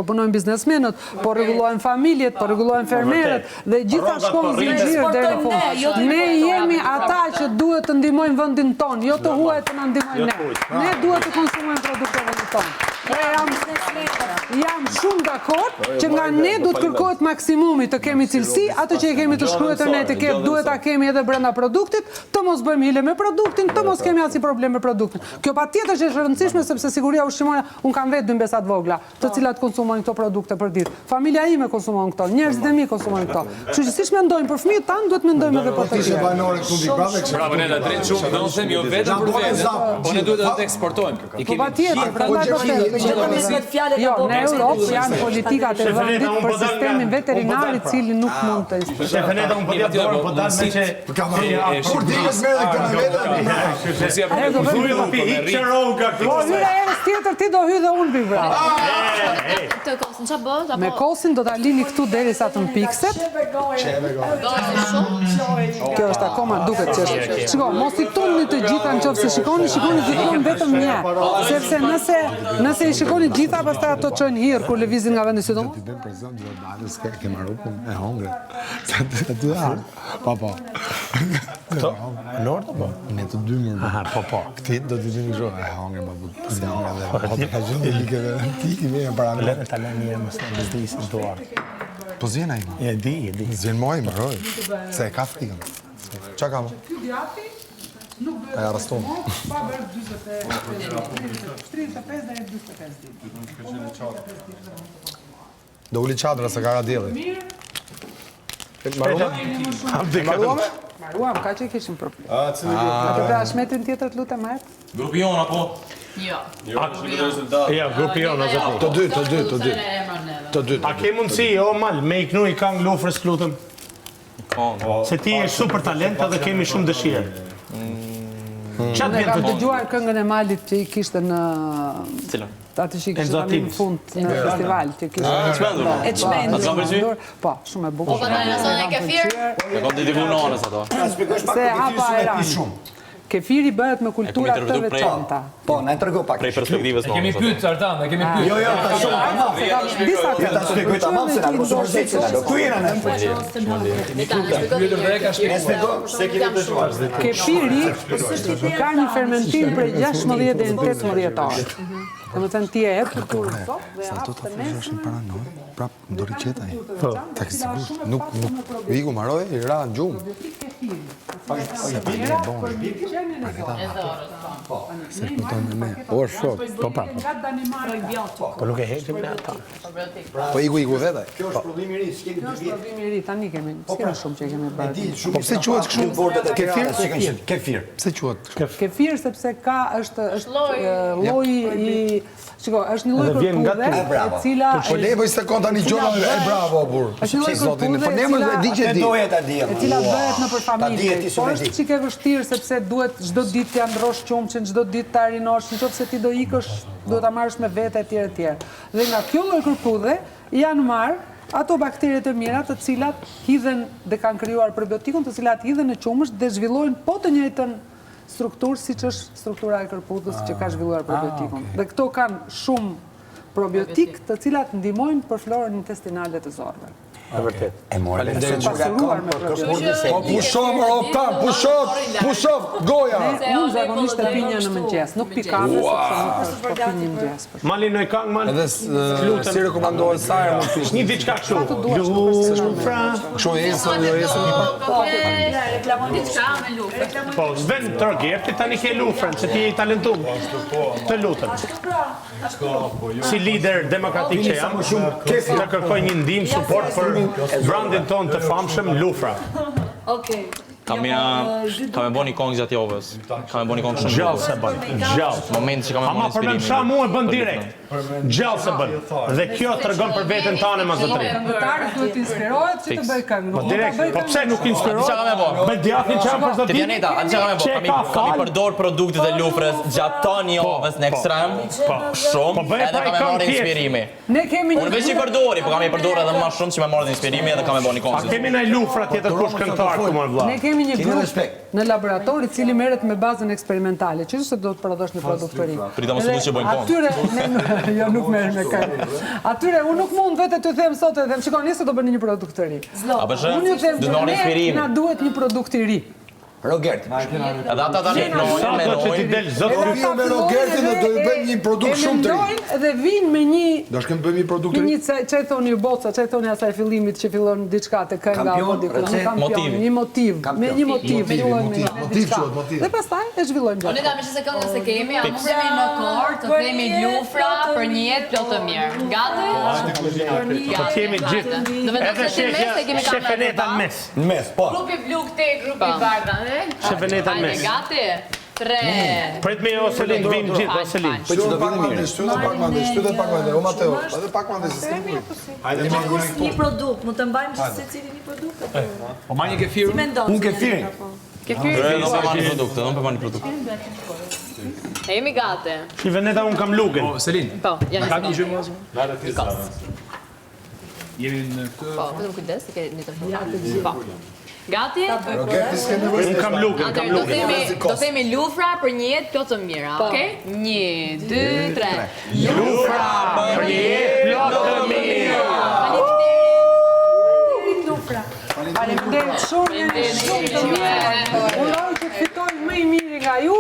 po rregullohen familjet, po rregullohen fermerët dhe gjitha shkon zinxhir deri në fund. Ne jemi ata që duhet të ndihmojmë vendin ton, jo të huaj të na ndihmojnë ne. Ne duhet të konsumojmë produkte vendit tonë. Jam shumë dakord që nga ne duhet kërkohet maksimumi të kemi cilësi, ato që e kemi të shkruar në etiket duhet ta kemi edhe brenda produktit, të mos bëjmë hile me produktin, të mos kemi asnjë problem me produktin. Kjo patjetër që është e rëndësishme sepse siguria ushqimore, un kam vetë 2 mbesa të vogla, të cilat konsumojnë këto produkte për ditë. Familja ime konsumon këto, njerëzit e mi konsumojnë këto. Kështu që siç mendojmë për fëmijët tan, duhet mendojmë edhe për të tjerë. Bravo, ne drejt shumë, do të them jo vetëm për vetë, po ne duhet të eksportojmë. Po patjetër, prandaj po them. Jo, në Europë janë politikat e vendit për sistemin veterinar i cili nuk mund të eksportojë. Shefeneta unë po jap dorë, po dalë me që kur dikës merr këtë Po hyra erës tjetër ti do hy dhe unë bi bravo. Të kosin ç'a bëhet apo? Me kosin do ta lini këtu derisa të mpikset. Kjo është akoma duket që është. Shiko, mos i tundni të gjitha nëse shikoni gjithmonë vetëm një. Sepse nëse i shikoni gjitha pastaj ato çojnë hir kur lëvizin nga vendi si domo. Ti bën prezant do dalës ke marrë e hongre. Po. Këto, në orë po? Me të dy mërë. Aha, po. Këti do të dy një zhërë, e hongre, babu. Si hongre dhe, ka gjithë dhe like dhe, ti i me e para në. Lene ta lene një mësë në bizdisë në duar. Po zjena i më. E di. Zjen moj më, roj. Se e ka frikën. Qa ka më? E arreston. Pa bërë 35 dhe 25 ditë. Do uli qadra se ka djeli. Maruam, ka që kishim problem. Atë pra shmetin tjetër të lutem atë? Grupi jonë, apo? Ja, grupi jonë, Të dy. A ke mundësi, o mal, me i knu i kang lufrës klutëm? Se ti e super talent edhe kemi shumë dëshirë. Qatë vjen të Kam dëgjuar këngën e Malit që i kishte në... Cilën? Atë që i kishte tani në fund në festival. E çmendur. Po, shumë e bukur. Po, në e kefir? Me kom të diku nonës ato. Se hapa e ranë. Kefiri bëhet me kultura të veçanta. Po, na e tërgo pak. Prej perspektivës E kemi pyet Artan, e kemi pyet. Jo, ta shumë. Disa Ja ta shpjegoj tamam se na mos vërtet. Ku jena ne? Kefiri ka një fermentim prej 16 deri në 18 orë. Domethënë ti e hep kulturën sot dhe hap të mesën. Prap, do riqetaj. Ta ke sigurt. Nuk, Vigo Maroj, i ra në gjumë. Se këton me me. O, shok, po pa. Po nuk e heqim me ata. Po iku vetaj. Kjo është prodhimi i ri, s'kemi Kjo është prodhimi i ri, tani kemi shumë që kemi bërë. Po pse quhet kështu? Kefir. Pse quhet? Kefir sepse ka është lloji i shiko, është një lloj kurtudhe e cila Po levoj se kon tani gjona e bravo bur. Është një lloj kurtudhe po ne më di që di. E cila bëhet nëpër familje. Po është çike vështirë sepse duhet çdo ditë të ndrosh qumçin, çdo ditë ta rinosh, nëse ti do ikësh, duhet ta marrësh me vete etj. Dhe nga kjo lloj kurtudhe janë marrë ato bakteret e mira të cilat hidhen dhe kanë krijuar probiotikun, të cilat hidhen në qumësht dhe zhvillojnë po të njëjtën strukturë siç është struktura e kërpudhës që ka zhvilluar probiotikun. Dhe këto kanë shumë probiotik të cilat ndihmojnë për florën intestinale të zorëve. E vërtet. E morë. Po pushov, goja. Unë zakonisht e pi një në mëngjes, nuk pi kafe sepse nuk është po pi një mëngjes. Mali në i kang, man. Edhe si rekomandohet sajrë më fish. Një diçka kështu. Lufra. Kështu esën. Reklamon diçka me lufra. Po, zven Trogerti tani ke lufrën, se ti je i talentum. Të lutem. Si lider demokratik që jam, të kërkoj një ndihmë, suport për brandin ton të famshëm Lufra. Okej. Ka me bo një kongë gjatë javës. Ka me bo një kongë shumë. Gjallë se bën, gjallë. Moment që ka me bo një Ama për me msha mu e bën direkt. Gjallë se bën. Dhe kjo të rëgon për vetën tane ma zotëri. Këngëtari duhet inspirohet që të bëj këngë. Po direkt, po pse nuk inspirohet? Qa ka me bo? Me djatin qa për zotëri? Të Vjaneta, atë qa ka me bo? Kami përdor produktet e Lufrës gjatë ta një javës në ekstrem. Shumë, edhe ka me marrë inspirimi. Unë veç i përdori, po kam i përdor edhe ma shumë që me marrë inspirimi edhe ka me bo një A kongë. kemi naj Lufra tjetër kush këngëtar ku më vlla? Ne kemi një grup në laborator i cili merret me bazën eksperimentale, që se do të prodhosh një produkt të ri. Prita mos u që bëjmë kongë. Atyre, jo nuk merr me këngë. Atyre unë nuk mund vetë të them sot edhe shikoni nisë do bëni një produkt të ri. A përshë, Unë ju them do të marrë inspirimi. na duhet një produkt i ri. Rogerti. Edhe ata tani Sa do që ti del zot Do vijë me Rogertin dhe do i bëjmë një produkt shumë të ri. Dhe vinë me një Do shkem bëjmë një produkt të ri. një çaj thoni boca, çaj thoni asaj fillimit që fillon diçka te kënga apo diku, një kampion, një motiv, me një motiv, fillojmë me diçka. Dhe pastaj e zhvillojmë Unë ta mishë se këngën se kemi, a mundemi në kor të themi Lufra për një jetë plot të mirë. Gati? Po kemi gjithë. Edhe shefeneta në mes. Në mes, po. Grupi blu këte, grupi bardha, ne? Shefeneta në mes. Hajde, gati? 3. Prit me Oselin, të vinë gjithë Oselin. Po që do pak mande, shtytë pak mande, o Mateo, edhe pak mande se s'kem kuj. Hajde, Një produkt, mu të mbajmë secili një produkt. Po ma një kefirun? Unë kefirin. Kefiri? Nuk për ma një produkte, nuk për ma një produkte. E jemi gati. Shefeneta unë kam lugen. Selin, Po, janë ka një gjëmë azë? Jemi në këtë... Po, vetëm kujdes, se ke një të shumë. Po. Gati? Unë kam lugen, kam lugen. Do themi Lufra për një jetë plot të mira, okej? 1, 2, 3. Lufra për një jetë plot të mirë. Faleminderit shumë, jeni shumë të mirë. Uroj që të fitojnë më i miri nga ju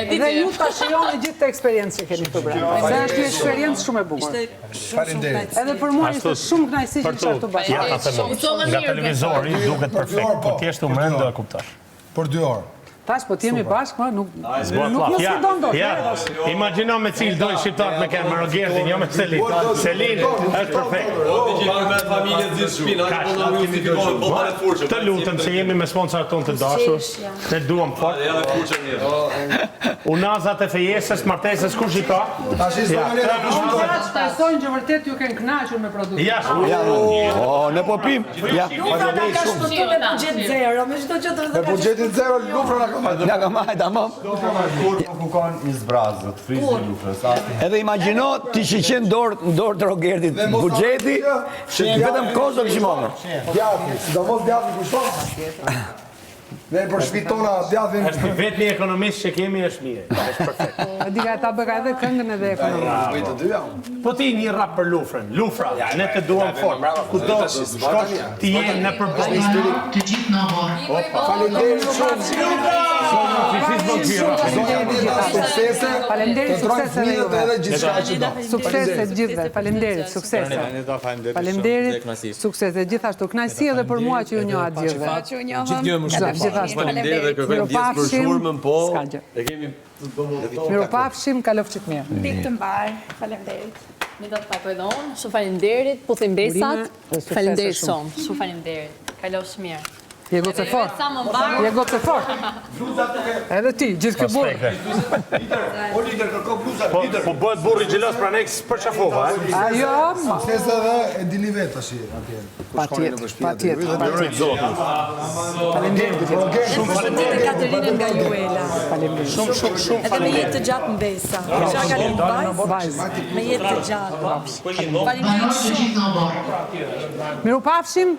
dhe ju ta shijoni gjithë të eksperiencë që keni këtu brenda. Se është një eksperiencë shumë e bukur. Faleminderit. Edhe për mua ishte shumë kënaqësi që isha këtu bashkë. Ja, ta them. Nga televizori duket perfekt, po ti je u mend do e kuptosh. Për 2 orë. Tash, po t'jemi bashkë, nuk Zbot mos ja, i don dot. ja. Imagjino me cilë dojnë shqiptarët me kenë me Rogertin, jo me Selin. Selin është perfekt. Të lutëm se jemi me sponsorët tonë të dashur. Ne duam fort. Unazat e fejesës, martesës, kush i ka? Shpresojnë që vërtet ju kanë kënaqur me produktin. Ja, ne po pim. Ja. Lufra na ka shpëtuar me buxhet zero, me çdo gjë të Me buxhetin zero, Lufra na ka marrë. Ja ka marrë, tamam. Kur kukon i zbrazët, frizi Lufrës. Edhe imagjino ti shiqen dorë të Rogertit buxheti, vetëm kozë kishim marrë. Djathi, sidomos djathi kushton. Ne për shpitona djathin... është vetëmi ekonomist që kemi është mirë. është perfekt. Di ka ta bëka edhe këngën edhe ekonomi. Po ti një rap për Lufrën. Lufra, ne të duam fort. Kudo shkosh, ti je në përballje. Të gjithë në varë. Faleminderit shumë. Faleminderit, suksese edhe juve. Edhe gjithçka që do. Suksese të gjithëve, faleminderit, suksese. Faleminderit, suksese. Gjithashtu, kënaqësi edhe për mua që ju njoha të gjithëve. Gjithashtu. Faleminderit dhe kërkojmë ndjesë për shurmën, po. E kemi Miropafshim, kalofçit mirë. Pikë të mbar. Faleminderit. Ne do të takoj dhe unë. Shumë faleminderit, puthim besat. Faleminderit shumë. Shumë faleminderit. Kalofsh mirë. Je gocë fort. Je gocë fort. Edhe ti, gjithë kjo burë. O lider, kërko bluzat, lider. Po bëhet burri gjelos pra ne për qafova, Ajo, ma. Sesa dhe e dini vetë tash atje. Patjetër. Faleminderit. Shumë faleminderit Katerinën nga Juela. Shumë Edhe me jetë të gjatë mbesa. Shaka në vajzë. Me jetë të gjatë. Faleminderit shumë. Miropafshim.